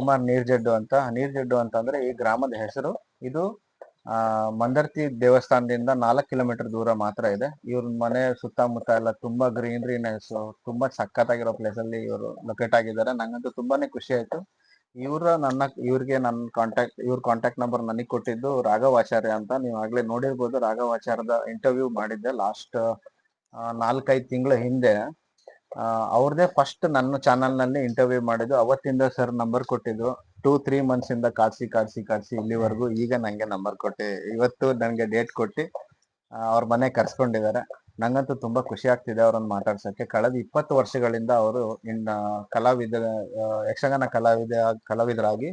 ಕುಮಾರ್ ನೀರ್ಜಡ್ಡು ಅಂತ. ನೀರ್ಜಡ್ಡು ಅಂತ ಅಂದ್ರೆ ಈ ಗ್ರಾಮದ ಹೆಸರು. ಇದು ಮಂದರ್ತಿ ದೇವಸ್ಥಾನದಿಂದ 4 ಕಿಲೋಮೀಟರ್ ದೂರ ಮಾತ್ರ ಇದೆ. ಇವ್ರ ಮನೆ ಸುತ್ತಮುತ್ತ ಎಲ್ಲ ತುಂಬಾ ಗ್ರೀನರಿನೆಸ್, ತುಂಬಾ ಸಖತ್ತಾಗಿರೋ ಪ್ಲೇಸ್ ಅಲ್ಲಿ ಇವರು ಲೊಕೇಟ್ ಆಗಿದ್ದಾರೆ. ನಂಗಂತೂ ತುಂಬಾನೇ ಖುಷಿ ಆಯ್ತು. ಇವ್ರಿಗೆ ಇವ್ರ ಕಾಂಟ್ಯಾಕ್ಟ್ ನಂಬರ್ ನನಗೆ ಕೊಟ್ಟಿದ್ದು ರಾಘವಾಚಾರ್ಯ ಅಂತ. ನೀವು ಆಗ್ಲೇ ನೋಡಿರ್ಬೋದು, ರಾಘವಾಚಾರ್ಯದ ಇಂಟರ್ವ್ಯೂ ಮಾಡಿದ್ದೆ ಲಾಸ್ಟ್ 4-5 ತಿಂಗಳ ಹಿಂದೆ. ಅವ್ರದೇ ಫಸ್ಟ್ ನನ್ನ ಚಾನಲ್ ನಲ್ಲಿ ಇಂಟರ್ವ್ಯೂ ಮಾಡಿದ್ದು. ಅವತ್ತಿಂದ ಸರ್ ನಂಬರ್ ಕೊಟ್ಟಿದ್ರು. 2-3 ಮಂತ್ಸ್ ಇಂದ ಕಾಡ್ಸಿ ಇಲ್ಲಿವರೆಗೂ ಈಗ ನಂಗೆ ನಂಬರ್ ಕೊಟ್ಟಿ, ಇವತ್ತು ನನ್ಗೆ ಡೇಟ್ ಕೊಟ್ಟಿ ಅವ್ರ ಮನೆ ಕರ್ಸ್ಕೊಂಡಿದ್ದಾರೆ. ನಂಗಂತೂ ತುಂಬಾ ಖುಷಿ ಆಗ್ತಿದೆ ಅವ್ರನ್ನ ಮಾತಾಡ್ಸಕ್ಕೆ. ಕಳೆದ 20 ವರ್ಷಗಳಿಂದ ಅವರು ಯಕ್ಷಗಾನ ಕಲಾವಿದರಾಗಿ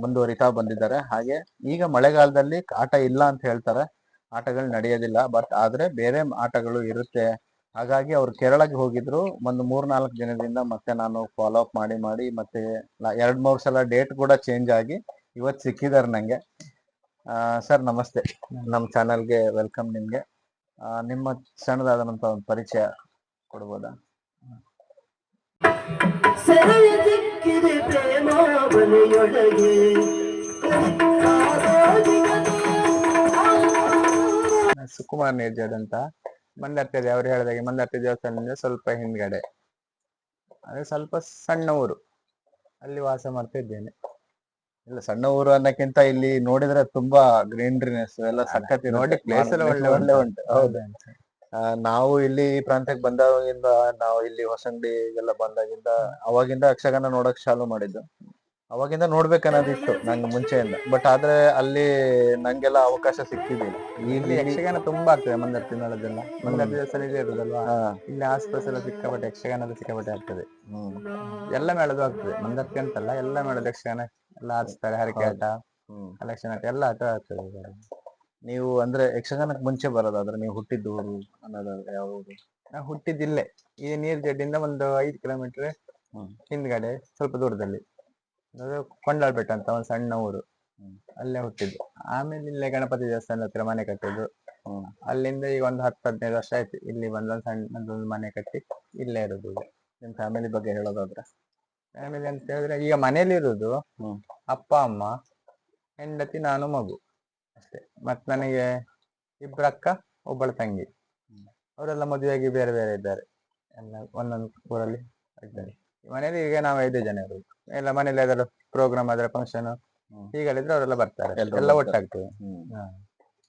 ಮುಂದುವರಿತಾ ಬಂದಿದ್ದಾರೆ. ಹಾಗೆ ಈಗ ಮಳೆಗಾಲದಲ್ಲಿ ಆಟ ಇಲ್ಲ ಅಂತ ಹೇಳ್ತಾರೆ, ಆಟಗಳು ನಡೆಯೋದಿಲ್ಲ, ಬಟ್ ಆದ್ರೆ ಬೇರೆ ಆಟಗಳು ಇರುತ್ತೆ. ಹಾಗಾಗಿ ಅವ್ರು ಕೇರಳಕ್ಕೆ ಹೋಗಿದ್ರು. ಒಂದು 3-4 ದಿನದಿಂದ ಮತ್ತೆ ನಾನು ಫಾಲೋ ಅಪ್ ಮಾಡಿ ಮತ್ತೆ 2-3 ಸಲ ಡೇಟ್ ಕೂಡ ಚೇಂಜ್ ಆಗಿ ಇವತ್ತು ಸಿಕ್ಕಿದ್ದಾರೆ ನಂಗೆ. ಸರ್ ನಮಸ್ತೆ, ನಮ್ಮ ಚಾನಲ್ಗೆ ವೆಲ್ಕಮ್. ನಿಮ್ಗೆ ನಿಮ್ಮ ಸಣ್ಣದಾದಂತ ಒಂದು ಪರಿಚಯ ಕೊಡ್ಬೋದಾ? ಸುಕುಮಾರ್ ನೀರ್ಜಡ್ ಅಂತ, ಮಂದರ್ತಿ ಅವ್ರು ಹೇಳಿದಾಗೆ ಮಂದರ್ತಿ ದೇವಸ್ಥಾನದಿಂದ ಸ್ವಲ್ಪ ಹಿಂದ್ಗಡೆ, ಅದೇ ಸ್ವಲ್ಪ ಸಣ್ಣ ಊರು, ಅಲ್ಲಿ ವಾಸ ಮಾಡ್ತಾ ಇದ್ದೇನೆ. ಇಲ್ಲ, ಸಣ್ಣ ಊರು ಅನ್ನಕ್ಕಿಂತ ಇಲ್ಲಿ ನೋಡಿದ್ರೆ ತುಂಬಾ ಗ್ರೀನರಿನೆಸ್ ಎಲ್ಲ ಸಖತ್ ನೋಡಿ, ಪ್ಲೇಸ್ ಎಲ್ಲ ಒಳ್ಳೆ ಉಂಟು. ಹೌದು, ನಾವು ಇಲ್ಲಿ ಈ ಪ್ರಾಂತ್ಯಕ್ಕೆ ಬಂದಾಗಿಂದ, ನಾವು ಇಲ್ಲಿ ಹೊಸಂಗಡಿಗೆಲ್ಲ ಬಂದಾಗಿಂದ ಅವಾಗಿಂದ ಯಕ್ಷಗಾನ ನೋಡಕ್ ಚಾಲು ಮಾಡಿದ್ದು. ಅವಾಗಿಂದ ನೋಡ್ಬೇಕನ್ನೋದಿತ್ತು ನಂಗೆ ಮುಂಚೆಯಿಂದ, ಬಟ್ ಆದ್ರೆ ಅಲ್ಲಿ ನಂಗೆಲ್ಲ ಅವಕಾಶ ಸಿಕ್ತಿದ್ದಿಲ್ಲ. ಇಲ್ಲಿ ಯಕ್ಷಗಾನ ತುಂಬಾ ಆಗ್ತದೆ ಮಂದರ್ತಿ ಮೇಳದೆಲ್ಲ. ಮಂದರ್ತಿ ದೇವಸ್ಥಾನ ಇದೆ ಇರುದಲ್ವಾ, ಇಲ್ಲಿ ಆಸ್ಪಾಸ್ ಎಲ್ಲ ಸಿಕ್ಕಾಪಟ್ಟೆ ಯಕ್ಷಗಾನದ ಸಿಕ್ಕಾಪಟ್ಟೆ ಆಗ್ತದೆ. ಎಲ್ಲ ಮೇಳದು ಆಗ್ತದೆ, ಮಂದರ್ತಿ ಅಂತಲ್ಲ, ಎಲ್ಲ ಮೇಳದ ಯಕ್ಷಗಾನ ಎಲ್ಲ ಆಡಿಸ್ತಾರೆ. ಹರಕೆ ಆಟ, ಕಲೆಕ್ಷನ್ ಆಟ ಎಲ್ಲ ಆಟ ಆಗ್ತದೆ. ನೀವು ಅಂದ್ರೆ ಯಕ್ಷಗಾನಕ್ಕೆ ಮುಂಚೆ ಬರೋದಾದ್ರೆ ನೀವು ಹುಟ್ಟಿದ್ದು ಊರು ಅನ್ನೋದಾದ್ರೆ ಯಾವ ಊರು? ನಾವು ಹುಟ್ಟಿದ್ದಿಲ್ಲೇ, ಈ ನೀರ್ಜಡ್ಡಿಂದ ಒಂದು 5 ಕಿಲೋಮೀಟರ್ ಹಿಂದ್ಗಡೆ ಸ್ವಲ್ಪ ದೂರದಲ್ಲಿ ಕೊಂಡಾಳ್ ಬೆಟ್ಟ ಅಂತ ಒಂದು ಸಣ್ಣ ಊರು, ಅಲ್ಲೇ ಹುಟ್ಟಿದ್ದು. ಆಮೇಲೆ ಇಲ್ಲೇ ಗಣಪತಿ ದೇವಸ್ಥಾನದ ಹತ್ರ ಮನೆ ಕಟ್ಟಿದ್ದು. ಅಲ್ಲಿಂದ ಈಗ ಒಂದು 10-15 ವರ್ಷ ಆಯ್ತು ಇಲ್ಲಿ ಬಂದೊಂದು ಸಣ್ಣದೊಂದು ಮನೆ ಕಟ್ಟಿ ಇಲ್ಲೇ ಇರೋದು. ನಿಮ್ ಫ್ಯಾಮಿಲಿ ಬಗ್ಗೆ ಹೇಳೋದಾದ್ರೆ? ಫ್ಯಾಮಿಲಿ ಅಂತ ಹೇಳಿದ್ರೆ ಈಗ ಮನೇಲಿ ಇರುದು ಅಪ್ಪ, ಅಮ್ಮ, ಹೆಂಡತಿ, ನಾನು, ಮಗು ಅಷ್ಟೇ. ಮತ್ ನನಗೆ 2 ಅಕ್ಕ, ಒಬ್ಬಳು ತಂಗಿ. ಅವರೆಲ್ಲ ಮದುವೆಯಾಗಿ ಬೇರೆ ಬೇರೆ ಇದ್ದಾರೆ, ಎಲ್ಲ ಒಂದೊಂದು ಊರಲ್ಲಿ ಇದ್ದಾರೆ. ಮನೇಲಿ ಈಗ ನಾವು 5 ಜನ ಇರೋದು. ಎಲ್ಲ ಮನೇಲಿ ಯಾವ್ದಾದ್ರು ಪ್ರೋಗ್ರಾಮ್ ಆದ್ರೆ, ಫಂಕ್ಷನ್ ಹೀಗಳಿದ್ರೆ ಅವರೆಲ್ಲ ಬರ್ತಾರೆ, ಎಲ್ಲ ಒಟ್ಟಾಗ್ತದೆ.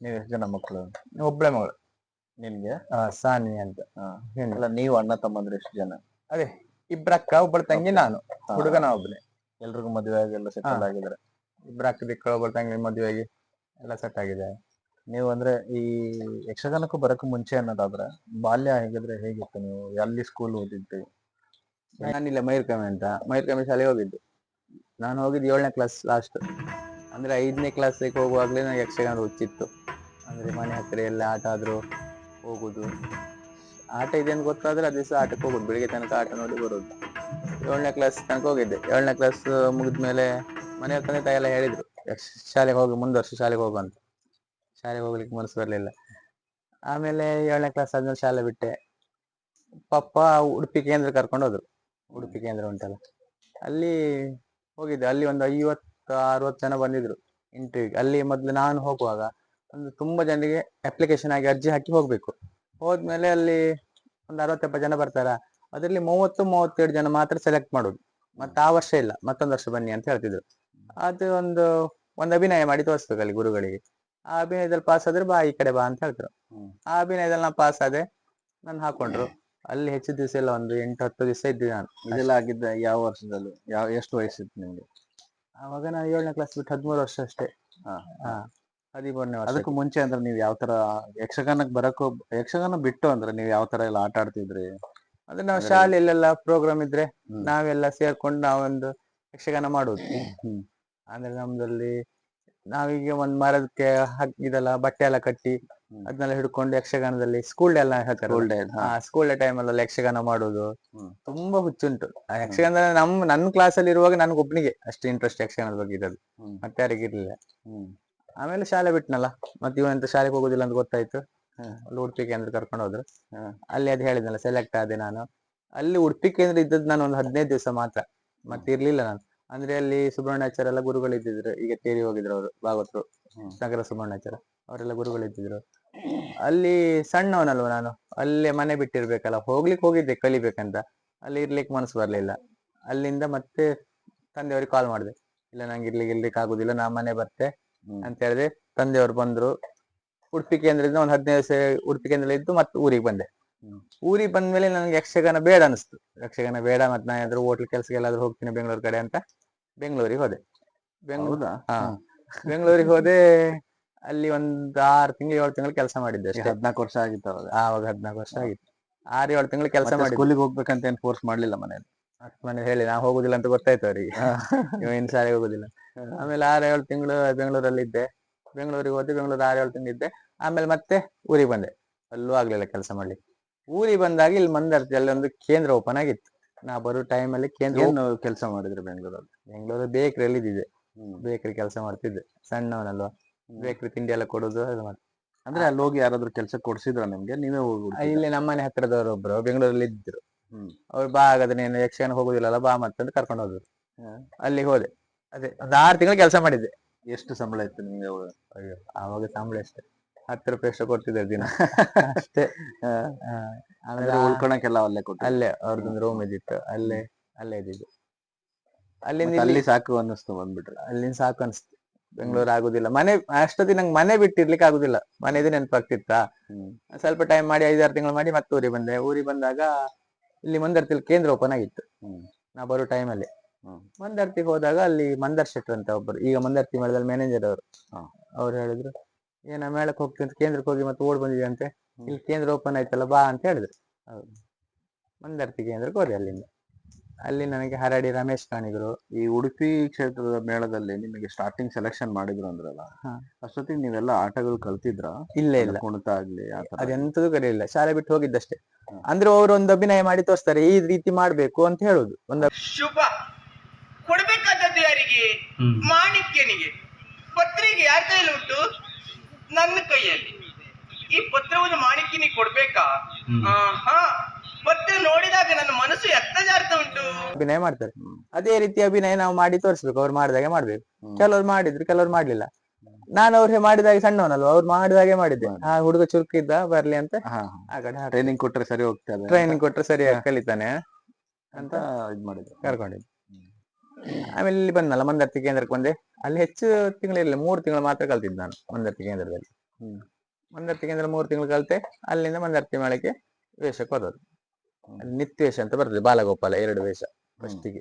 ನೀವ್ ಎಷ್ಟು ಜನ ಮಕ್ಕಳು? ಒಬ್ಳೆ ಮಗಳು. ನಿನ್ಗೆ? ಸಾನಿ ಅಂತ. ಇಲ್ಲ, ನೀವು ಅಣ್ಣ ತಮ್ಮಂದ್ರೆ ಎಷ್ಟು ಜನ? ಅದೇ 2 ಅಕ್ಕ, ಒಬ್ಬಳು ತಂಗಿ, ನಾನು, ಹುಡುಗನ ಒಬ್ಳೆ. ಎಲ್ರಿಗೂ ಮದುವೆ ಆಗಿ ಎಲ್ಲ ಸೆಟಲ್ ಆಗಿದ್ದಾರೆ? 2 ಅಕ್ಕ ದಿಕ್ಕ, ಒಬ್ಬಳು ತಂಗಿ ಮದುವೆ ಆಗಿ ಎಲ್ಲ ಸೆಟ್ ಆಗಿದೆ. ನೀವು ಅಂದ್ರೆ ಈ ಯಕ್ಷಗಾನಕ್ಕೂ ಬರಕ್ಕೂ ಮುಂಚೆ ಅನ್ನೋದಾದ್ರೆ ಬಾಲ್ಯ ಹೇಗಿದ್ರೆ ಹೇಗಿತ್ತು? ನೀವು ಅಲ್ಲಿ ಸ್ಕೂಲ್ ಓದಿದ್ರಿ? ನಾನಿಲ್ಲ ಮೈರ್ಕಮೆ ಅಂತ, ಮೈರ್ಕಮೆ ಶಾಲೆಗೆ ಹೋಗಿದ್ದು. ನಾನು ಹೋಗಿದ್ದು 7ನೇ ಕ್ಲಾಸ್ ಲಾಸ್ಟ್. ಅಂದ್ರೆ 5ನೇ ಕ್ಲಾಸಿಗೆ ಹೋಗುವಾಗ್ಲೇ ನನಗೆ ಯಕ್ಷಗಾನ ಹುಚ್ಚಿತ್ತು. ಅಂದ್ರೆ ಮನೆ ಹತ್ತಿರ ಎಲ್ಲ ಆಟ ಆದ್ರೂ ಹೋಗುದು, ಆಟ ಇದೆ ಅಂತ ಗೊತ್ತಾದ್ರೆ ಆ ದಿವಸ ಆಟಕ್ಕೆ ಹೋಗುದು, ಬೆಳಿಗ್ಗೆ ತನಕ ಆಟ ನೋಡಿ ಬರೋದು. 7ನೇ ಕ್ಲಾಸ್ ತನಕ ಹೋಗಿದ್ದೆ. 7ನೇ ಕ್ಲಾಸ್ ಮುಗಿದ್ಮೇಲೆ ಮನೆ ತಂದೆ ತಾಯಿ ಎಲ್ಲ ಹೇಳಿದ್ರು ಶಾಲೆಗೆ ಹೋಗಿ, ಮುಂದುವರ್ಷ ಶಾಲೆಗೆ ಹೋಗು ಅಂತ. ಶಾಲೆಗೆ ಹೋಗ್ಲಿಕ್ಕೆ ಮನಸ್ಸು ಬರ್ಲಿಲ್ಲ. ಆಮೇಲೆ 7ನೇ ಕ್ಲಾಸ್ ಆದ್ಮೇಲೆ ಶಾಲೆ ಬಿಟ್ಟೆ. ಪಪ್ಪ ಉಡುಪಿ ಕೇಂದ್ರ ಕರ್ಕೊಂಡು ಹೋದ್ರು. ಉಡುಪಿ ಕೇಂದ್ರ ಉಂಟಲ್ಲ, ಅಲ್ಲಿ ಹೋಗಿದ್ದೆ. ಅಲ್ಲಿ ಒಂದು 50-60 ಜನ ಬಂದಿದ್ರು ಇಂಟರ್ವ್ಯೂಗೆ. ಅಲ್ಲಿ ಮೊದ್ಲು ನಾನು ಹೋಗುವಾಗ ಒಂದು ತುಂಬಾ ಜನರಿಗೆ ಅಪ್ಲಿಕೇಶನ್ ಆಗಿ ಅರ್ಜಿ ಹಾಕಿ ಹೋಗ್ಬೇಕು. ಹೋದ್ಮೇಲೆ ಅಲ್ಲಿ ಒಂದು 60-70 ಜನ ಬರ್ತಾರ, ಅದ್ರಲ್ಲಿ 30-32 ಜನ ಮಾತ್ರ ಸೆಲೆಕ್ಟ್ ಮಾಡೋದು. ಮತ್ತೆ ಆ ವರ್ಷ ಇಲ್ಲ, ಮತ್ತೊಂದು ವರ್ಷ ಬನ್ನಿ ಅಂತ ಹೇಳ್ತಿದ್ರು. ಅದು ಒಂದು ಅಭಿನಯ ಮಾಡಿ ತೋರಿಸ್ಬೇಕು ಅಲ್ಲಿ ಗುರುಗಳಿಗೆ. ಆ ಅಭಿನಯದಲ್ಲಿ ಪಾಸ್ ಆದ್ರೆ ಬಾ, ಈ ಕಡೆ ಬಾ ಅಂತ ಹೇಳ್ತಾರೆ. ಆ ಅಭಿನಯದಲ್ಲಿ ನಾ ಪಾಸ್ ಆದೆ, ನನ್ನ ಹಾಕೊಂಡ್ರು. ಅಲ್ಲಿ ಹೆಚ್ಚು ದಿವಸ ಇಲ್ಲ, ಒಂದು 8-10 ದಿವಸ ಇದ್ದೆ ನಾನು. ಇದೆಲ್ಲ ಆಗಿದ್ದ ಯಾವ ವರ್ಷದಲ್ಲಿ? ಎಷ್ಟು ವಯಸ್ಸಿತ್ತು ನಿಮ್ಗೆ ಅವಾಗ? ನಾನು 7ನೇ ಕ್ಲಾಸ್ ಬಿಟ್ಟು 13 ವರ್ಷ ಅಷ್ಟೇ. 13ನೇ ವರ್ಷ. ಅದಕ್ಕೂ ಮುಂಚೆ ಅಂದ್ರೆ ನೀವು ಯಾವ ತರ ಯಕ್ಷಗಾನ ಬಿಟ್ಟು ಅಂದ್ರೆ ನೀವು ಯಾವ ತರ ಎಲ್ಲ ಆಟ ಆಡ್ತಿದ್ರಿ? ಅಂದ್ರೆ ನಾವು ಶಾಲೆಯಲ್ಲೆಲ್ಲ ಪ್ರೋಗ್ರಾಮ್ ಇದ್ರೆ ನಾವೆಲ್ಲ ಸೇರ್ಕೊಂಡು ನಾವೊಂದು ಯಕ್ಷಗಾನ ಮಾಡುದು. ಅಂದ್ರೆ ನಮ್ದಲ್ಲಿ ನಾವೀಗ ಒಂದ್ ಮರಕ್ಕೆ ಇದೆಲ್ಲ ಬಟ್ಟೆ ಎಲ್ಲ ಕಟ್ಟಿ ಅದನ್ನೆಲ್ಲ ಹಿಡ್ಕೊಂಡು ಯಕ್ಷಗಾನದಲ್ಲಿ ಸ್ಕೂಲ್ ಡೇ ಎಲ್ಲ ಹೇಳ್ತಾರೆ. ಸ್ಕೂಲ್ ಡೇ ಟೈಮ್ ಅಲ್ಲೆಲ್ಲ ಯಕ್ಷಗಾನ ಮಾಡುದು ತುಂಬಾ ಹುಚ್ಚುಂಟು. ಯಕ್ಷಗಾನ ನನ್ನ ಕ್ಲಾಸ್ ಅಲ್ಲಿ ಇರುವಾಗ ನನ್ಗೊಬ್ನಿಗೆ ಅಷ್ಟು ಇಂಟ್ರೆಸ್ಟ್ ಯಕ್ಷಗಾನದ ಬಗ್ಗೆ ಇರೋದು, ಮತ್ತೆ ಯಾರಿಗೆ ಇರ್ಲಿಲ್ಲ. ಆಮೇಲೆ ಶಾಲೆ ಬಿಟ್ನಲ್ಲ, ಮತ್ತೆ ಇವನಂತ ಶಾಲೆಗೆ ಹೋಗುದಿಲ್ಲ ಅಂತ ಗೊತ್ತಾಯ್ತು. ಅಲ್ಲಿ ಉಡುಪಿ ಕೇಂದ್ರ ಕರ್ಕೊಂಡು ಹೋದ್ರು. ಅಲ್ಲಿ ಅದು ಹೇಳಿದ್ನಲ್ಲ, ಸೆಲೆಕ್ಟ್ ಆದೆ ನಾನು. ಅಲ್ಲಿ ಉಡುಪಿ ಕೇಂದ್ರ ಇದ್ದದ್ದು ನಾನು ಒಂದು 15 ದಿವಸ ಮಾತ್ರ, ಮತ್ತೆ ಇರ್ಲಿಲ್ಲ ನಾನು. ಅಂದ್ರೆ ಅಲ್ಲಿ ಸುಬ್ರಹ್ಮಣ್ಯಾಚಾರ್ಯ ಎಲ್ಲ ಗುರುಗಳು ಇದ್ದಿದ್ರು, ಈಗ ತೇರಿ ಹೋಗಿದ್ರು ಅವರು ಭಾಗವತರು, ನಗರ ಸುಬ್ರಹ್ಮಣ್ಯಾಚಾರ್ಯ ಅವರೆಲ್ಲ ಗುರುಗಳು ಇದ್ದಿದ್ರು. ಅಲ್ಲಿ ಸಣ್ಣವನಲ್ವ ನಾನು, ಅಲ್ಲೇ ಮನೆ ಬಿಟ್ಟಿರ್ಬೇಕಲ್ಲ, ಹೋಗ್ಲಿಕ್ಕೆ ಹೋಗಿದ್ದೆ ಕಲಿಬೇಕಂತ, ಅಲ್ಲಿ ಇರ್ಲಿಕ್ಕೆ ಮನಸ್ಸು ಬರ್ಲಿಲ್ಲ. ಅಲ್ಲಿಂದ ಮತ್ತೆ ತಂದೆಯವ್ರಿಗೆ ಕಾಲ್ ಮಾಡಿದೆ, ಇಲ್ಲ ನಂಗೆ ಇರ್ಲಿಕ್ಕೆ ಆಗುದಿಲ್ಲ, ನಾ ಮನೆ ಬರ್ತೆ ಅಂತ ಹೇಳಿದೆ. ತಂದೆಯವರು ಬಂದ್ರು. ಉಡುಪಿ ಕೇಂದ್ರದಿಂದ ಒಂದು 15 ದಿವಸ ಉಡುಪಿ ಕೇಂದ್ರದಲ್ಲಿ ಇದ್ದು ಮತ್ತೆ ಊರಿಗೆ ಬಂದೆ. ಊರಿಗೆ ಬಂದ್ಮೇಲೆ ನನಗೆ ಯಕ್ಷಗಾನ ಬೇಡ ಅನಿಸ್ತು. ಯಕ್ಷಗಾನ ಬೇಡ, ಮತ್ತೆ ನಾ ಏನಾದ್ರು ಹೋಟ್ಲ್ ಕೆಲ್ಸಕ್ಕೆ ಎಲ್ಲಾದ್ರೂ ಹೋಗ್ತೀನಿ ಬೆಂಗಳೂರು ಕಡೆ ಅಂತ ಬೆಂಗಳೂರಿಗೆ ಹೋದೆ. ಬೆಂಗಳೂರಿಗೆ ಹೋದೆ. ಅಲ್ಲಿ ಒಂದ್ 6 ತಿಂಗಳು 7 ತಿಂಗಳು ಕೆಲಸ ಮಾಡಿದ್ದೆ ಅಷ್ಟೇ. 14 ವರ್ಷ ಆಗಿತ್ತು ಅವಾಗ. ಆವಾಗ 14 ವರ್ಷ ಆಗಿತ್ತು. 6-7 ತಿಂಗಳು ಕೆಲಸ ಮಾಡಿ ಸ್ಕೂಲಿಗೆ ಹೋಗ್ಬೇಕಂತ ಏನ್ ಫೋರ್ಸ್ ಮಾಡ್ಲಿಲ್ಲ ಮನೇಲಿ? ಮನೇಲಿ ಹೇಳಿ ನಾ ಹೋಗುದಿಲ್ಲ ಅಂತ ಗೊತ್ತಾಯ್ತು ಅವರಿಗೆ, ಇನ್ನು ಶಾಲೆಗೆ ಹೋಗುದಿಲ್ಲ. ಆಮೇಲೆ 6-7 ತಿಂಗಳು ಬೆಂಗಳೂರಲ್ಲಿ ಇದ್ದೆ. ಬೆಂಗಳೂರಿಗೆ ಹೋದೆ, ಬೆಂಗಳೂರು 6-7 ತಿಂಗಳು ಇದ್ದೆ. ಆಮೇಲೆ ಮತ್ತೆ ಊರಿಗೆ ಬಂದೆ. ಅಲ್ಲೂ ಆಗ್ಲಿಲ್ಲ ಕೆಲಸ ಮಾಡ್ಲಿಕ್ಕೆ. ಊರಿಗೆ ಬಂದಾಗ ಇಲ್ಲಿ ಮಂದರ್ತಿಯಲ್ಲಿ ಒಂದು ಕೇಂದ್ರ ಓಪನ್ ಆಗಿತ್ತು. ನಾ ಬರೋ ಟೈಮಲ್ಲಿ ಕೇಂದ್ರ ಕೆಲಸ ಮಾಡಿದ್ರೆ ಬೆಂಗಳೂರಲ್ಲಿ? ಬೆಂಗಳೂರು ಬೇಕರಿಯಲ್ಲಿ ಇದ್ದಿದ್ದೆ. ಬೇಕರಿ ಕೆಲಸ ಮಾಡ್ತಿದ್ದೆ, ಸಣ್ಣವನಲ್ವಾ, ಬೇಕರಿ ತಿಂಡಿ ಎಲ್ಲ ಕೊಡೋದು ಅದು ಮಾಡ್ತಿದ್ದೆ. ಅಂದ್ರೆ ಅಲ್ಲಿ ಹೋಗಿ ಯಾರಾದ್ರೂ ಕೆಲಸ ಕೊಡ್ಸಿದ್ರ ನಿಮ್ಗೆ, ನೀವೇ ಹೋಗಿ? ಇಲ್ಲಿ ನಮ್ಮನೆ ಹತ್ತಿರದವರು ಒಬ್ರು ಬೆಂಗಳೂರಲ್ಲಿ ಇದ್ರು, ಅವ್ರು ಬಾ ಹಾಗಾದ್ರೆ ನೀನು ಯಕ್ಷಗಾನ ಹೋಗುದಿಲ್ಲಲ್ಲ ಬಾ ಮತ್ತೆ ಕರ್ಕೊಂಡು ಹೋದ್ರು. ಅಲ್ಲಿ ಹೋದೆ. ಅದೇ ಒಂದು 6 ತಿಂಗಳು ಕೆಲಸ ಮಾಡಿದ್ದೆ. ಎಷ್ಟು ಸಂಬಳ ಇತ್ತು ನಿಮ್ಗೆ ಅವಾಗ? ಅಯ್ಯೋ ಆವಾಗ ಸಂಬಳ ಅಷ್ಟೇ 10 ರೂಪಾಯಿ ಅಷ್ಟು ಕೊಡ್ತಿದ್ದಾರೆ ದಿನ ಅಷ್ಟೇ. ಆಮೇಲೆ ಉಳ್ಕೊಳಕ್ಕೆಲ್ಲ ಅಲ್ಲೇ ಕೊಟ್ಟು? ಅಲ್ಲೇ ಅವ್ರದ್ದೊಂದು ರೂಮ್ ಇದ್ದಿತ್ತು, ಅಲ್ಲೇ ಇದ್ದಿದ್ದು. ಅಲ್ಲಿಂದ ಅಲ್ಲಿ ಸಾಕು ಅನ್ನಿಸ್ತು ಬಂದ್ಬಿಟ್ರೆ? ಅಲ್ಲಿಂದ ಸಾಕು ಅನ್ಸ್ತು. ಬೆಂಗಳೂರು ಆಗುದಿಲ್ಲ, ಮನೆ ಅಷ್ಟೊತ್ತಿ ನಂಗೆ ಮನೆ ಬಿಟ್ಟಿರ್ಲಿಕ್ಕೆ ಆಗುದಿಲ್ಲ. ಮನೆದೇ ನೆನಪಾಗ್ತಿತ್ತಾ. ಸ್ವಲ್ಪ ಟೈಮ್ ಮಾಡಿ 5-6 ತಿಂಗಳು ಮಾಡಿ ಮತ್ತೆ ಊರಿಗೆ ಬಂದೆ. ಊರಿಗೆ ಬಂದಾಗ ಇಲ್ಲಿ ಮಂದರ್ತಿಯಲ್ಲಿ ಕೇಂದ್ರ ಓಪನ್ ಆಗಿತ್ತು. ನಾ ಬರೋ ಟೈಮಲ್ಲಿ ಮಂದರ್ತಿಗೆ ಹೋದಾಗ ಅಲ್ಲಿ ಮಂದರ್ ಶೆಟ್ರ್ ಅಂತ ಒಬ್ಬರು, ಈಗ ಮಂದರ್ತಿ ಮೇಳದಲ್ಲಿ ಮ್ಯಾನೇಜರ್ ಅವರು, ಅವ್ರು ಹೇಳಿದ್ರು, ಏನ ಮೇಳಕ್ಕೆ ಹೋಗ್ತೀನಿ ಅಂತ ಕೇಂದ್ರಕ್ಕೆ ಹೋಗಿ ಮತ್ತೆ ಓಡ್ ಬಂದಿದೆ ಅಂತೆ, ಇಲ್ಲಿ ಕೇಂದ್ರ ಓಪನ್ ಆಯ್ತಲ್ಲ ಬಾ ಅಂತ ಹೇಳಿದ್ರು. ಮಂದರ್ತಿ ಕೇಂದ್ರಕ್ಕೆ ಹೋದೆ. ಅಲ್ಲಿ ನನಗೆ ಹರಡಿ ರಮೇಶ್ ಕಾಣಿದ್ರು. ಈ ಉಡುಪಿ ಕ್ಷೇತ್ರದ ಮೇಳದಲ್ಲಿ ನಿಮಗೆ ಸ್ಟಾರ್ಟಿಂಗ್ ಸೆಲೆಕ್ಷನ್ ಮಾಡಿದ್ರು ಅಂದ್ರಲ್ಲ, ಅಷ್ಟೊತ್ತಿಗೆ ನೀವೆಲ್ಲ ಆಟಗಳು ಕಲ್ತಿದ್ರ? ಇಲ್ಲ, ಕುಣಿತ ಆಗ್ಲಿ ಅದೆಂತದೂ ಕಲಿಯಿಲ್ಲ, ಶಾಲೆ ಬಿಟ್ಟು ಹೋಗಿದ್ದಷ್ಟೇ. ಅಂದ್ರೆ ಅವರು ಒಂದು ಅಭಿನಯ ಮಾಡಿ ತೋರಿಸ್ತಾರೆ, ಈ ರೀತಿ ಮಾಡ್ಬೇಕು ಅಂತ ಹೇಳುದು. ಒಂದು ಶುಭ ಕೊಡ್ಬೇಕಾದದ್ದು ಯಾರಿಗೆ? ಮಾಣಿಕ್ಯನಿಗೆ. ಪತ್ರಿಕೆ ಯಾರ ಕೈಯಲ್ಲಿ ಉಂಟು? ನನ್ನ ಕೈಯಲ್ಲಿ. ಈ ಪತ್ರವನ್ನು ಮಾಣಿಕ್ಯನಿಗೆ ಕೊಡ್ಬೇಕಾ? ಪತ್ರ ನೋಡಿದಾಗ ನನ್ನ ಮನಸ್ಸು ಎತ್ತಜಾರ್ತ ಉಂಟು. ಅಭಿನಯ ಮಾಡ್ತಾರೆ, ಅದೇ ರೀತಿ ಅಭಿನಯ ನಾವು ಮಾಡಿ ತೋರಿಸ್ಬೇಕು. ಅವ್ರು ಮಾಡಿದಾಗೆ ಮಾಡ್ಬೇಕು. ಕೆಲವ್ರು ಮಾಡಿದ್ರು, ಕೆಲವ್ರು ಮಾಡ್ಲಿಲ್ಲ. ನಾನು ಅವ್ರಿಗೆ ಮಾಡಿದಾಗೆ ಸಣ್ಣವನಲ್ವ, ಅವ್ರು ಮಾಡಿದಾಗೆ ಮಾಡಿದ್ದೆ. ಹುಡುಗ ಚುರುಕಿದ್ದ, ಬರ್ಲಿ ಅಂತ ಆ ಕಡೆ ಟ್ರೈನಿಂಗ್ ಕೊಟ್ರೆ ಸರಿ ಹೋಗ್ತದೆ, ಟ್ರೈನಿಂಗ್ ಕೊಟ್ರೆ ಸರಿಯಾಗಿ ಕಲಿತಾನೆ ಅಂತ ಇದ್ ಮಾಡಿದ್ರು, ಕರ್ಕೊಂಡಿದ್ದೆ. ಆಮೇಲೆ ಇಲ್ಲಿ ಬಂದಲ್ಲ ಮಂದರ್ತಿ ಕೇಂದ್ರಕ್ಕೆ ಬಂದೆ. ಅಲ್ಲಿ ಹೆಚ್ಚು ತಿಂಗಳಿರಲಿಲ್ಲ, 3 ತಿಂಗಳು ಮಾತ್ರ ಕಲ್ತಿದ್ದು ನಾನು ಮಂದರ್ತಿ ಕೇಂದ್ರದಲ್ಲಿ. ಮಂದರ್ತಿ ಕೇಂದ್ರ 3 ತಿಂಗಳು ಕಲಿತೆ. ಅಲ್ಲಿಂದ ಮಂದರ್ತಿ ಮೇಳಕ್ಕೆ ವೇಷಕ್ಕೆ ಹೋದದ್ದು. ಅಲ್ಲಿ ನಿತ್ಯ ವೇಷ ಅಂತ ಬರ್ತದೆ, ಬಾಲಗೋಪಾಲ 2 ವೇಷ ಫಸ್ಟಿಗೆ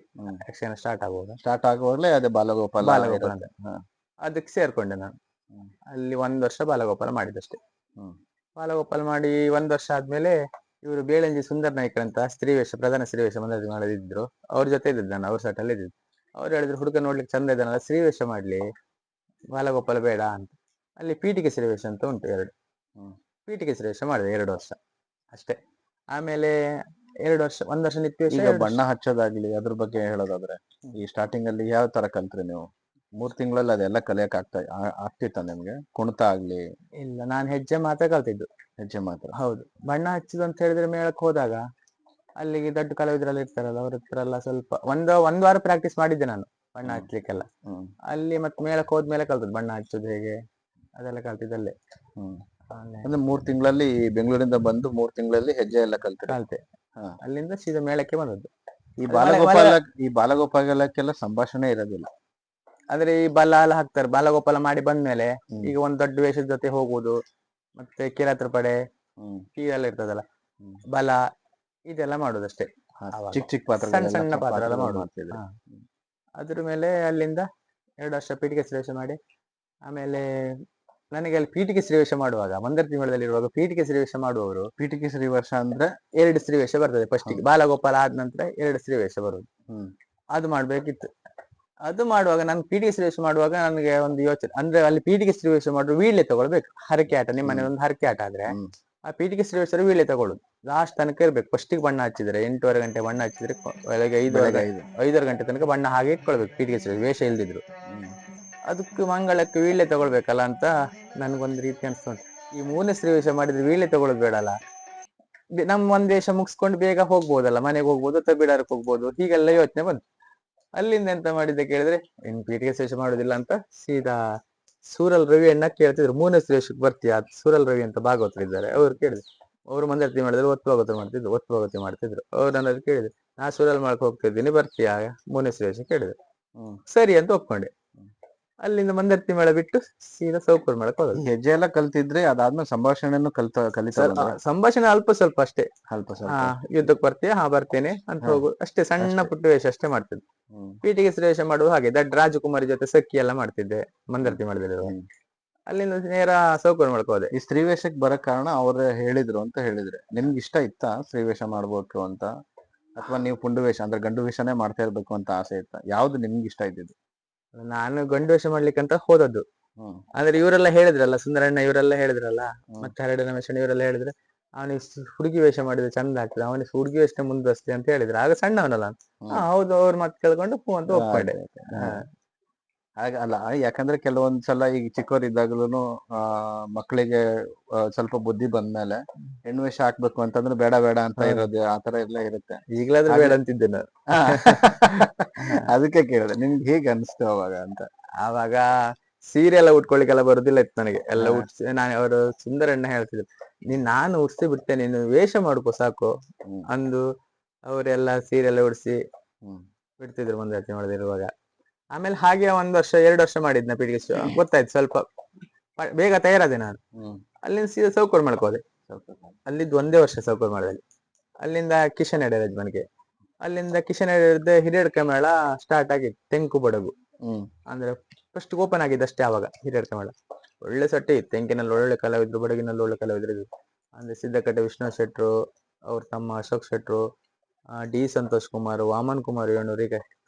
ಯಕ್ಷಗಾನ ಸ್ಟಾರ್ಟ್ ಆಗುವಾಗಲೇ ಅದೇ ಬಾಲಗೋಪಾಲ ಅಂತ. ಅದಕ್ಕೆ ಸೇರ್ಕೊಂಡೆ ನಾನು. ಅಲ್ಲಿ 1 ವರ್ಷ ಬಾಲಗೋಪಾಲ ಮಾಡಿದಷ್ಟೇ. ಬಾಲಗೋಪಾಲ ಮಾಡಿ 1 ವರ್ಷ ಆದ್ಮೇಲೆ ಇವರು ಬೇಳಂಜಿ ಸುಂದರ್ ನಾಯ್ಕರ್ ಅಂತ ಪ್ರಧಾನ ಸ್ತ್ರೀವೇಷ ಮಂದರ್ತಿ ಮಾಡಿದ್ರು. ಅವ್ರ ಜೊತೆ ಇದ್ದಿದ್ದು ನಾನು, ಅವ್ರ ಸೆಟಲ್ಲಿ ಇದ್ದಿದ್ದು. ಅವ್ರು ಹೇಳಿದ್ರು, ಹುಡುಗ ನೋಡ್ಲಿಕ್ಕೆ ಚಂದ ಇದ್ದಾನಲ್ಲ, ಸ್ತ್ರೀವೇಷ ಮಾಡ್ಲಿ, ಬಾಲಗೋಪಾಲ ಬೇಡ ಅಂತ. ಅಲ್ಲಿ ಪೀಠಿಕೆ ಸ್ತ್ರೀವೇಷ ಅಂತ ಉಂಟು 2. ಪೀಠಿಕೆ ಸ್ತ್ರೀವೇಷ ಮಾಡಿದೆ 2 ವರ್ಷ ಅಷ್ಟೇ. ಆಮೇಲೆ 2 ವರ್ಷ 1 ವರ್ಷ ನಿತ್ಯ ವೇಷ. ಈಗ ಬಣ್ಣ ಹಚ್ಚೋದಾಗ್ಲಿ ಅದ್ರ ಬಗ್ಗೆ ಹೇಳೋದಾದ್ರೆ, ಈ ಸ್ಟಾರ್ಟಿಂಗ್ ಅಲ್ಲಿ ಯಾವ ತರ ಕಲ್ತ್ರಿ ನೀವು? 3 ತಿಂಗಳಲ್ಲಿ ಅದೆಲ್ಲ ಕಲಿಯಕ್ ಆಗ್ತಿತ್ತ ನಿಮ್ಗೆ? ಕುಣಿತ ಆಗ್ಲಿ? ಇಲ್ಲ, ನಾನು ಹೆಜ್ಜೆ ಮಾತ್ರ ಕಲ್ತಿದ್ದು. ಹೆಜ್ಜೆ ಮಾತ್ರ? ಹೌದು. ಬಣ್ಣ ಹಚ್ಚುದು ಅಂತ ಹೇಳಿದ್ರೆ ಮೇಳಕ್ಕೆ ಹೋದಾಗ ಅಲ್ಲಿಗೆ ದೊಡ್ಡ ಕಲಾವಿದರೆಲ್ಲ ಇರ್ತಾರಲ್ಲ, ಅವ್ರ ಹತ್ರ ಎಲ್ಲ ಸ್ವಲ್ಪ ಒಂದ್ ವಾರ ಪ್ರಾಕ್ಟೀಸ್ ಮಾಡಿದ್ದೆ ನಾನು ಬಣ್ಣ ಹಚ್ಲಿಕ್ಕೆಲ್ಲ. ಅಲ್ಲಿ ಮತ್ತೆ ಮೇಳಕ್ಕೆ ಹೋದ್ಮೇಲೆ ಕಲ್ತದ್ದು ಬಣ್ಣ ಹಚ್ಚುದು ಹೇಗೆ, ಅದೆಲ್ಲ ಕಲ್ತಿದ್ದಲ್ಲೇ. ಅಂದ್ರೆ 3 ತಿಂಗಳಲ್ಲಿ ಬೆಂಗಳೂರಿಂದ ಬಂದು 3 ತಿಂಗಳಲ್ಲಿ ಹೆಜ್ಜೆ ಎಲ್ಲ ಕಲ್ತೆ. ಅಲ್ಲಿಂದ ಸೀದಾ ಮೇಳಕ್ಕೆ ಬಂದದ್ದು. ಈ ಬಾಲಗೋಪಾಲಕ್ಕೆಲ್ಲ ಸಂಭಾಷಣೆ ಇರೋದಿಲ್ಲ. ಅಂದ್ರೆ ಈ ಬಲ ಎಲ್ಲ ಹಾಕ್ತಾರೆ. ಬಾಲಗೋಪಾಲ ಮಾಡಿ ಬಂದ್ಮೇಲೆ ಈಗ ಒಂದ್ ದೊಡ್ಡ ವೇಷದ ಜೊತೆ ಹೋಗುದು, ಮತ್ತೆ ಕಿರಾತ್ರ ಪಡೆ ಇದೆಲ್ಲ ಇರ್ತದಲ್ಲ, ಬಲ ಇದೆಲ್ಲ ಮಾಡುದಷ್ಟೇ. ಚಿಕ್ಕ ಪಾತ್ರ, ಸಣ್ಣ ಪಾತ್ರ ಎಲ್ಲ ಮಾಡುದು. ಅದ್ರ ಮೇಲೆ ಅಲ್ಲಿಂದ 2 ವರ್ಷ ಪೀಠಿಕೆ ಶ್ರೀವೇಷ ಮಾಡಿ, ಆಮೇಲೆ ನನಗೆ ಅಲ್ಲಿ ಪೀಠಿಕೆ ಶ್ರೀವೇಷ ಮಾಡುವಾಗ ಮಂದರ್ತಿ ಮೇಳದಲ್ಲಿ ಇರುವಾಗ ಪೀಠಿಕೆ ಶ್ರೀವೇಷ ಮಾಡುವವರು, ಪೀಠಿಕೆ ಶ್ರೀವೇಷ ಅಂದ್ರೆ 2 ಶ್ರೀವೇಷ ಬರ್ತದೆ ಫಸ್ಟಿಗೆ. ಬಾಲಗೋಪಾಲ ಆದ ನಂತರ 2 ಶ್ರೀವೇಷ ಬರುದು. ಅದು ಮಾಡ್ಬೇಕಿತ್ತು. ಅದು ಮಾಡುವಾಗ ನಾನು ಪೀಠಿಕೆ ಶ್ರೀವೇಷ ಮಾಡುವಾಗ ನನಗೆ ಒಂದು ಯೋಚನೆ, ಅಂದ್ರೆ ಅಲ್ಲಿ ಪೀಠಿಕೆ ಶ್ರೀವೇಷ ಮಾಡುವ ವೀಳ್ಯ ತಗೊಳ್ಬೇಕು. ಹರಕೆ ಆಟ, ನಿಮ್ಮ ಮನೆ ಒಂದು ಹರಕೆ ಆಟ ಆದ್ರೆ ಆ ಪೀಠಿಕೆ ಶ್ರೀವೇಷ ವೀಳ್ಯ ತಗೊಳ್ಳುದು. ಲಾಸ್ಟ್ ತನಕ ಇರ್ಬೇಕು. ಫಸ್ಟಿಗೆ ಬಣ್ಣ ಹಚ್ಚಿದ್ರೆ 8:30 ಗಂಟೆ ಬಣ್ಣ ಹಚ್ಚಿದ್ರೆ ಬೆಳಗ್ಗೆ 5:30 ಗಂಟೆ ತನಕ ಬಣ್ಣ ಹಾಗೆ ಇಟ್ಕೊಳ್ಬೇಕು ಪೀಠಿಕೆ ಶ್ರೀವೇಷ ವೇಷ ಇಲ್ದಿದ್ರು. ಅದಕ್ಕೆ ಮಂಗಳಕ್ಕೆ ವೀಳ್ಯ ತಗೊಳ್ಬೇಕಲ್ಲ ಅಂತ ನನ್ಗೊಂದ್ ರೀತಿ ಅನ್ಸ್ತು. ಈ 3ನೇ ಶ್ರೀವೇಷ ಮಾಡಿದ್ರೆ ವೀಳ್ಯ ತಗೊಳ್ಳೋದು ಬೇಡಲ್ಲ, ನಮ್ ಒಂದ್ ವೇಷ ಮುಗಿಸ್ಕೊಂಡು ಬೇಗ ಹೋಗ್ಬೋದಲ್ಲ, ಮನೆಗೆ ಹೋಗ್ಬೋದು ಅಥವಾ ಬಿಡಾರಕ್ಕೆ ಹೋಗ್ಬೋದು, ಹೀಗೆಲ್ಲ ಯೋಚನೆ ಬಂತು. ಅಲ್ಲಿಂದ ಎಂತ ಮಾಡಿದ್ದೆ ಕೇಳಿದ್ರೆ ಇನ್ ಪೀಠಿಗೆ ಶ್ರೇಷ ಮಾಡುದಿಲ್ಲ ಅಂತ ಸೀದಾ ಸೂರಲ್ ರವಿಯನ್ನ ಕೇಳ್ತಿದ್ರು. ಮೂರನೇ ಶ್ರೇಷಕ್ಕೆ ಬರ್ತೀಯಾ? ಸೂರಲ್ ರವಿ ಅಂತ ಭಾಗವತರು ಇದ್ದಾರೆ, ಅವ್ರು ಕೇಳಿದ್ರು. ಅವ್ರು ಮಂದರ್ತಿ ಮಾಡಿದ್ರು, ಒತ್ತು ಭಾಗವತ ಮಾಡ್ತಿದ್ರು, ಒತ್ತು ಭಾಗವತಿ ಮಾಡ್ತಿದ್ರು. ಅವ್ರು ನನ್ನ ಕೇಳಿದ್ರು, ನಾ ಸೂರಲ್ ಮಾಡಕ್ ಹೋಗ್ತಿದ್ದೀನಿ, ಬರ್ತೀಯಾ ಮೂರನೇ ಶ್ರೇಷ ಕೇಳಿದ್ರು. ಸರಿ ಅಂತ ಒಪ್ಕೊಂಡೆ. ಅಲ್ಲಿಂದ ಮಂದರ್ತಿ ಮೇಳ ಬಿಟ್ಟು ಸೀದಾ ಸೌಕೂರ್ ಮೇಳಕ್ ಹೋದದ್ದು. ಹೆಜ್ಜೆ ಎಲ್ಲ ಕಲ್ತಿದ್ರೆ ಅದಾದ್ಮೇಲೆ ಸಂಭಾಷಣೆಯನ್ನು ಕಲಿತಾ ಸಂಭಾಷಣೆ ಅಲ್ಪ ಸ್ವಲ್ಪ ಅಷ್ಟೇ. ಸ್ವಲ್ಪ ಯುದ್ಧಕ್ಕೆ ಬರ್ತೀಯಾ? ಹಾ ಬರ್ತೇನೆ ಅಂತ ಹೋಗು ಅಷ್ಟೇ. ಸಣ್ಣ ಪುಟ್ಟ ವೇಷ ಅಷ್ಟೇ ಮಾಡ್ತಿದ್ದೆ. ಪೀಠಿಗೆ ಶ್ರೇಷ ಮಾಡುವ ಹಾಗೆ ದಡ್ ರಾಜಕುಮಾರಿ ಜೊತೆ ಸಖಿ ಎಲ್ಲ ಮಾಡ್ತಿದ್ದೆ ಮಂದರ್ತಿ ಮೇಳದಲ್ಲಿ. ಅಲ್ಲಿಂದ ನೇರ ಸೌಕರ್ಯ ಮಾಡಕ್ ಹೋದೆ. ಈ ಸ್ತ್ರೀ ವೇಷಕ್ಕೆ ಬರೋ ಕಾರಣ ಅವ್ರು ಹೇಳಿದ್ರು ಅಂತ ಹೇಳಿದ್ರೆ, ನಿಮ್ಗೆ ಇಷ್ಟ ಇತ್ತಾ ಸ್ತ್ರೀ ವೇಷ ಮಾಡ್ಬೇಕು ಅಂತ, ಅಥವಾ ನೀವು ಪುಂಡು ವೇಷ ಅಂದ್ರೆ ಗಂಡು ವೇಷನೇ ಮಾಡ್ತಾ ಇರ್ಬೇಕು ಅಂತ ಆಸೆ ಇತ್ತ? ಯಾವ್ದು ನಿಮ್ಗೆ ಇಷ್ಟ ಇದ್ದಿದ್ದು? ನಾನು ಗಂಡು ವೇಷ ಮಾಡ್ಲಿಕ್ಕಂತ ಹೋದದ್ದು. ಅಂದ್ರೆ ಇವರೆಲ್ಲ ಹೇಳಿದ್ರಲ್ಲ, ಸುಂದರಣ್ಣ ಇವರೆಲ್ಲ ಹೇಳಿದ್ರಲ್ಲ, ಮತ್ತೆ ಹರಡ ರಮೇಶಣ್ಣ ಇವರೆಲ್ಲ ಹೇಳಿದ್ರೆ ಅವನಿಗೆ ಹುಡುಗಿ ವೇಷ ಮಾಡಿದ್ರೆ ಚಂದ ಆಗ್ತದೆ, ಅವನಿಗೆ ಹುಡುಗಿ ವೇಷ ಮುಂದುವರಿಸ್ತೆ ಅಂತ ಹೇಳಿದ್ರು. ಆಗ ಸಣ್ಣವನಲ್ಲ, ಹೌದು ಅವ್ರ ಮಾತು ಕೇಳ್ಕೊಂಡು ಹೂ ಅಂತ ಒಪ್ಕೊಂಡೆ. ಹಾಗ ಅಲ್ಲ, ಯಾಕಂದ್ರೆ ಕೆಲವೊಂದ್ಸಲ ಈಗ ಚಿಕ್ಕವರಿದ್ದಾಗ್ಲೂ ಮಕ್ಕಳಿಗೆ ಸ್ವಲ್ಪ ಬುದ್ಧಿ ಬಂದ್ಮೇಲೆ ಹೆಣ್ಣು ವೇಷ ಹಾಕ್ಬೇಕು ಅಂತಂದ್ರೆ ಬೇಡ ಬೇಡ ಅಂತ ಇರೋದು, ಆತರ ಎಲ್ಲ ಇರುತ್ತೆ. ಈಗಲಾದ್ರೂ ಬೇಡ ಅಂತಿದ್ದೆ ನಾನು. ಅದಕ್ಕೆ ಕೇಳಿದೆ ನಿಮ್ಗೆ ಹೇಗೆ ಅನಿಸ್ತು ಅವಾಗ ಅಂತ. ಆವಾಗ ಸೀರೆ ಎಲ್ಲ ಉಟ್ಕೊಳ್ಲಿಕ್ಕೆಲ್ಲ ಬರುದಿಲ್ಲ ಇತ್ತು ನನಗೆ. ಎಲ್ಲ ಉಟ್ಸಿ ನಾನು, ಅವರು ಸುಂದರಣ್ಣ ಹೇಳ್ತಿದ್ರು, ನಾನು ಉಡ್ಸಿ ಬಿಡ್ತೇನೆ, ನೀನು ವೇಷ ಮಾಡ್ಕೋ ಸಾಕು ಅಂದು ಅವರೆಲ್ಲ ಸೀರೆ ಎಲ್ಲ ಉಡ್ಸಿ ಬಿಡ್ತಿದ್ರು ಮಂದರ್ತಿ ಮಾಡದಿರುವಾಗ. ಆಮೇಲೆ ಹಾಗೆ 1 ವರ್ಷ 2 ವರ್ಷ ಮಾಡಿದ್ನ ಪೀಠಿಗೆ. ಗೊತ್ತಾಯ್ತು, ಸ್ವಲ್ಪ ಬೇಗ ತಯಾರಾದೆ ನಾನು. ಅಲ್ಲಿಂದ ಸೀದಾ ಸೌಕರ್ ಮಾಡ್ಕೋದೆ. ಅಲ್ಲಿದ್ದು 1 ವರ್ಷ ಸೌಕರ್ ಮಾಡಿದಲ್ಲಿ. ಅಲ್ಲಿಂದ ಕಿಶನ್ ಎಡೆ ಮನೆಗೆ. ಅಲ್ಲಿಂದ ಕಿಶನ್ ಎಡೆ ಹಿರಿಯಡ್ಕ ಮೇಳ ಸ್ಟಾರ್ಟ್ ಆಗಿತ್ತು. ತೆಂಕು ಬಡಗು ಅಂದ್ರೆ ಫಸ್ಟ್ ಓಪನ್ ಆಗಿದ್ದಷ್ಟೇ ಆವಾಗ ಹಿರಿಯಡ್ಕ ಮೇಳ. ಒಳ್ಳೆ ಸಟ್ಟೆ ಇತ್ತು. ತೆಂಕಿನಲ್ಲಿ ಒಳ್ಳೆ ಕಲಾವಿದ್ರು, ಬಡಗಿನಲ್ಲಿ ಒಳ್ಳೆ ಕಲಾವಿದ್ರು ಇದ್ರು. ಅಂದ್ರೆ ಸಿದ್ದಕಟ್ಟೆ ವಿಶ್ವನಾಥ್ ಶೆಟ್ರು, ಅವ್ರ ತಮ್ಮ ಅಶೋಕ್ ಶೆಟ್ರು, ಡಿ ಸಂತೋಷ್ ಕುಮಾರ್, ವಾಮನ್ ಕುಮಾರ್ ಏಣೂರು, ಈಗ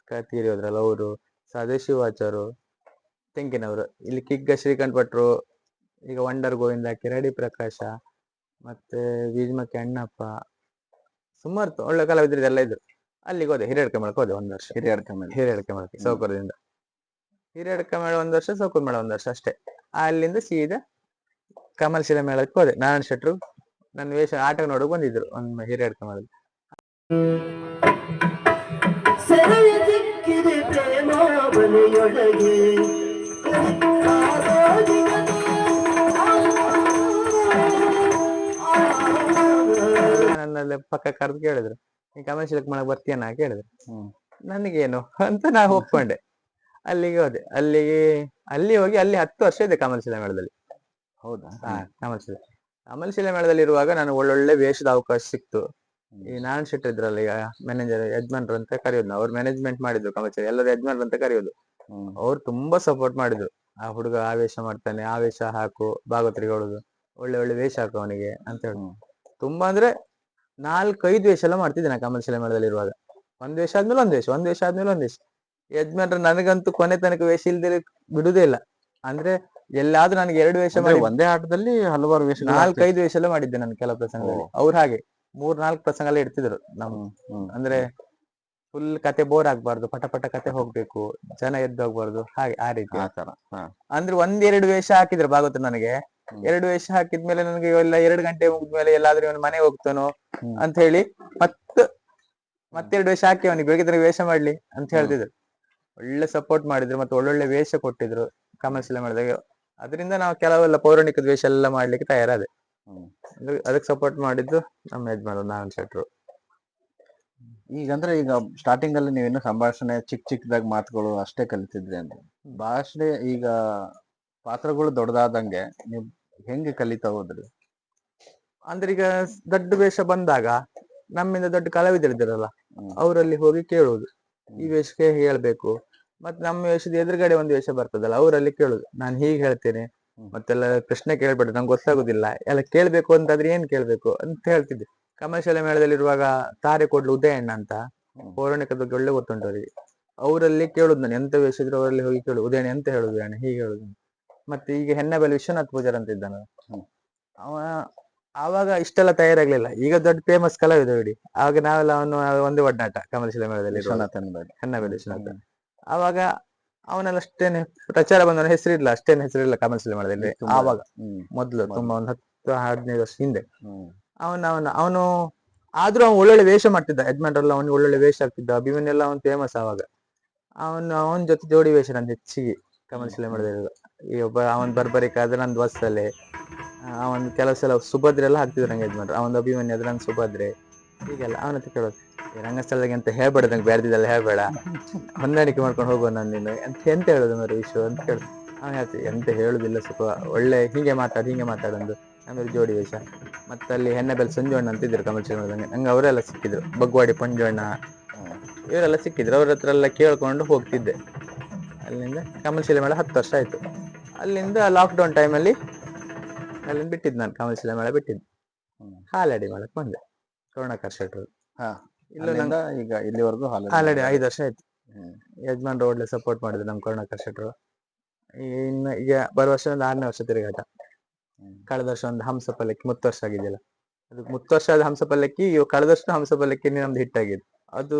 ತೀರಿ ಹೋದ್ರಲ್ಲ ಅವರು, ಸದಾಶಿವಾಚಾರು ತೆಂಕಿನವರು. ಇಲ್ಲಿ ಕಿಗ್ಗ ಶ್ರೀಕಂಠ ಭಟ್ರು, ಈಗ ವಂಡರ್ ಗೋವಿಂದ, ಕಿರಾಡಿ ಪ್ರಕಾಶ, ಮತ್ತೆ ವೀಜಮಕ್ಕಿ ಅಣ್ಣಪ್ಪ, ಸುಮಾರು ಒಳ್ಳೆ ಕಲಾವಿದ್ರು ಎಲ್ಲ ಇದ್ರು. ಅಲ್ಲಿಗೆ ಹೋದೆ, ಹಿರಿಯಡ್ಕ ಮೇಳಕ್ಕೆ ಹೋದೆ 1 ವರ್ಷ. ಹಿರಿಯಡ್ಕ ಮೇಳಕ್ಕೆ ಸೌಕರ್ಯದಿಂದ. ಹಿರಿಯಡ್ಕ ಮೇಳ 1 ವರ್ಷ, ಸೌಕರ್ ಮೇಳ 1 ವರ್ಷ ಅಷ್ಟೇ. ಅಲ್ಲಿಂದ ಸೀದಾ ಕಮಲ್ಶಿಲೆ ಮೇಳಕ್ಕೆ ಹೋದೆ. ನಾರಾಯಣ ಶೆಟ್ರು ನನ್ನ ವೇಷ ಆಟ ನೋಡಕ್ ಬಂದಿದ್ರು ಒಂದು ಹಿರಿಯಡ್ಕ ಮೇಳದಲ್ಲಿ. ನನ್ನಲ್ಲಿ ಪಕ್ಕ ಕರೆದು ಕೇಳಿದ್ರು, ನೀ ಕಮರ್ಷಿಯಲ್ ಮಾಡಕ್ ಬರ್ತೀಯನ್ನ ಕೇಳಿದ್ರು. ನನಗೇನು ಅಂತ ನಾ ಒಪ್ಕೊಂಡೆ. ಅಲ್ಲಿಗೆ ಹೋದೆ. ಅಲ್ಲಿ ಹೋಗಿ ಅಲ್ಲಿ 10 ವರ್ಷ ಇದೆ ಕಮಲ್ಶಿಲೆ ಮೇಳದಲ್ಲಿ. ಹೌದಾ? ಕಮಲ್ಶಿಲೆ ಮೇಳದಲ್ಲಿ ಇರುವಾಗ ನಾನು ಒಳ್ಳೊಳ್ಳೆ ವೇಷದ ಅವಕಾಶ ಸಿಕ್ತು. ಈ ನಾರಾಯಣ್ ಶೆಟ್ಟಿ ಇದ್ರಲ್ಲ, ಈಗ ಮ್ಯಾನೇಜರ್ ಯಜಮಾನ್ರು ಅಂತ ಕರೆಯೋದು, ಅವ್ರು ಮ್ಯಾನೇಜ್ಮೆಂಟ್ ಮಾಡಿದ್ರು ಕಮಲ್ಶಿಲೆ, ಎಲ್ಲರೂ ಯಜಮಾನ್ರು ಅಂತ ಕರೆಯೋದು. ಅವ್ರು ತುಂಬಾ ಸಪೋರ್ಟ್ ಮಾಡಿದ್ರು. ಆ ಹುಡುಗ ಆ ವೇಷ ಮಾಡ್ತಾನೆ, ಆ ವೇಷ ಹಾಕು, ಭಾಗವತರಿಗೆ ಹೇಳುದು, ಒಳ್ಳೆ ಒಳ್ಳೆ ವೇಷ ಹಾಕು ಅವನಿಗೆ ಅಂತ ಹೇಳಿ. ತುಂಬಾ ಅಂದ್ರೆ 4-5 ವೇಷ ಎಲ್ಲ ಮಾಡ್ತಿದ್ದೆ ನಾ ಕಮಲ್ಶಿಲೆ ಮೇಳದಲ್ಲಿ ಇರುವಾಗ. 1 ವೇಷ ಆದ್ಮೇಲೆ 1 ವೇಷ, 1 ವೇಷ ಆದ್ಮೇಲೆ 1 ವೇಷ. ಯಜಮಾನ್ರು ನನಗಂತೂ ಕೊನೆ ತನಕ ವೇಷ ಇಲ್ದಿರ ಬಿಡುದೇ ಇಲ್ಲ. ಅಂದ್ರೆ ಎಲ್ಲಾದ್ರೂ ನನಗೆ 2 ವೇಷ ಮಾಡಿ, ಒಂದೇ ಆಟದಲ್ಲಿ ಹಲವಾರು ವೇಷ, 4-5 ವೇಷ ಎಲ್ಲ ಮಾಡಿದ್ದೆ ನಾನು ಕೆಲವು ಪ್ರಸಂಗದಲ್ಲಿ. ಅವ್ರು ಹಾಗೆ 3-4 ಪ್ರಸಂಗ ಎಲ್ಲ ಇಡ್ತಿದ್ರು ನಮ್. ಅಂದ್ರೆ ಫುಲ್ ಕತೆ ಬೋರ್ ಆಗ್ಬಾರ್ದು, ಪಟ ಪಟ ಕತೆ ಹೋಗ್ಬೇಕು, ಜನ ಎದ್ದೋಗ್ಬಾರ್ದು, ಹಾಗೆ ಆ ರೀತಿ. ಅಂದ್ರೆ 1-2 ವೇಷ ಹಾಕಿದ್ರು ಭಾಗವತ ನನಗೆ. 2 ವೇಷ ಹಾಕಿದ್ಮೇಲೆ ನನಗೆ ಎಲ್ಲ 2 ಗಂಟೆ ಮುಗಿದ್ಮೇಲೆ ಎಲ್ಲಾದ್ರೂ ಇವನು ಮನೆ ಹೋಗ್ತಾನೋ ಅಂತ ಹೇಳಿ ಮತ್ತೆ 2 ವೇಷ ಹಾಕಿ ಅವನಿಗೆ ಬೇಕಿದ್ರೆ ವೇಷ ಮಾಡ್ಲಿ ಅಂತ ಹೇಳ್ತಿದ್ರು. ಒಳ್ಳೆ ಸಪೋರ್ಟ್ ಮಾಡಿದ್ರು, ಮತ್ತೆ ಒಳ್ಳೊಳ್ಳೆ ವೇಷ ಕೊಟ್ಟಿದ್ರು ಕಮರ್ಷಿಯಲ್ ಮಾಡಿದಾಗ. ಅದರಿಂದ ನಾವು ಕೆಲವೆಲ್ಲ ಪೌರಾಣಿಕದ ವೇಷ ಎಲ್ಲ ಮಾಡ್ಲಿಕ್ಕೆ ತಯಾರಾದೆ. ಅದಕ್ಕೆ ಸಪೋರ್ಟ್ ಮಾಡಿದ್ದು ನಮ್ಮ ಯಜಮಾನ ನಾರಾಯಣ್ ಶೆಟ್ರು. ಈಗ ಸ್ಟಾರ್ಟಿಂಗ್ ಅಲ್ಲಿ ನೀವೇನು ಸಂಭಾಷಣೆ ಚಿಕ್ಕದಾಗ ಮಾತುಗಳು ಅಷ್ಟೇ ಕಲಿತಿದ್ರಿ ಅಂತ. ಭಾಷೆ ಈಗ ಪಾತ್ರಗಳು ದೊಡ್ಡದಾದಂಗೆ ನೀವು ಹೆಂಗೆ ಕಲಿತಾ ಹೋದ್ರಿ? ಅಂದ್ರೆ ಈಗ ದೊಡ್ಡ ವೇಷ ಬಂದಾಗ ನಮ್ಮಿಂದ ದೊಡ್ಡ ಕಲಾವಿದರಿದ್ದಾರಲ್ಲ, ಅವರಲ್ಲಿ ಹೋಗಿ ಕೇಳುವುದು, ಈ ವೇಷಕ್ಕೆ ಹೇಳ್ಬೇಕು. ಮತ್ತೆ ನಮ್ಮ ವೇಷದ ಎದುರುಗಡೆ ಒಂದು ವೇಷ ಬರ್ತದಲ್ಲ, ಅವರಲ್ಲಿ ಕೇಳುದು, ನಾನು ಹೀಗೆ ಹೇಳ್ತೇನೆ, ಮತ್ತೆಲ್ಲ ಪ್ರಶ್ನೆ ಕೇಳ್ಬೇಡ್ರಿ, ನಂಗೆ ಗೊತ್ತಾಗುದಿಲ್ಲ, ಎಲ್ಲ ಕೇಳ್ಬೇಕು ಅಂತಾದ್ರೆ ಏನ್ ಕೇಳ್ಬೇಕು ಅಂತ ಹೇಳ್ತಿದ್ದೆ. ಕಮರ್ಷಿಯಲ್ ಮೇಳದಲ್ಲಿ ಇರುವಾಗ ತಾರೆ ಕೊಡ್ಲು ಉದಯಣ್ಣ ಅಂತ ಪೌರಾಣಿಕದ ಬಗ್ಗೆ ಒಳ್ಳೆ ಗೊತ್ತುಂಟು ಅವರಿಗೆ. ಅವರಲ್ಲಿ ಕೇಳುದು, ನಾನು ಎಂತ ವೇಷ ಇದ್ರು ಅವರಲ್ಲಿ ಹೋಗಿ ಕೇಳುದು, ಉದಯಣ್ಣ ಎಂತ ಹೇಳುದು ಅಣ್ಣ ಹೀಗೆ ಹೇಳುದು. ಮತ್ತೆ ಈಗ ಹೆನ್ನಬೆಲೆ ವಿಶ್ವನಾಥ್ ಪೂಜಾರ್ ಅಂತ ಇದ್ದಾನ, ಅವ ಆವಾಗ ಇಷ್ಟೆಲ್ಲ ತಯಾರಾಗ್ಲಿಲ್ಲ, ಈಗ ದೊಡ್ಡ ಫೇಮಸ್ ಕಲಾವಿದ ಬಿಡಿ. ಆವಾಗ ನಾವೆಲ್ಲ ಅವನು ಒಂದೇ ಒಡ್ಡಾಟ ಕಮರ್ಷಿಯಲ್ ಮೇಳದಲ್ಲಿ ಹೆನ್ನಬೆಲೆ ವಿಶ್ವನಾಥ್. ಆವಾಗ ಅವನೆಲ್ಲ ಅಷ್ಟೇನೆ ಪ್ರಚಾರ ಬಂದವನ ಹೆಸರಿಲ್ಲ, ಅಷ್ಟೇನು ಹೆಸರಿಲ್ಲ ಕಮರ್ಷಿಯಲ್ ಮೇಳದಲ್ಲಿ ಆವಾಗ. ಮೊದ್ಲು ತುಂಬಾ 10-15 ವರ್ಷ ಹಿಂದೆ ಅವನು ಆದ್ರೂ ಅವ್ನು ಒಳ್ಳೊಳ್ಳೆ ವೇಷ ಮಾಡ್ತಿದ್ದ. ಯಜಮಾನ್ರೆಲ್ಲ ಅವನಿಗೆ ಒಳ್ಳೊಳ್ಳೆ ವೇಷ ಆಗ್ತಿದ್ದ. ಅಭಿಮನ್ಯೆಲ್ಲ ಅವನು ಫೇಮಸ್ ಆವಾಗ. ಅವನ ಜೊತೆ ಜೋಡಿ ವೇಷ ನಂದು ಹೆಚ್ಚಿಗೆ ಕಮರ್ಷಿಯಲ್ ಮಾಡಿದ್ರು. ಈ ಒಬ್ಬ ಅವನ್ ಬರ್ಬರಿಕಾದ್ರೆ ನಂದು ಬಸ್ಸಲ್ಲಿ ಅವನ್ ಕೆಲವು ಸಲ ಸುಭದ್ರೆ ಎಲ್ಲ ಹಾಕ್ತಿದ್ರು ನಂಗೆ ಯಜಮಾನ್ರು. ಅವನ ಅಭಿಮನ್ಯು ಆದ್ರೆ ನಂದು ಸುಭದ್ರೆ, ಹೀಗೆಲ್ಲ ಅವನ ಹತ್ರ ಕೇಳೋದು, "ಈ ರಂಗಸ್ಥಳದಾಗೆ ಅಂತ ಹೇಳ್ಬೇಡ, ನಂಗೆ ಬೇರೆದಿದ್ದೆಲ್ಲ ಹೇಳ್ಬೇಡ, ಹೊಂದಾಣಿಕೆ ಮಾಡ್ಕೊಂಡು ಹೋಗುವ ನಾನು ನೀನು ಎಂತ ಹೇಳುದು ಮರು ವಿಷಯ ಅಂತ ಕೇಳುದು." ಅವನು ಹೇಳ್ತಿ, ಎಂತ ಹೇಳುದಿಲ್ಲ ಸುಖ, ಒಳ್ಳೆ ಹಿಂಗೆ ಮಾತಾಡಂದು. ಆಮೇಲೆ ಜೋಡಿ ವೇಷ. ಮತ್ತೆ ಅಲ್ಲಿ ಹೆಣ್ಣೆಬೆಲ್ ಸಂಜೋಣ್ಣ ಅಂತ ಇದ್ರು ಕಮರ್ಷಿಯಲ್ ಮಾಡಿದಂಗೆ, ನಂಗೆ ಅವರೆಲ್ಲ ಸಿಕ್ಕಿದ್ರು. ಬಗ್ವಾಡಿ ಪಂಜೋಣ್ಣ ಇವರೆಲ್ಲ ಸಿಕ್ಕಿದ್ರು. ಅವ್ರ ಹತ್ರ ಎಲ್ಲ ಕೇಳ್ಕೊಂಡು ಹೋಗ್ತಿದ್ದೆ. ಅಲ್ಲಿಂದ ಕಮರ್ಷಿಯಲ್ ಮೇಳ 10 ವರ್ಷ ಆಯ್ತು. ಅಲ್ಲಿಂದ ಲಾಕ್ಡೌನ್ ಟೈಮಲ್ಲಿ ಅಲ್ಲಿಂದ ಬಿಟ್ಟಿದ್ದು, ನಾನು ಕಮರ್ಷಿಯಲ್ ಮೇಳ ಬಿಟ್ಟಿದ್ದು. ಹಾಲಡಿ ಮೇಳಕ್ಕೆ ಬಂದೆ, ಕರುಣಾಕರ್ ಶೆಟ್ರು. ಹಾ, ಇಲ್ಲೂ ಅಲ್ಲಿಂದ ಈಗ ಇಲ್ಲಿವರೆಗೂ ಹಾಲಡಿ 5 ವರ್ಷ ಆಯ್ತು. ಯಜಮಾನ್ರು ಒಳ್ಳೆ ಸಪೋರ್ಟ್ ಮಾಡಿದ್ರು ನಮ್ ಕರುಣಾಕರ್ ಶೆಟ್ರು. ಇನ್ನು ಈಗ ಬರುವ ವರ್ಷ ಒಂದು 6ನೇ ವರ್ಷ ತಿರುಗಾಟ. ಕಳೆದ ವರ್ಷ ಒಂದು ಹಂಸ ಪಲ್ಲಕ್ಕಿ 30 ವರ್ಷ ಆಗಿದೆಯಲ್ಲ, ಅದು 30 ವರ್ಷ ಆದ ಹಂಸ ಪಲ್ಲಕ್ಕಿ ಕಳೆದ ವರ್ಷ ಹಂಸ ಪಲ್ಲಕ್ಕಿ ನಮ್ದು ಹಿಟ್ ಆಗಿತ್ತು. ಅದು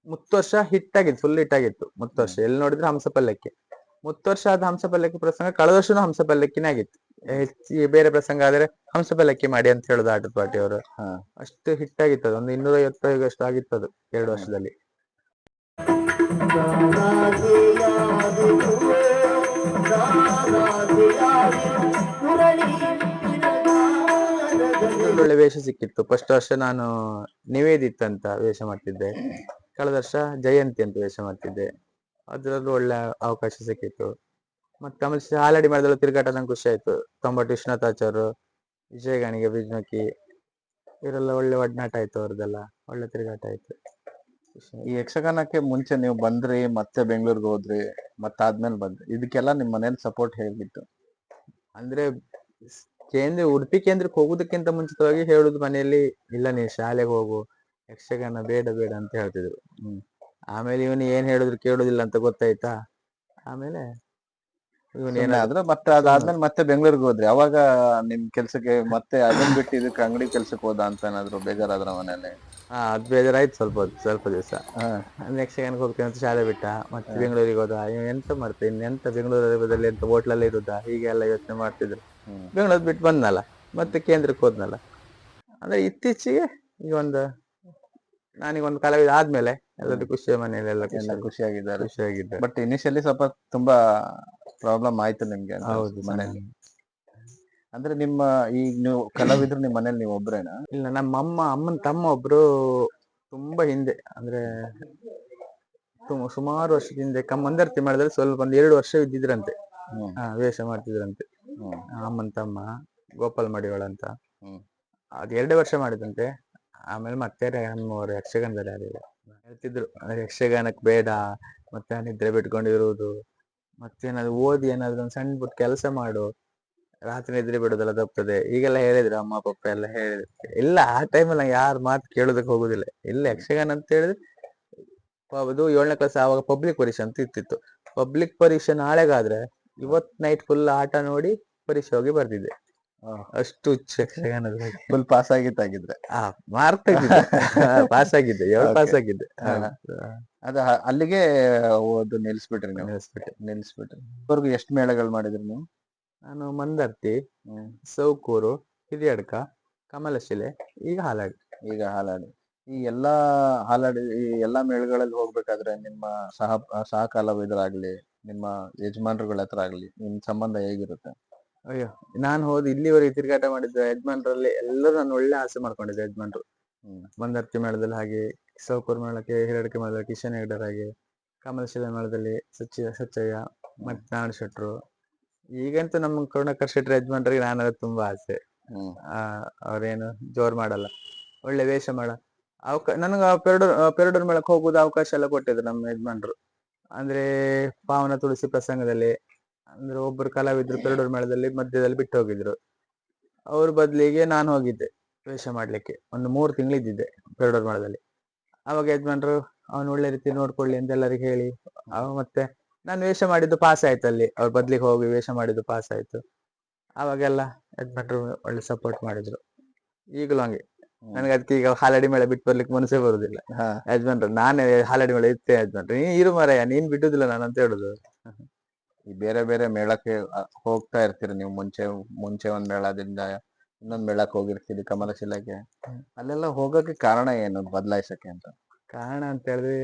30 ವರ್ಷ ಹಿಟ್ ಆಗಿತ್ತು, ಫುಲ್ ಹಿಟ್ ಆಗಿತ್ತು 30 ವರ್ಷ. ಎಲ್ಲಿ ನೋಡಿದ್ರೆ ಹಂಸ ಪಲ್ಲಕ್ಕಿ. 30 ವರ್ಷ ಆದ ಹಂಸ ಪಲ್ಲಕ್ಕಿ ಪ್ರಸಂಗ ಕಳೆದ ವರ್ಷನೂ ಹಂಸ ಪಲ್ಲಕ್ಕಿನೇ ಆಗಿತ್ತು. ಹೆಚ್ಚಿಗೆ ಬೇರೆ ಪ್ರಸಂಗ ಆದ್ರೆ ಹಂಸ ಪಲ್ಲಕ್ಕಿ ಮಾಡಿ ಅಂತ ಹೇಳುದು ಆಟದ ಪಾರ್ಟಿ ಅವರು. ಅಷ್ಟು ಹಿಟ್ ಆಗಿತ್ತು ಅದು. ಒಂದು 250 ಅಷ್ಟು ಆಗಿತ್ತು ಅದು 2 ವರ್ಷದಲ್ಲಿ. ಒಳ್ಳೆ ವೇಷ ಸಿಕ್ಕಿತ್ತು. ಫಸ್ಟ್ ವರ್ಷ ನಾನು ನಿವೇದಿತ್ ಅಂತ ವೇಷ ಮಾಡ್ತಿದ್ದೆ. ಕಳೆದ ವರ್ಷ ಜಯಂತಿ ಅಂತ ವೇಷ ಮಾಡ್ತಿದ್ದೆ. ಅದ್ರಲ್ಲೂ ಒಳ್ಳೆ ಅವಕಾಶ ಸಿಕ್ಕಿತ್ತು. ಮತ್ತೆ ಆಮೇಲೆ ಹಾಲಡಿ ಮಾಡಿದೆಲ್ಲ ತಿರುಗಾಟ ನಂಗೆ ಖುಷಿ ಆಯ್ತು. ತೊಂಬಟ್ಟು ವಿಶ್ವನಾಥಾಚಾರ್ಯ, ವಿಜಯಗಾಣಿಗೆ ಬಿಜ್ನಕಿ ಇವರೆಲ್ಲ ಒಳ್ಳೆ ಒಡನಾಟ ಆಯ್ತು. ಅವ್ರದ್ದೆಲ್ಲ ಒಳ್ಳೆ ತಿರುಗಾಟ ಆಯ್ತು. ಈ ಯಕ್ಷಗಾನಕ್ಕೆ ಮುಂಚೆ ನೀವು ಬಂದ್ರಿ, ಮತ್ತೆ ಬೆಂಗಳೂರಿಗೆ ಹೋದ್ರಿ, ಮತ್ತಾದ್ಮೇಲೆ ಬಂದ್ರಿ, ಇದಕ್ಕೆಲ್ಲ ನಿಮ್ ಮನೇಲಿ ಸಪೋರ್ಟ್ ಹೇಗಿತ್ತು? ಅಂದ್ರೆ ಉಡುಪಿ ಕೇಂದ್ರಕ್ಕೆ ಹೋಗುದಕ್ಕಿಂತ ಮುಂಚಿತವಾಗಿ ಹೇಳುದು ಮನೆಯಲ್ಲಿ, ಇಲ್ಲ ನೀನ್ ಶಾಲೆಗೆ ಹೋಗು, ಯಕ್ಷಗಾನ ಬೇಡ ಬೇಡ ಅಂತ ಹೇಳ್ತಿದ್ರು. ಆಮೇಲೆ ಇವನು ಏನ್ ಹೇಳಿದ್ರು ಕೇಳುದಿಲ್ಲ ಅಂತ ಗೊತ್ತಾಯ್ತಾ. ಆಮೇಲೆ ಆದ್ರೆ ಮತ್ತೆ ಅದಾದ್ಮೇಲೆ ಮತ್ತೆ ಬೆಂಗಳೂರಿಗೆ ಹೋದ್ರಿ. ಅವಾಗ ನಿಮ್ ಕೆಲ್ಸಕ್ಕೆ ಮತ್ತೆ ಅದನ್ನ ಬಿಟ್ಟು ಇದಕ್ಕೆ ಅಂಗಡಿ ಕೆಲ್ಸಕ್ಕೆ ಹೋದ ಅಂತ ಏನಾದ್ರು ಬೇಜಾರಾದ್ರ ಮನೇಲಿ? ಅದ್ ಬೇಜಾರಾಯ್ತು ಸ್ವಲ್ಪ ದಿವಸ. ಯಕ್ಷಗಾನಕ್ಕೆ ಹೋಗ್ತೇನೆ ಅಂತ ಶಾಲೆ ಬಿಟ್ಟ, ಮತ್ತೆ ಬೆಂಗಳೂರಿಗೆ ಹೋದ. ಎಂತ ಮಾಡ್ತೆ, ಇನ್ನೆಂತ ಬೆಂಗಳೂರಲ್ಲಿ ಎಂತ ಹೋಟ್ಲಲ್ಲಿ ಇರುದಾ, ಹೀಗೆಲ್ಲ ಯೋಚನೆ ಮಾಡ್ತಿದ್ರು. ಬೆಂಗಳೂರು ಬಿಟ್ಟು ಬಂದ್ನಲ್ಲ, ಮತ್ತೆ ಕೇಂದ್ರಕ್ಕೆ ಹೋದ್ನಲ್ಲ. ಅಂದ್ರೆ ಇತ್ತೀಚೆಗೆ ಈಗ ನಾನೀಗೊಂದು ಕಲಾವಿದ ಆದ್ಮೇಲೆ ಎಲ್ಲರೂ ಖುಷಿ, ಮನೆಯಲ್ಲಿ ಎಲ್ಲ ಖುಷಿಯಾಗಿದ್ದಾರೆ. ಬಟ್ ಇನಿಷಿಯಲಿ ಸ್ವಲ್ಪ ತುಂಬಾ ಪ್ರಾಬ್ಲಮ್ ಆಯ್ತು ನಿಮ್ಗೆ? ಹೌದು ಮನೇಲಿ. ಅಂದ್ರೆ ನಿಮ್ಮ ಈಗ ನೀವು ಕಲಾವಿದ್ರು ನಿಮ್ ಮನೇಲಿ ನೀವು ಒಬ್ರೇನಾ? ಇಲ್ಲ, ನಮ್ಮ ಅಮ್ಮನ ತಮ್ಮ ಒಬ್ರು ತುಂಬಾ ಹಿಂದೆ, ಅಂದ್ರೆ ಸುಮಾರು ವರ್ಷದ ಹಿಂದೆ ಮಂದರ್ತಿ ಮಾಡಿದ್ರೆ ಸ್ವಲ್ಪ 1-2 ವರ್ಷ ಇದ್ದಿದ್ರಂತೆ. ವೇಷ ಮಾಡ್ತಿದ್ರಂತೆ. ಅಮ್ಮನ ತಮ್ಮ ಗೋಪಾಲ್ ಮಡಿವಾಳ ಅಂತ. ಅದ್ 2 ವರ್ಷ ಮಾಡಿದಂತೆ. ಆಮೇಲೆ ಮತ್ತೆ ನಮ್ಮವರು ಯಕ್ಷಗಾನದಲ್ಲಿ ಯಾರಿಲ್ಲ. ಹೇಳ್ತಿದ್ರು ಯಕ್ಷಗಾನಕ್ಕೆ ಬೇಡ, ಮತ್ತೆ ನಿದ್ರೆ ಬಿಟ್ಕೊಂಡಿರುವುದು, ಮತ್ತೇನಾದ್ರು ಓದಿ ಏನಾದ್ರು ಒಂದು ಸಣ್ಣ ಪುಟ್ಟ ಕೆಲಸ ಮಾಡು, ರಾತ್ರಿ ನಿದ್ರೆ ಬಿಡೋದೆಲ್ಲ ತಪ್ತದೆ, ಈಗೆಲ್ಲ ಹೇಳಿದ್ರು ಅಮ್ಮ ಪಪ್ಪ ಎಲ್ಲ ಹೇಳಿದ್ರು. ಇಲ್ಲ, ಆ ಟೈಮಲ್ಲಿ ಯಾರು ಮಾತು ಕೇಳೋದಕ್ಕೆ ಹೋಗುದಿಲ್ಲ. ಇಲ್ಲ, ಯಕ್ಷಗಾನ ಅಂತ ಹೇಳಿದ್ರೆ ಅದು 7ನೇ ಕ್ಲಾಸ್ ಆವಾಗ ಪಬ್ಲಿಕ್ ಪರೀಕ್ಷೆ ಅಂತ ಇರ್ತಿತ್ತು. ಪಬ್ಲಿಕ್ ಪರೀಕ್ಷೆ ನಾಳೆಗಾದ್ರೆ ಇವತ್ ನೈಟ್ ಫುಲ್ ಆಟ ನೋಡಿ ಪರೀಕ್ಷೆ ಹೋಗಿ ಬರ್ತಿದ್ದೆ. ಅಷ್ಟು ಹುಚ್ಚು ಯಕ್ಷಗಾನದ. ಫುಲ್ ಪಾಸ್ ಆಗಿದ್ದಾಗಿದ್ರೆ ಮಾರ್ಕ್ ತೆಗ್ದಿದ್ದೆ. ಪಾಸ್ ಆಗಿದ್ದೆ, 2 ಪಾಸ್ ಆಗಿದ್ದೆ. ಅದ ಅಲ್ಲಿಗೆ ಓದು ನಿಲ್ಸ್ಬಿಟ್ರಿ ನೀವು? ನಿಲ್ಸ್ಬಿಟ್ರಿ. ಇವ್ರಿಗೂ ಎಷ್ಟು ಮೇಳಗಳು ಮಾಡಿದ್ರಿ ನೀವು? ನಾನು ಮಂದರ್ತಿ, ಸೌಕೂರು, ಹಿರಿಯಡ್ಕ, ಕಮಲಶಿಲೆ, ಈಗ ಹಾಲಾಡಿ. ಈ ಎಲ್ಲಾ ಮೇಳಗಳಲ್ಲಿ ಹೋಗ್ಬೇಕಾದ್ರೆ ನಿಮ್ಮ ಸಹ ಕಲಾವಿದರಾಗ್ಲಿ, ನಿಮ್ಮ ಯಜಮಾನ್ರುಗಳ ಹತ್ರ ಆಗ್ಲಿ, ನಿಮ್ ಸಂಬಂಧ ಹೇಗಿರುತ್ತೆ? ಅಯ್ಯೋ, ನಾನು ಇಲ್ಲಿವರೆಗೆ ತಿರುಗಾಟ ಮಾಡಿದ್ದ ಯಜಮಾನ್ರಲ್ಲಿ ಎಲ್ಲರೂ ನಾನು ಒಳ್ಳೆ ಆಸೆ ಮಾಡ್ಕೊಂಡಿದ್ದೆ. ಯಜಮಾನ್ರು ಮಂದರ್ತಿ ಮೇಳದಲ್ಲಿ ಹಾಗೆ, ಸೌಕೂರು ಮೇಳಕ್ಕೆ, ಹಿರಿಯಡ್ಕೆ ಮೇಳದಲ್ಲಿ ಕಿಶನ್ ಹೆಗ್ಡರ್ ಹಾಗೆ, ಕಮಲಶಿಲೆ ಮೇಳದಲ್ಲಿ ಸಚ್ಚಯ್ಯ, ಮತ್ತೆ ನಾರಾಯಣ ಶೆಟ್ರು. ಈಗಂತೂ ನಮ್ಮ ಕರುಣಾಕರ್ ಶೆಟ್ರು ಯಜಮಾನ್ರಿಗೆ ನಾನು ತುಂಬಾ ಆಸೆ. ಅವ್ರೇನು ಜೋರ್ ಮಾಡಲ್ಲ, ಒಳ್ಳೆ ವೇಷ ಮಾಡ ನನಗ ಪೆರಡೂರ್ ಮೇಳಕ್ಕೆ ಹೋಗುದು ಅವಕಾಶ ಎಲ್ಲ ಕೊಟ್ಟಿದ್ರು ನಮ್ಮ ಯಜಮಾನ್ರು. ಅಂದ್ರೆ ಪಾವನ ತುಳಸಿ ಪ್ರಸಂಗದಲ್ಲಿ, ಅಂದ್ರೆ ಒಬ್ಬರು ಕಲಾವಿದ್ರು ಪೆರಡೂರ್ ಮೇಳದಲ್ಲಿ ಮಧ್ಯದಲ್ಲಿ ಬಿಟ್ಟು ಹೋಗಿದ್ರು. ಅವ್ರ ಬದ್ಲಿಗೆ ನಾನು ಹೋಗಿದ್ದೆ ವೇಷ ಮಾಡ್ಲಿಕ್ಕೆ. ಒಂದು 3 ತಿಂಗಳಿದ್ದಿದ್ದೆ ಪೆರಡೂರ್ ಮೇಳದಲ್ಲಿ. ಅವಾಗ ಯಜಮಾನ್ರು ಅವನು ಒಳ್ಳೆ ರೀತಿ ನೋಡ್ಕೊಳ್ಳಿ ಅಂತ ಎಲ್ಲರಿಗೆ ಹೇಳಿ, ಮತ್ತೆ ನಾನು ವೇಷ ಮಾಡಿದ್ದು ಪಾಸ್ ಆಯ್ತು. ಅಲ್ಲಿ ಅವ್ರ ಬದ್ಲಿಗೆ ಹೋಗಿ ವೇಷ ಮಾಡಿದ್ದು ಪಾಸ್ ಆಯ್ತು. ಅವಾಗೆಲ್ಲ ಯಜಮಾನ್ರು ಒಳ್ಳೆ ಸಪೋರ್ಟ್ ಮಾಡಿದ್ರು. ಈಗಲೂ ಹಂಗೆ. ನನಗೆ ಅದಕ್ಕೆ ಈಗ ಹಾಲಡಿ ಮೇಳ ಬಿಟ್ಟು ಬರ್ಲಿಕ್ಕೆ ಮನಸ್ಸೇ ಬರುದಿಲ್ಲ. ಯಜಮಾನ್ರು ನಾನೇ ಹಾಲಡಿ ಮೇಳ ಇರ್ತೇ, ಯಜಮಾನ್ರು ನೀನ್ ಇರು ಮಾರಾಯ, ನೀನ್ ಬಿಡುದಿಲ್ಲ ನಾನು ಅಂತ ಹೇಳುದು. ಈ ಬೇರೆ ಬೇರೆ ಮೇಳಕ್ಕೆ ಹೋಗ್ತಾ ಇರ್ತೀರಿ ನೀವು? ಮುಂಚೆ ಒಂದ್ ಮೇಳದಿಂದ ಇನ್ನೊಂದ್ ಮೇಳಕ್ಕೆ ಹೋಗಿರ್ತೀರಿ, ಕಮಲಶಿಲೆಗೆ. ಅಲ್ಲೆಲ್ಲ ಹೋಗಕ್ಕೆ ಕಾರಣ ಏನು ಬದಲಾಯಿಸಕ್ಕೆ ಅಂತ? ಕಾರಣ ಅಂತ ಹೇಳಿದ್ರೆ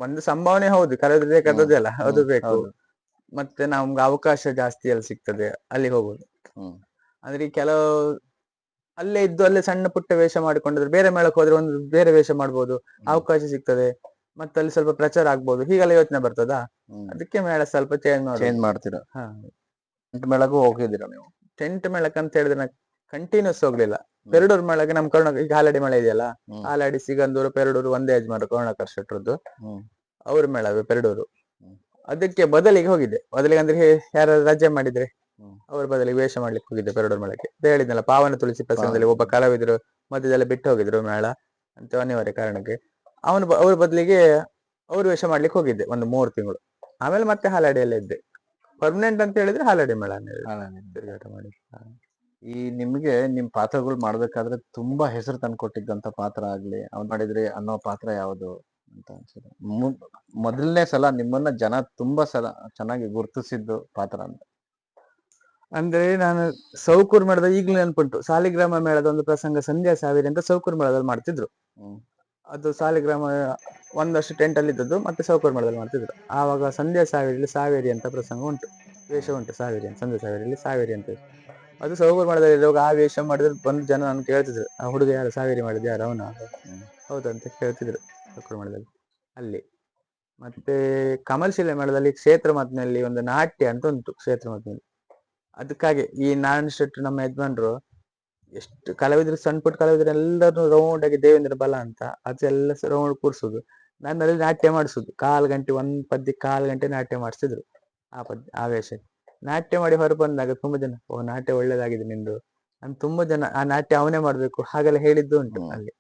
ಒಂದು ಸಂಭಾವನೆ ಹೌದು, ಕರೆದಲ್ಲ ಅದು ಬೇಕು. ಹೌದು. ಮತ್ತೆ ನಮ್ಗೆ ಅವಕಾಶ ಜಾಸ್ತಿ ಎಲ್ಲಿ ಸಿಗ್ತದೆ ಅಲ್ಲಿ ಹೋಗುದು. ಹ್ಮ್ ಅಂದ್ರೆ ಈ ಕೆಲವು ಅಲ್ಲೇ ಇದ್ದು ಅಲ್ಲೇ ಸಣ್ಣ ಪುಟ್ಟ ವೇಷ ಮಾಡಿಕೊಂಡಿದ್ರೆ ಬೇರೆ ಮೇಳಕ್ಕೆ ಹೋದ್ರೆ ಒಂದು ಬೇರೆ ವೇಷ ಮಾಡ್ಬೋದು, ಅವಕಾಶ ಸಿಗ್ತದೆ, ಮತ್ತೆ ಅಲ್ಲಿ ಸ್ವಲ್ಪ ಪ್ರಚಾರ ಆಗ್ಬೋದು, ಹೀಗೆಲ್ಲ ಯೋಚನೆ ಬರ್ತದಾ. ಅದಕ್ಕೆ ಮೇಳ ಸ್ವಲ್ಪ ಚೇಂಜ್ ಮಾಡ್ತೀರಾ. ಹಾ, ಟೆಂಟ್ ಮೇಳಗೂ ಹೋಗಿದ್ದೀರಾ ನೀವು? ಟೆಂಟ್ ಮೇಳಕ್ಕೆ ಅಂತ ಹೇಳಿದ್ರೆ ಕಂಟಿನ್ಯೂಸ್ ಹೋಗ್ಲಿಲ್ಲ. ಪೆರಡೂರು ಮೇಳಕ್ಕೆ ನಮ್ ಕರ್ನಾಟಕ ಈಗ ಹಾಲಾಡಿ ಮೇಳ ಇದೆಯಲ್ಲ, ಹಾಲಾಡಿ, ಸಿಗಂದೂರು, ಪೆರಡೂರು ಒಂದೇ ಯಜಮಾನ ಕರುಣಾಕರ್ ಶೆಟ್ರದ್ದು, ಅವ್ರ ಮೇಳವೇ ಪೆರಡೂರು. ಅದಕ್ಕೆ ಬದಲಿಗೆ ಹೋಗಿದ್ದೆ. ಬದಲಿಗೆ ಅಂದ್ರೆ ಯಾರು ರಜೆ ಮಾಡಿದ್ರೆ ಅವ್ರ ಬದಲಿಗೆ ವೇಷ ಮಾಡ್ಲಿಕ್ಕೆ ಹೋಗಿದ್ದೆ ಪೆರಡೂರು ಮೇಳಕ್ಕೆ. ಹೇಳಿದ್ನಲ್ಲ, ಪಾವನ ತುಳಸಿ ಪ್ರಸಂಗದಲ್ಲಿ ಒಬ್ಬ ಕಲಾವಿದರು ಮಧ್ಯದಲ್ಲಿ ಬಿಟ್ಟು ಹೋಗಿದ್ರು ಮೇಳ ಅಂತ ಅನಿವಾರ್ಯ ಕಾರಣಕ್ಕೆ. ಅವ್ರ ಬದಲಿಗೆ ಅವ್ರ ವೇಷ ಮಾಡ್ಲಿಕ್ಕೆ ಹೋಗಿದ್ದೆ ಒಂದು 3 ತಿಂಗಳು. ಆಮೇಲೆ ಮತ್ತೆ ಹಾಲಾಡಿಯಲ್ಲೇ ಇದ್ದೆ. ಪರ್ಮನೆಂಟ್ ಅಂತ ಹೇಳಿದ್ರೆ ಹಾಲಾಡಿ ಮೇಳ ತಿರುಗಾಟ ಮಾಡಿ. ಈ ನಿಮ್ಗೆ ನಿಮ್ ಪಾತ್ರಗಳು ಮಾಡ್ಬೇಕಾದ್ರೆ ತುಂಬಾ ಹೆಸರು ತಂದ್ಕೊಟ್ಟಿದ್ದಂತ ಪಾತ್ರ ಆಗ್ಲಿ, ಅವ್ನ್ ಮಾಡಿದ್ರಿ ಅನ್ನೋ ಪಾತ್ರ ಯಾವುದು ಅಂತ ಅನ್ಸುತ್ತೆ? ಮೊದಲನೇ ಸಲ ನಿಮ್ಮನ್ನ ಜನ ತುಂಬಾ ಸಲ ಚೆನ್ನಾಗಿ ಗುರುತಿಸಿದ್ದು ಪಾತ್ರ ಅಂತ? ಅಂದ್ರೆ ನಾನು ಸೌಕೂರ್ ಮೇಳದ ಈಗ್ಲೂ ನೆನ್ಪುಂಟು. ಸಾಲಿಗ್ರಾಮ ಮೇಳದ ಒಂದು ಪ್ರಸಂಗ ಸಂಧ್ಯಾ ಸಾವಿರಿ ಅಂತ ಸೌಕೂರ್ ಮೇಳದಲ್ಲಿ ಮಾಡ್ತಿದ್ರು. ಅದು ಸಾಲಿಗ್ರಾಮ ಒಂದಷ್ಟು ಟೆಂಟ್ ಅಲ್ಲಿ ಇದ್ದದ್ದು, ಮತ್ತೆ ಸೌಕೂರ್ ಮೇಳದಲ್ಲಿ ಮಾಡ್ತಿದ್ರು. ಆವಾಗ ಸಂಧ್ಯಾ ಸಾವಿರಿಯಲ್ಲಿ ಸಾವೇರಿ ಅಂತ ಪ್ರಸಂಗ ಉಂಟು, ವೇಷ ಉಂಟು ಸಾವಿರಿ ಅಂತ. ಸಂಧ್ಯಾ ಸಾವಿರಿಯಲ್ಲಿ ಸಾವೇರಿ ಅಂತ ಅದು ಸೌಕೂರ್ ಮೇಳದಲ್ಲಿ ಇರುವಾಗ ಆ ವೇಷ ಮಾಡಿದ್ರೆ ಬಂದು ಜನ ನನ್ ಕೇಳ್ತಿದ್ರು, ಆ ಹುಡುಗ ಯಾರು ಸಾವಿರಿ ಮಾಡಿದ್ ಯಾರು ಅವನ ಹೌದಂತ ಕೇಳ್ತಿದ್ರು ಸೌಕೂರ್ ಮೇಳದಲ್ಲಿ ಅಲ್ಲಿ. ಮತ್ತೆ ಕಮಲ್ಶಿಲೆ ಮೇಳದಲ್ಲಿ ಕ್ಷೇತ್ರ ಮತ್ನಲ್ಲಿ ಒಂದು ನಾಟ್ಯ ಅಂತ ಉಂಟು, ಕ್ಷೇತ್ರ ಮತ್ನಲ್ಲಿ. ಅದಕ್ಕಾಗಿ ಈ ನಾರಾಯಣ ಶೆಟ್ರು ನಮ್ಮ ಯಜಮಾನ್ರು ಎಷ್ಟು ಕಲಾವಿದ್ರು, ಸಣ್ಣ ಪುಟ್ಟ ಕಲಾವಿದ್ರು ಎಲ್ಲರೂ ರೌಂಡ್ ಆಗಿ ದೇವೇಂದ್ರ ಬಲ ಅಂತ ಅದೆಲ್ಲ ರೌಂಡ್ ಕೂರ್ಸುದು, ನನ್ನಲ್ಲಿ ನಾಟ್ಯ ಮಾಡಿಸುದು. 1/4 ಗಂಟೆ ಒಂದ್ ಪದ್ಯ 1/4 ಗಂಟೆ ನಾಟ್ಯ ಮಾಡಿಸಿದ್ರು ಆ ವೇಷ. ನಾಟ್ಯ ಮಾಡಿ ಹೊರ ಬಂದಾಗ ತುಂಬಾ ಜನ, ಓ ನಾಟ್ಯ ಒಳ್ಳೇದಾಗಿದೆ ನಿಂದು ಅಂತ ತುಂಬಾ ಜನ, ಆ ನಾಟ್ಯ ಅವನೇ ಮಾಡ್ಬೇಕು ಹಾಗೆಲ್ಲ ಹೇಳಿದ್ದು ಉಂಟು ಅಲ್ಲಿ.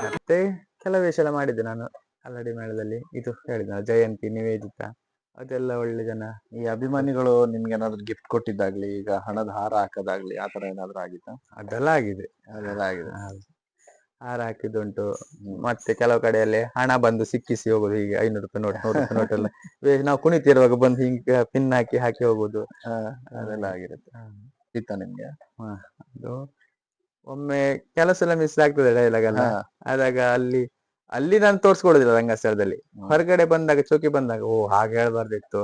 ಮತ್ತೆ ಕೆಲವು ವೇಷ ಎಲ್ಲ ಮಾಡಿದ್ದೆ ನಾನು ಹಾಲಾಡಿ ಮೇಳದಲ್ಲಿ. ಇದು ಹೇಳಿದ ಜಯಂತಿ, ನಿವೇದಿತ, ಅದೆಲ್ಲ ಒಳ್ಳೆ ಜನ. ಈ ಅಭಿಮಾನಿಗಳು ನಿಮ್ಗೆ ಏನಾದ್ರು ಗಿಫ್ಟ್ ಕೊಟ್ಟಿದ್ದಾಗ್ಲಿ, ಈಗ ಹಣದ ಹಾರ ಹಾಕೋದಾಗ್ಲಿ, ಆತರ ಏನಾದ್ರು ಆಗಿತ್ತಾ? ಅದೆಲ್ಲ ಆಗಿದೆ. ಅದೆಲ್ಲ ಆಗಿದೆ. ಹಾರ ಹಾಕಿದ್ದುಂಟು. ಮತ್ತೆ ಕೆಲವು ಕಡೆಯಲ್ಲಿ ಹಣ ಬಂದು ಸಿಕ್ಕಿಸಿ ಹೋಗುದು, ಹೀಗೆ 500 ರೂಪಾಯಿ ನೋಟ್, 100 ರೂಪಾಯಿ ನೋಟ್ ಎಲ್ಲ ನಾವು ಕುಣಿತಿರುವಾಗ ಬಂದು ಹಿಂಗೆ ಪಿನ್ ಹಾಕಿ ಹೋಗುದು, ಅದೆಲ್ಲ ಆಗಿರುತ್ತೆ. ಇತ್ತ ನಿಮ್ಗೆ? ಅದು ಒಮ್ಮೆ ಕೆಲಸ ಎಲ್ಲ ಮಿಸ್ ಆಗ್ತದೆ ಡೈಲಾಗ್ ಎಲ್ಲ ಆದಾಗ ಅಲ್ಲಿ ನಾನು ತೋರ್ಸ್ಕೊಳ್ಳುದಿಲ್ಲ ರಂಗಸ್ಥಳದಲ್ಲಿ. ಹೊರಗಡೆ ಬಂದಾಗ ಚೌಕಿ ಬಂದಾಗ, ಓ ಹಾಗೆ ಹೇಳ್ಬಾರ್ದಿತ್ತು,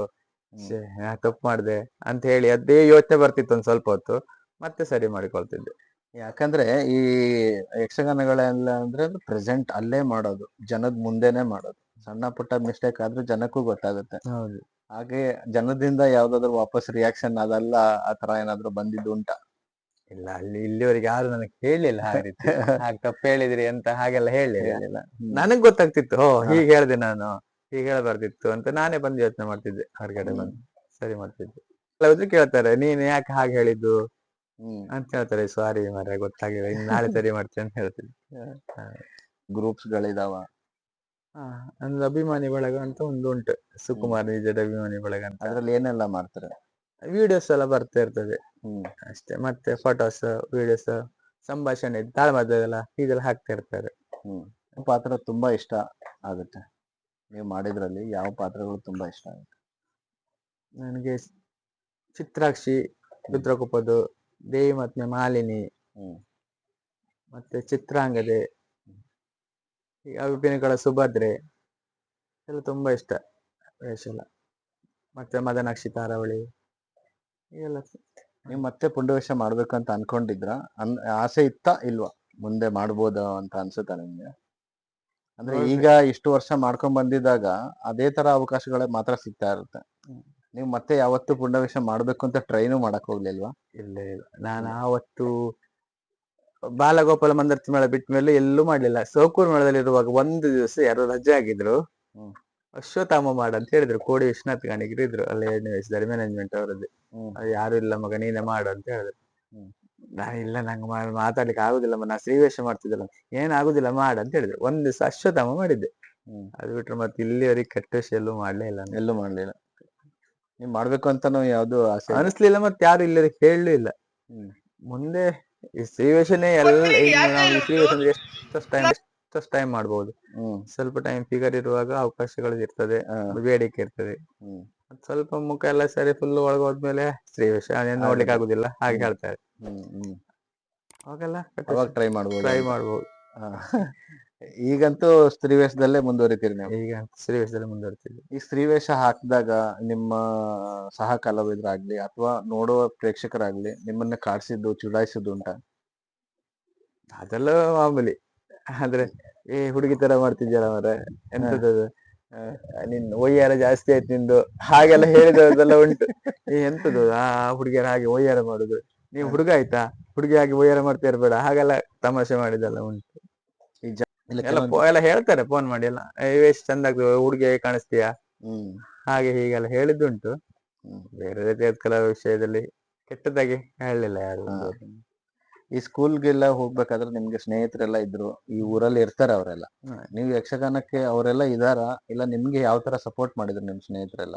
ತಪ್ಪು ಮಾಡ್ದೆ ಅಂತ ಹೇಳಿ ಅದೇ ಯೋಚನೆ ಬರ್ತಿತ್ತು ಒಂದ್ ಸ್ವಲ್ಪ ಹೊತ್ತು, ಮತ್ತೆ ಸರಿ ಮಾಡಿಕೊಳ್ತಿದ್ದೆ. ಯಾಕಂದ್ರೆ ಈ ಯಕ್ಷಗಾನಗಳೆಲ್ಲ ಅಂದ್ರೆ ಪ್ರೆಸೆಂಟ್ ಅಲ್ಲೇ ಮಾಡೋದು, ಜನದ ಮುಂದೆನೆ ಮಾಡೋದು. ಸಣ್ಣ ಪುಟ್ಟ ಮಿಸ್ಟೇಕ್ ಆದ್ರೂ ಜನಕ್ಕೂ ಗೊತ್ತಾಗುತ್ತೆ. ಹೌದು. ಹಾಗೆ ಜನದಿಂದ ಯಾವ್ದಾದ್ರು ವಾಪಸ್ ರಿಯಾಕ್ಷನ್ ಅದೆಲ್ಲ ಆತರ ಏನಾದ್ರು ಬಂದಿದ್ದು ಉಂಟಾ? ಇಲ್ಲ, ಇಲ್ಲಿವರೆಗೆ ಯಾರು ನನಗೆ ಹೇಳಿಲ್ಲ ಆ ರೀತಿ, ಹಾಗೆ ತಪ್ಪು ಹೇಳಿದ್ರಿ ಅಂತ ಹಾಗೆಲ್ಲ ಹೇಳಿಲ್ಲ. ನನಗ್ ಗೊತ್ತಾಗ್ತಿತ್ತು, ಓ ಹೀಗೆ ಹೇಳ್ದೆ ನಾನು, ಹೀಗೆ ಹೇಳ್ಬಾರ್ದಿತ್ತು ಅಂತ ನಾನೇ ಬಂದು ಯೋಚನೆ ಮಾಡ್ತಿದ್ದೆ. ಹೊರಗಡೆ ಬಂದು ಸರಿ ಮಾಡ್ತಿದ್ದೆ. ಕೆಲವೊಬ್ರು ಕೇಳ್ತಾರೆ, ನೀನ್ ಯಾಕೆ ಹಾಗೆ ಹೇಳಿದ್ದು ಅಂತ ಹೇಳ್ತಾರೆ. ಸಾರಿ ಮಾರ್ರೆ, ಗೊತ್ತಾಗಿಲ್ಲ, ಇನ್ನು ನಾಳೆ ಸರಿ ಮಾಡ್ತೇನೆ ಅಂತ ಹೇಳ್ತಿದ್ದೆ. ಗ್ರೂಪ್ಸ್ ಗಳಿದಾವ? ಅಂದ್ರೆ ಅಭಿಮಾನಿ ಬಳಗ ಅಂತ ಒಂದು ಉಂಟು, ಸುಕುಮಾರ್ ನಿಜದ ಅಭಿಮಾನಿ ಬಳಗ ಅಂತ. ಅದ್ರಲ್ಲಿ ಏನೆಲ್ಲ ಮಾಡ್ತಾರೆ? ವಿಡಿಯೋಸ್ ಎಲ್ಲ ಬರ್ತಾ ಇರ್ತದೆ ಅಷ್ಟೇ. ಮತ್ತೆ ಫೋಟೋಸ್, ವಿಡಿಯೋಸ್, ಸಂಭಾಷಣೆ, ತಾಳ್ಮದ್ದೆಲ್ಲ ಇದೆಲ್ಲ ಹಾಕ್ತಾ ಇರ್ತಾರೆ. ಪಾತ್ರ ತುಂಬಾ ಇಷ್ಟ ಆಗುತ್ತೆ ನೀವು ಮಾಡಿದ್ರಲ್ಲಿ? ಯಾವ ಪಾತ್ರಗಳು ತುಂಬಾ ಇಷ್ಟ ಆಗುತ್ತೆ? ನನಗೆ ಚಿತ್ರಾಕ್ಷಿ, ರುದ್ರಕೂಪದ್ದು, ದೇವಿ ಮತ್ತೆ ಮಾಲಿನಿ, ಮತ್ತೆ ಚಿತ್ರಾಂಗದೆ, ಅಭಿನಯಗಳ ಸುಭದ್ರೆ ಎಲ್ಲ ತುಂಬಾ ಇಷ್ಟ ವೇಷ ಎಲ್ಲ. ಮತ್ತೆ ಮದನಾಕ್ಷಿ ತಾರಾವಳಿ ಎಲ್ಲ. ನೀವು ಮತ್ತೆ ಪುಂಡವೇಷ ಮಾಡ್ಬೇಕಂತ ಅನ್ಕೊಂಡಿದ್ರ? ಆಸೆ ಇತ್ತಾ ಇಲ್ವಾ? ಮುಂದೆ ಮಾಡ್ಬೋದು ಅಂತ ಅನ್ಸುತ್ತಾ ನಿಮ್ಗೆ? ಅಂದ್ರೆ ಈಗ ಇಷ್ಟು ವರ್ಷ ಮಾಡ್ಕೊಂಡ್ ಬಂದಿದ್ದಾಗ ಅದೇ ತರ ಅವಕಾಶಗಳೇ ಮಾತ್ರ ಸಿಗ್ತಾ ಇರುತ್ತೆ. ನೀವು ಮತ್ತೆ ಯಾವತ್ತು ಪುಂಡವೇಷ ಮಾಡ್ಬೇಕು ಅಂತ ಟ್ರೈನು ಮಾಡಕ್ ಹೋಗ್ಲಿಲ್ವಾ? ಇಲ್ಲ, ನಾನು ಆವತ್ತು ಬಾಲಗೋಪಾಲ ಮಂದರ್ತಿ ಮೇಳ ಬಿಟ್ಟ ಮೇಲೆ ಎಲ್ಲೂ ಮಾಡ್ಲಿಲ್ಲ. ಸೌಕೂರ್ ಮೇಳದಲ್ಲಿ ಇರುವಾಗ ಒಂದು ದಿವಸ ಯಾರು ರಜೆ ಆಗಿದ್ರು, ಅಶ್ವತ್ಥಾಮ ಮಾಡ ಅಂತ ಹೇಳಿದ್ರು. ಕೋಡಿ ವಿಶ್ವನಾಥ್ ಗಾಣಿಗರು ಇದ್ರು ಅಲ್ಲಿ 2ನೇ ವಯಸ್ಸಲ್ಲಿ, ಮ್ಯಾನೇಜ್ಮೆಂಟ್ ಅವರದ್ದು. ಯಾರು ಇಲ್ಲ ಮಗ, ನೀನೇ ಮಾಡು ಅಂತ ಹೇಳಿದ್ರು. ನಾನು ಇಲ್ಲ, ನಂಗೆ ಮಾತಾಡ್ಲಿಕ್ಕೆ ಆಗುದಿಲ್ಲ, ನಾ ಶ್ರೀವೇಷ ಮಾಡ್ತಿದ್ದಲ್ಲ. ಏನಾಗುದಿಲ್ಲ ಮಾಡ ಅಂತ ಹೇಳಿದ್ರು. ಒಂದ್ ದಿವಸ ಅಶ್ವತ್ಥಾಮ ಮಾಡಿದ್ದೆ. ಅದು ಬಿಟ್ರೆ ಮತ್ತೆ ಇಲ್ಲಿವರೆಗೆ ಕೆಟ್ಟ ವೇಷ ಎಲ್ಲೂ ಮಾಡ್ಲಿಲ್ಲ. ನೀವ್ ಮಾಡ್ಬೇಕು ಅಂತಾನು ಯಾವ್ದು ಆಸೆ ಅನಿಸ್ಲಿಲ್ಲ, ಮತ್ತೆ ಯಾರು ಇಲ್ಲಿವರೆಗೆ ಹೇಳಲೂ ಇಲ್ಲ. ಮುಂದೆ ಈ ಶ್ರೀವೇಷನೇ ಎಲ್ಲ, ನಾವು ಶ್ರೀವೇಷ ಅಂದ್ರೆ ಎಷ್ಟು ಟೈಮ್ ಟೈಮ್ ಮಾಡ್ಬೋದು. ಹ್ಮ್ ಸ್ವಲ್ಪ ಟೈಮ್ ಫಿಗರ್ ಇರುವಾಗ ಅವಕಾಶಗಳು ಇರ್ತದೆ, ಹಾ. ಬೇಡಿಕೆ ಇರ್ತದೆ. ಹ್ಮ್ ಮತ್ತ್ ಸ್ವಲ್ಪ ಮುಖ ಎಲ್ಲ ಸರಿ ಫುಲ್ ಒಳಗೋದ್ಮೇಲೆ ಸ್ತ್ರೀ ವೇಷ ಅದೇನ್ ನೋಡ್ಲಿಕ್ಕೆ ಆಗುದಿಲ್ಲ ಹಾಗೆ ಹ್ಮ್. ಹೇಳ್ತಾರೆ. ಹ್ಮ್ ಅವಾಗೆಲ್ಲ ಅವಾಗ ಟ್ರೈ ಮಾಡ್ಬೋದು ಟ್ರೈ ಅಂತ. ಮಾಡ್ಬೋದು. ಹಾ. ಈಗಂತೂ ಸ್ತ್ರೀವೇಷದಲ್ಲೇ ಮುಂದುವರಿತೀರಿ ನೀವು. ಈಗ ಸ್ತ್ರೀ ವೇಷದಲ್ಲಿ ಮುಂದುವರಿತಿದ್ವಿ. ಈ ಸ್ತ್ರೀವೇಷ ಹಾಕಿದಾಗ ನಿಮ್ಮ ಸಹ ಕಲಾವಿದರಾಗ್ಲಿ ಅಥವಾ ನೋಡುವ ಪ್ರೇಕ್ಷಕರಾಗ್ಲಿ ನಿಮ್ಮನ್ನ ಕಾಡ್ಸಿದ್ದು ಚುಡಾಯಿಸಿದ್ದು ಉಂಟಾ? ಅದೆಲ್ಲ ಮಾಮೂಲಿ. ಆದ್ರೆ ಈ ಹುಡುಗಿ ತರ ಮಾಡ್ತಿದ್ಯಲ್ಲ ಮಾರ್ರೆ, ಎಂತದದು ನಿನ್ ಒಯ್ಯಾರ ಜಾಸ್ತಿ ಆಯ್ತು ನಿಂದು, ಹಾಗೆಲ್ಲ ಹೇಳಿದದೆಲ್ಲ ಉಂಟು. ಎಂತದು ಆ ಹುಡುಗಿಯರ ಹಾಗೆ ಒಯ್ಯಾರ ಮಾಡುದು, ನೀವು ಹುಡುಗ ಆಯ್ತಾ, ಹುಡುಗಿ ಹಾಗೆ ಒಯ್ಯಾರ ಮಾಡ್ತಾ ಇರ್ಬೇಡ, ಹಾಗೆಲ್ಲ ತಮಾಷೆ ಮಾಡಿದೆಲ್ಲ ಉಂಟು. ಈ ಜ ಇಲ್ಲ ಎಲ್ಲ ಕೆಲವೊಂದು ಎಲ್ಲ ಹೇಳ್ತಾರೆ ಫೋನ್ ಮಾಡಿ ಎಲ್ಲ, ಎಷ್ಟು ಚಂದ ಆಗ್ತದೆ ಹುಡುಗಿ ಕಾಣಿಸ್ತೀಯಾ, ಹ್ಮ್ ಹಾಗೆ ಹೀಗೆಲ್ಲ ಹೇಳಿದ್ದುಂಟು. ಹ್ಮ್. ಬೇರೆ ರೀತಿಯ ಕಲಾ ವಿಷಯದಲ್ಲಿ ಕೆಟ್ಟದಾಗಿ ಹೇಳಲಿಲ್ಲ ಯಾರು. ಹಾ. ಈ ಸ್ಕೂಲ್ಗೆಲ್ಲ ಹೋಗ್ಬೇಕಾದ್ರೆ ನಿಮ್ಗೆ ಸ್ನೇಹಿತರೆಲ್ಲ ಇದ್ರು, ಈ ಊರಲ್ಲಿ ಇರ್ತಾರೆ ಅವರೆಲ್ಲ. ನೀವು ಯಕ್ಷಗಾನಕ್ಕೆ ಅವರೆಲ್ಲ ಇದಾರ, ಇಲ್ಲ ನಿಮ್ಗೆ ಯಾವ ತರ ಸಪೋರ್ಟ್ ಮಾಡಿದ್ರು ನಿಮ್ ಸ್ನೇಹಿತರೆಲ್ಲ?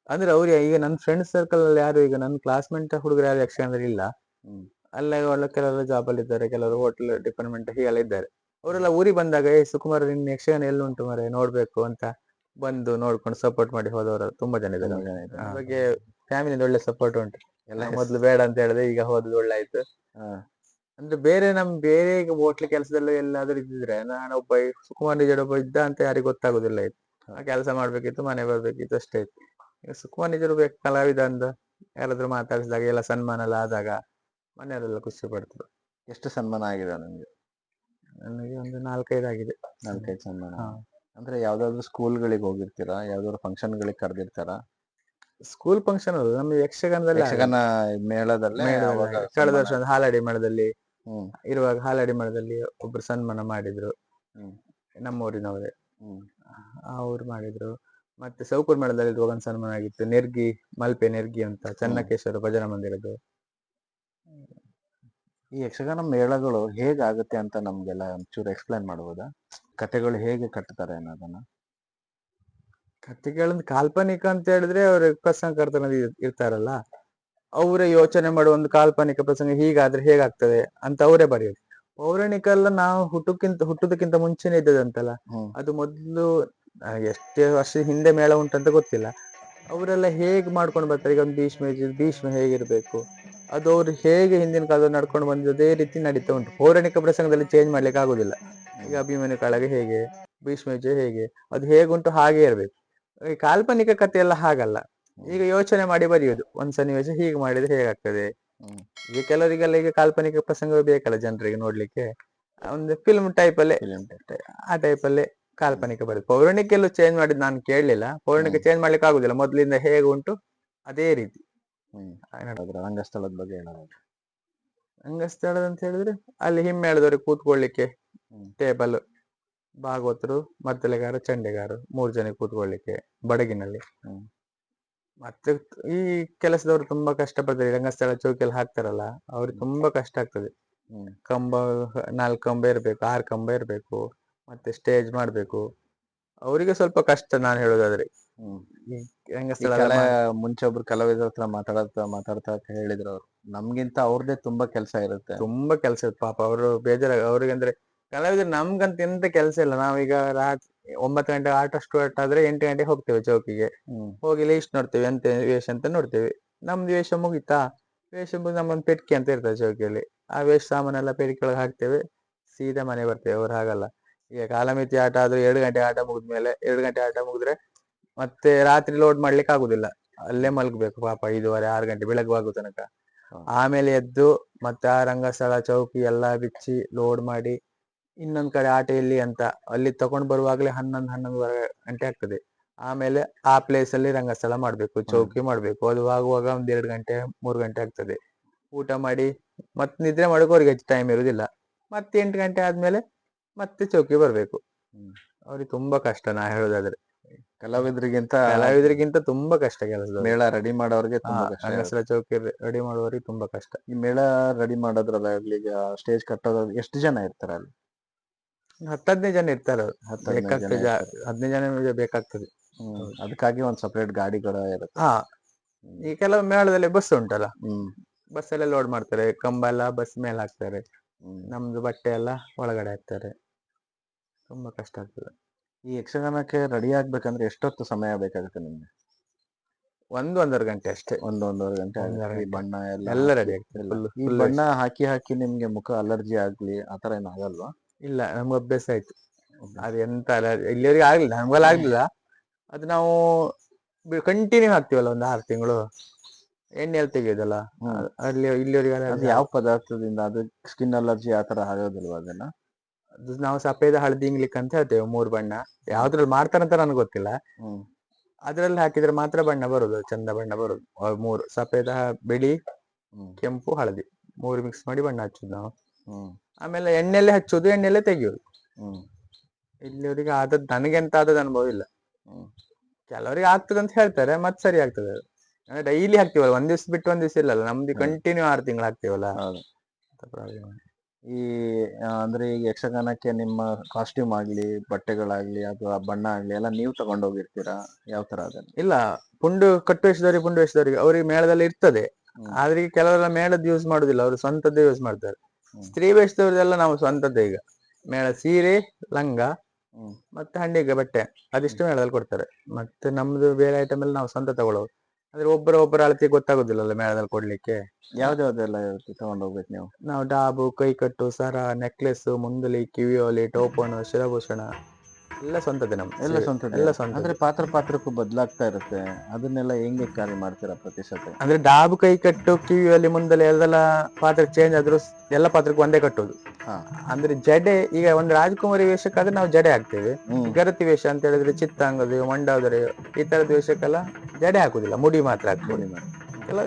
ಅಂದ್ರೆ ಅವ್ರು ಈಗ ನನ್ನ ಫ್ರೆಂಡ್ ಸರ್ಕಲ್ ಅಲ್ಲಿ ಯಾರು ಈಗ ನನ್ನ ಕ್ಲಾಸ್ಮೇಟ್ ಹುಡುಗರು ಯಾರು ಯಕ್ಷಗಾನದಲ್ಲಿ ಇಲ್ಲ. ಹ್ಮ್. ಅಲ್ಲೇ ಒಳ್ಳೆ ಕೆಲವರು ಜಾಬ್ ಅಲ್ಲಿ ಇದ್ದಾರೆ, ಕೆಲವರು ಹೋಟೆಲ್ ಡಿಪಾರ್ಟ್ಮೆಂಟ್ ಹೀಗೆಲ್ಲ ಇದ್ದಾರೆ. ಅವರೆಲ್ಲ ಊರಿಗೆ ಬಂದಾಗ ಸುಕುಮಾರ್ ನಿನ್ನ ಯಕ್ಷಗಾನ ಎಲ್ಲಿ ಉಂಟು ಮಾರೆ ನೋಡ್ಬೇಕು ಅಂತ ಬಂದು ನೋಡ್ಕೊಂಡು ಸಪೋರ್ಟ್ ಮಾಡಿ ಹೋದವರು ತುಂಬಾ ಜನ ಇದ್ದಾರೆ. ತುಂಬಾ ಜನ ಇದ್ದಾರೆ. ಅದ್ರ ಬಗ್ಗೆ ಫ್ಯಾಮಿಲಿಯಿಂದ ಒಳ್ಳೆ ಸಪೋರ್ಟ್ ಉಂಟು. ಎಲ್ಲ ಮೊದ್ಲು ಬೇಡ ಅಂತ ಹೇಳಿದ್ರೆ ಈಗ ಹೋದ್ ಒಳ್ಳೆ ಆಯ್ತು. ಹಾ. ಅಂದ್ರೆ ಬೇರೆ ಈಗ ಹೋಟ್ಲ್ ಕೆಲಸದಲ್ಲೂ ಎಲ್ಲಾದ್ರೂ ಇದ್ದಿದ್ರೆ ನಾನೊಬ್ಬ ಸುಕುಮಾರ್ ನಿಜಡ್ ಒಬ್ಬ ಇದ್ದ ಅಂತ ಯಾರಿಗೂ ಗೊತ್ತಾಗುದಿಲ್ಲ ಇತ್ತು. ಆ ಕೆಲಸ ಮಾಡ್ಬೇಕಿತ್ತು, ಮನೆ ಬರ್ಬೇಕಿತ್ತು ಅಷ್ಟೇ ಇತ್ತು. ಈಗ ಸುಕುಮಾರ್ ನಿಜಡ್ ಒಬ್ಬ ಕಲಾವಿದ ಅಂದ ಯಾರಾದ್ರೂ ಮಾತಾಡಿಸಿದಾಗ ಎಲ್ಲ ಸನ್ಮಾನ ಎಲ್ಲ ಆದಾಗ ಮನೆಯವರೆಲ್ಲ ಖುಷಿ ಪಡ್ತರು. ಎಷ್ಟು ಸನ್ಮಾನ ಆಗಿದೆ ನಿಮ್ಗೆ? ನನಗೆ ಒಂದು 4-5 ಆಗಿದೆ. 4-5 ಸನ್ಮಾನ. ಹಾ. ಅಂದ್ರೆ ಯಾವ್ದಾದ್ರು ಸ್ಕೂಲ್ಗಳಿಗೆ ಹೋಗಿರ್ತೀರಾ, ಯಾವ್ದಾದ್ರು ಫಂಕ್ಷನ್ ಗಳಿಗೆ ಕರೆದಿರ್ತಾರಾ? ಸ್ಕೂಲ್ ಫಂಕ್ಷನ್ ಅಲ್ಲ, ನಮ್ಮ ಯಕ್ಷಗಾನದಲ್ಲಿ ಯಕ್ಷಗಾನ ಮೇಳದಲ್ಲೇ ಅವಾಗ ಕಳೆದ ಸನ್ಮಾನ ವರ್ಷ ಹಾಲಾಡಿ ಮೇಳದಲ್ಲಿ ಹ್ಮ್ ಇರುವಾಗ ಹಾಲಾಡಿ ಮೇಳದಲ್ಲಿ ಒಬ್ರು ಸನ್ಮಾನ ಮಾಡಿದ್ರು, ಹ್ಮ್ ನಮ್ಮೂರಿನವರೇ ಹ್ಮ್ ಅವ್ರು ಮಾಡಿದ್ರು. ಮತ್ತೆ ಸೌಕೂರ್ ಮೇಳದಲ್ಲಿ ಒಂದು ಸನ್ಮಾನ ಆಗಿತ್ತು, ನೆರ್ಗಿ ಮಲ್ಪೆ ನೆರ್ಗಿ ಅಂತ ಚನ್ನಕೇಶ್ವರ ಭಜನಾ ಮಂದಿರದ್ದು. ಈ ಯಕ್ಷಗಾನ ಮೇಳಗಳು ಹೇಗಾಗುತ್ತೆ ಅಂತ ನಮ್ಗೆಲ್ಲ ಒಂಚೂರು ಎಕ್ಸ್ಪ್ಲೈನ್ ಮಾಡ್ಬೋದಾ? ಕತೆಗಳು ಹೇಗೆ ಕಟ್ತಾರೆ ಅನ್ನೋದನ್ನ. ಕಥೆಗಳನ್ನ ಕಾಲ್ಪನಿಕ ಅಂತ ಹೇಳಿದ್ರೆ ಅವ್ರ ಪ್ರಸಂಗಕರ್ತನ ಇರ್ತಾರಲ್ಲ, ಅವರೇ ಯೋಚನೆ ಮಾಡುವ ಒಂದು ಕಾಲ್ಪನಿಕ ಪ್ರಸಂಗ ಹೀಗಾದ್ರೆ ಹೇಗಾಗ್ತದೆ ಅಂತ ಅವರೇ ಬರೆಯೋದು. ಪೌರಾಣಿಕ ಎಲ್ಲ ನಾವು ಹುಟ್ಟುದಕ್ಕಿಂತ ಮುಂಚೆನೆ ಇದ್ದದಂತಲ್ಲ. ಅದು ಮೊದ್ಲು ಎಷ್ಟೇ ವರ್ಷ ಹಿಂದೆ ಮೇಳ ಉಂಟಂತ ಗೊತ್ತಿಲ್ಲ. ಅವರೆಲ್ಲ ಹೇಗ್ ಮಾಡ್ಕೊಂಡು ಬರ್ತಾರೆ. ಈಗ ಒಂದು ಭೀಷ್ಮ ಹೇಗಿರ್ಬೇಕು, ಅದು ಅವ್ರು ಹೇಗೆ ಹಿಂದಿನ ಕಾಲದಲ್ಲಿ ನಡ್ಕೊಂಡು ಬಂದಿದ್ದು ಅದೇ ರೀತಿ ನಡೀತಾ ಉಂಟು. ಪೌರಾಣಿಕ ಪ್ರಸಂಗದಲ್ಲಿ ಚೇಂಜ್ ಮಾಡ್ಲಿಕ್ಕೆ ಆಗುದಿಲ್ಲ. ಈಗ ಅಭಿಮನ್ಯು ಕಾಳಗ ಹೇಗೆ, ಭೀಷ್ಮ ಹೇಗೆ, ಅದು ಹೇಗುಂಟು ಹಾಗೆ ಇರ್ಬೇಕು. ಈ ಕಾಲ್ಪನಿಕ ಕಥೆ ಎಲ್ಲ ಹಾಗಲ್ಲ, ಈಗ ಯೋಚನೆ ಮಾಡಿ ಬರೆಯುವುದು. ಒಂದ್ ಸನ್ನಿವೇಶ ಹೀಗೆ ಮಾಡಿದ್ರೆ ಹೇಗಾಗ್ತದೆ. ಈಗ ಕೆಲವರಿಗೆಲ್ಲ ಈಗ ಕಾಲ್ಪನಿಕ ಪ್ರಸಂಗವೇ ಬೇಕಲ್ಲ ಜನರಿಗೆ ನೋಡ್ಲಿಕ್ಕೆ, ಒಂದು ಫಿಲ್ಮ್ ಟೈಪ್ ಅಲ್ಲೇ ಆ ಟೈಪ್ ಅಲ್ಲೇ ಕಾಲ್ಪನಿಕ ಬರುತ್ತೆ. ಪೌರಾಣಿಕ ಎಲ್ಲೂ ಚೇಂಜ್ ಮಾಡಿದ್ ನಾನು ಕೇಳಲಿಲ್ಲ. ಪೌರಾಣಿಕ ಚೇಂಜ್ ಮಾಡ್ಲಿಕ್ಕೆ ಆಗುದಿಲ್ಲ, ಮೊದ್ಲಿಂದ ಹೇಗೆ ಉಂಟು ಅದೇ ರೀತಿ. ರಂಗಸ್ಥಳದ ಬಗ್ಗೆ ಹೇಳೋದು. ರಂಗಸ್ಥಳದ ಅಂತ ಹೇಳಿದ್ರೆ ಅಲ್ಲಿ ಹಿಮ್ಮೇಳದವ್ರಿಗೆ ಕೂತ್ಕೊಳ್ಳಿಕ್ಕೆ ಟೇಬಲ್, ಭಾಗವತರು, ಮದ್ದಲೆಗಾರ, ಚಂಡೆಗಾರು 3 ಜನ ಕೂತ್ಕೊಳ್ಳಿಕ್ಕೆ ಬಡಗಿನಲ್ಲಿ. ಮತ್ತೆ ಈ ಕೆಲಸದವರು ತುಂಬಾ ಕಷ್ಟ ಪಡ್ತಾರೆ. ರಂಗಸ್ಥಳ ಚೌಕಿಯಲ್ಲಿ ಹಾಕ್ತಾರಲ್ಲ, ಅವ್ರಿಗೆ ತುಂಬಾ ಕಷ್ಟ ಆಗ್ತದೆ. ಕಂಬ 4 ಕಂಬ ಇರ್ಬೇಕು, 6 ಕಂಬ ಇರ್ಬೇಕು, ಮತ್ತೆ ಸ್ಟೇಜ್ ಮಾಡ್ಬೇಕು. ಅವರಿಗೆ ಸ್ವಲ್ಪ ಕಷ್ಟ ನಾನು ಹೇಳೋದಾದ್ರೆ. ರಂಗಸ್ಥಳ ಮುಂಚೆ ಒಬ್ರು ಕಲಾವಿದರ ಹತ್ರ ಮಾತಾಡ್ತಾ ಹೇಳಿದ್ರು ಅವ್ರು, ನಮ್ಗಿಂತ ಅವ್ರದೇ ತುಂಬಾ ಕೆಲಸ ಇರುತ್ತೆ. ತುಂಬಾ ಕೆಲಸ ಇರುತ್ತೆ ಪಾಪ. ಅವರು ಬೇಜಾರ ಅವ್ರಿಗೆ. ಅಂದ್ರೆ ಕಲಾವಿದ್ರು ನಮ್ಗಂತ ಎಂತ ಕೆಲಸ ಇಲ್ಲ. ನಾವೀಗ 9 ಗಂಟೆ ಆಟ ಸ್ಟಾರ್ಟ್ ಆದ್ರೆ 8 ಗಂಟೆಗೆ ಹೋಗ್ತೇವೆ ಚೌಕಿಗೆ. ಹೋಗಿ ಲಿಸ್ಟ್ ನೋಡ್ತೇವೆ, ಎಂತ ವೇಷ ಅಂತ ನೋಡ್ತೇವೆ. ನಮ್ದು ವೇಷ ಮುಗಿತಾ, ವೇಷ ನಮ್ಮೊಂದು ಪೆಟ್ಕೆ ಅಂತ ಇರ್ತದೆ ಚೌಕಿಯಲ್ಲಿ, ಆ ವೇಷ ಸಾಮಾನೆಲ್ಲ ಪೆಟ್ಕೆ ಒಳಗೆ ಹಾಕ್ತೇವೆ, ಸೀದಾ ಮನೆ ಬರ್ತೇವೆ. ಅವ್ರು ಹಾಗಲ್ಲ. ಈಗ ಕಾಲಮಿತಿ ಆಟ ಆದ್ರೆ 2 ಗಂಟೆ ಆಟ ಮುಗಿದ್ಮೇಲೆ, 2 ಗಂಟೆ ಆಟ ಮುಗಿದ್ರೆ ಮತ್ತೆ ರಾತ್ರಿ ಲೋಡ್ ಮಾಡ್ಲಿಕ್ಕೆ ಆಗುದಿಲ್ಲ, ಅಲ್ಲೇ ಮಲ್ಗ್ಬೇಕು ಪಾಪ 5:30-6 ಗಂಟೆ ಬೆಳಗುವಾಗೋ ತನಕ. ಆಮೇಲೆ ಎದ್ದು ಮತ್ತೆ ಆ ರಂಗಸ್ಥಳ ಚೌಕಿ ಎಲ್ಲಾ ಬಿಚ್ಚಿ ಲೋಡ್ ಮಾಡಿ ಇನ್ನೊಂದ್ ಕಡೆ ಆಟ ಎಲ್ಲಿ ಅಂತ ಅಲ್ಲಿ ತಗೊಂಡ್ ಬರುವಾಗ್ಲೇ 11-11:30 ಗಂಟೆ ಆಗ್ತದೆ. ಆಮೇಲೆ ಆ ಪ್ಲೇಸ್ ಅಲ್ಲಿ ರಂಗಸ್ಥಳ ಮಾಡ್ಬೇಕು, ಚೌಕಿ ಮಾಡ್ಬೇಕು. ಅದು ಆಗುವಾಗ 1-2 ಗಂಟೆ 3 ಗಂಟೆ ಆಗ್ತದೆ. ಊಟ ಮಾಡಿ ಮತ್ತೆ ನಿದ್ರೆ ಮಾಡೋಕೆ ಅವ್ರಿಗೆ ಹೆಚ್ಚು ಟೈಮ್ ಇರುದಿಲ್ಲ. ಮತ್ತೆ 8 ಗಂಟೆ ಆದ್ಮೇಲೆ ಮತ್ತೆ ಚೌಕಿ ಬರ್ಬೇಕು. ಅವ್ರಿಗೆ ತುಂಬಾ ಕಷ್ಟ ನಾ ಹೇಳೋದಾದ್ರೆ. ಕಲಾವಿದರಿಗಿಂತ ತುಂಬಾ ಕಷ್ಟ ಕೆಲಸ. ಮೇಳ ರೆಡಿ ಮಾಡೋರಿಗೆ ತುಂಬಾ ಕಷ್ಟ. ರಂಗಸ್ಥಳ ಚೌಕಿ ರೆಡಿ ಮಾಡುವವರಿಗೆ ತುಂಬಾ ಕಷ್ಟ. ಈ ಮೇಳ ರೆಡಿ ಮಾಡೋದ್ರಲ್ಲಾಗ್ಲಿ, ಸ್ಟೇಜ್ ಕಟ್ಟೋದ್ ಎಷ್ಟು ಜನ ಇರ್ತಾರೆ ಅಲ್ಲಿ? 10-15 ಜನ ಇರ್ತಾರೆ. 15 ಜನ ಬೇಕಾಗ್ತದೆ. ಅದಕ್ಕಾಗಿ ಒಂದ್ ಸಪರೇಟ್ ಗಾಡಿ ಕೂಡ ಇರುತ್ತೆ. ಈ ಕೆಲವು ಮೇಳದಲ್ಲಿ ಬಸ್ ಉಂಟಲ್ಲ, ಬಸ್ ಎಲ್ಲ ಲೋಡ್ ಮಾಡ್ತಾರೆ. ಕಂಬ ಎಲ್ಲ ಬಸ್ ಮೇಲೆ ಹಾಕ್ತಾರೆ, ನಮ್ದು ಬಟ್ಟೆ ಎಲ್ಲ ಒಳಗಡೆ ಹಾಕ್ತಾರೆ. ತುಂಬಾ ಕಷ್ಟ ಆಗ್ತದೆ. ಈ ಯಕ್ಷಗಾನಕ್ಕೆ ರೆಡಿ ಆಗ್ಬೇಕಂದ್ರೆ ಎಷ್ಟೊತ್ತು ಸಮಯ ಬೇಕಾಗುತ್ತೆ ನಿಮ್ಗೆ? 1-1.5 ಗಂಟೆ ಅಷ್ಟೇ. ಒಂದೂವರೆ ಗಂಟೆ ಒಂದೂವರೆ ಆಗುತ್ತೆ. ಈ ಗಂಟೆ. ಬಣ್ಣ ಎಲ್ಲ ಎಲ್ಲ ಹಾಕಿ ರೆಡಿ ಆಗ್ತದೆ ಎಲ್ಲ. ಈ full ಬಣ್ಣ ಹಾಕಿ ಹಾಕಿ ನಿಮ್ಗೆ ಮುಖ ಅಲರ್ಜಿ ಆಗ್ಲಿ ಆತರ ಏನು ಆಗಲ್ವಾ? ಇಲ್ಲ, ನಮ್ಗೆ ಅಭ್ಯಾಸ ಆಯ್ತು. ಅದು ಎಂತ ಅಲ್ಲ, ಇಲ್ಲಿವರೆಗೆ ಆಗ್ಲಿಲ್ಲ, ನಮ್ಗೆಲ್ಲ ಆಗ್ಲಿಲ್ಲ. ಅದು ನಾವು ಕಂಟಿನ್ಯೂ ಹಾಕ್ತಿವಲ್ಲ 1-6 ತಿಂಗಳು, ಎಣ್ಣೆ ಎಲ್ಲ ತೆಗಿಯೋದಲ್ಲ, ಅಲ್ಲಿ ಇಲ್ಲಿವರೆಗೆ ಅದು ಯಾವ ಪದಾರ್ಥದಿಂದ? ಅದು ಸ್ಕಿನ್ ಅಲರ್ಜಿ ಆತರ ಆಗೋದಿಲ್ವಾ ಅದನ್ನ? ಅದು ನಾವು ಸಫೇದ ಹಳದಿ ಇಂಗ್ಲಿಕ್ ಅಂತ ಹೇಳ್ತೇವೆ, 3 ಬಣ್ಣ. ಯಾವ್ದ್ರಲ್ಲಿ ಮಾಡ್ತಾರಂತ ನನಗೆ ಗೊತ್ತಿಲ್ಲ. ಅದ್ರಲ್ಲಿ ಹಾಕಿದ್ರೆ ಮಾತ್ರ ಬಣ್ಣ ಬರುದು, ಚಂದ ಬಣ್ಣ ಬರುದು. 3 ಸಫೇದ, ಬಿಳಿ, ಕೆಂಪು, ಹಳದಿ 3 ಮಿಕ್ಸ್ ಮಾಡಿ ಬಣ್ಣ ಹಚ್ಚುದು ನಾವು. ಆಮೇಲೆ ಎಣ್ಣೆಲ್ಲೇ ಹಚ್ಚುದು, ಎಣ್ಣೆಲ್ಲೇ ತೆಗಿಯೋದು. ಇಲ್ಲಿವರೆಗೆ ಆದದ್ದು ನನಗೆಂತ ಆದದ್ದು ಅನುಭವ ಇಲ್ಲ. ಕೆಲವರಿಗೆ ಆಗ್ತದೆ ಅಂತ ಹೇಳ್ತಾರೆ, ಮತ್ತೆ ಸರಿ ಆಗ್ತದೆ ಅದು. ಅಂದ್ರೆ ಡೈಲಿ ಹಾಕ್ತಿವಲ್ಲ, ಒಂದ್ ದಿವ್ಸ ಬಿಟ್ಟು ಒಂದ್ ದಿವ್ಸ ಇಲ್ಲಲ್ಲ, ನಮ್ದು ಕಂಟಿನ್ಯೂ 6 ತಿಂಗಳು ಹಾಕ್ತಿವಲ್ಲ. ಈ ಅಂದ್ರೆ ಈಗ ಯಕ್ಷಗಾನಕ್ಕೆ ನಿಮ್ಮ ಕಾಸ್ಟ್ಯೂಮ್ ಆಗ್ಲಿ, ಬಟ್ಟೆಗಳಾಗ್ಲಿ ಅಥವಾ ಬಣ್ಣ ಆಗ್ಲಿ ಎಲ್ಲ ನೀವು ತಗೊಂಡೋಗಿರ್ತೀರಾ? ಯಾವ ತರ ಅದನ್ನ? ಇಲ್ಲ, ಪುಂಡು ಪುಂಡು ವೇಷದವರಿಗೆ ಅವ್ರಿಗೆ ಮೇಳದಲ್ಲಿ ಇರ್ತದೆ. ಆದ್ರೆ ಈಗ ಕೆಲವರೆಲ್ಲ ಮೇಳದ ಯೂಸ್ ಮಾಡುದಿಲ್ಲ, ಅವ್ರು ಸ್ವಂತದ್ದೇ ಯೂಸ್ ಮಾಡ್ತಾರೆ. ಸ್ತ್ರೀ ವೇಷದವ್ರದೆಲ್ಲ ನಾವು ಸ್ವಂತದ್ದೇ. ಈಗ ಮೇಳ ಸೀರೆ, ಲಂಗ ಮತ್ತೆ ಹಂಡಿಗೆ ಬಟ್ಟೆ ಅದಿಷ್ಟು ಮೇಳದಲ್ಲಿ ಕೊಡ್ತಾರೆ. ಮತ್ತೆ ನಮ್ದು ಬೇರೆ ಐಟಮ್ ಎಲ್ಲ ನಾವು ಸ್ವಂತ ತಗೊಳ್ಳೋದು. ಅಂದ್ರೆ ಒಬ್ಬರ ಅಳತೆ ಗೊತ್ತಾಗುದಿಲ್ಲಲ್ಲ ಮೇಳದಲ್ಲಿ ಕೊಡ್ಲಿಕ್ಕೆ. ಯಾವ್ದಾವ್ದೆಲ್ಲ ತಗೊಂಡೋಗ್ಬೇಕು ನೀವು? ನಾವು ಡಾಬು, ಕೈಕಟ್ಟು, ಸರ, ನೆಕ್ಲೆಸ್, ಮುಂದಲಿ, ಕಿವಿಯೋಲಿ, ಟೋಪನ್, ಶಿರಭೂಷಣ ಎಲ್ಲ ಸ್ವಂತದ್ದೇ ನಮ್ದು. ಎಲ್ಲ ಸ್ವಂತದ್ದೇ? ಎಲ್ಲ ಸ್ವಂತ. ಅಂದ್ರೆ ಪಾತ್ರಕ್ಕೂ ಬದಲಾಗ್ತಾ ಇರುತ್ತೆ, ಅದನ್ನೆಲ್ಲ ಹೆಂಗೆ ಕ್ಯಾರಿ ಮಾಡ್ತೀರಾ ಪ್ರತಿಶತ? ಅಂದ್ರೆ ಡಾಬು, ಕೈಕಟ್ಟು, ಕಿವಿಯಲ್ಲಿ, ಮುಂದಲೆ ಎಲ್ಲ ಪಾತ್ರ ಚೇಂಜ್ ಆದ್ರೂ ಎಲ್ಲ ಪಾತ್ರಕ್ಕೂ ಒಂದೇ ಕಟ್ಟುದು. ಅಂದ್ರೆ ಜಡೆ, ಈಗ ಒಂದು ರಾಜಕುಮಾರಿ ವೇಷಕ್ಕಾದ್ರೆ ನಾವು ಜಡೆ ಹಾಕ್ತೇವೆ. ಗರತಿ ವೇಷ ಅಂತ ಹೇಳಿದ್ರೆ ಚಿತ್ತಾಂಗದ, ಮಂಡಾದರೆ ಈ ತರದ ವೇಷಕ್ಕೆಲ್ಲ ಜಡೆ ಹಾಕುದಿಲ್ಲ, ಮುಡಿ ಮಾತ್ರ ಹಾಕ್ತೇವೆ.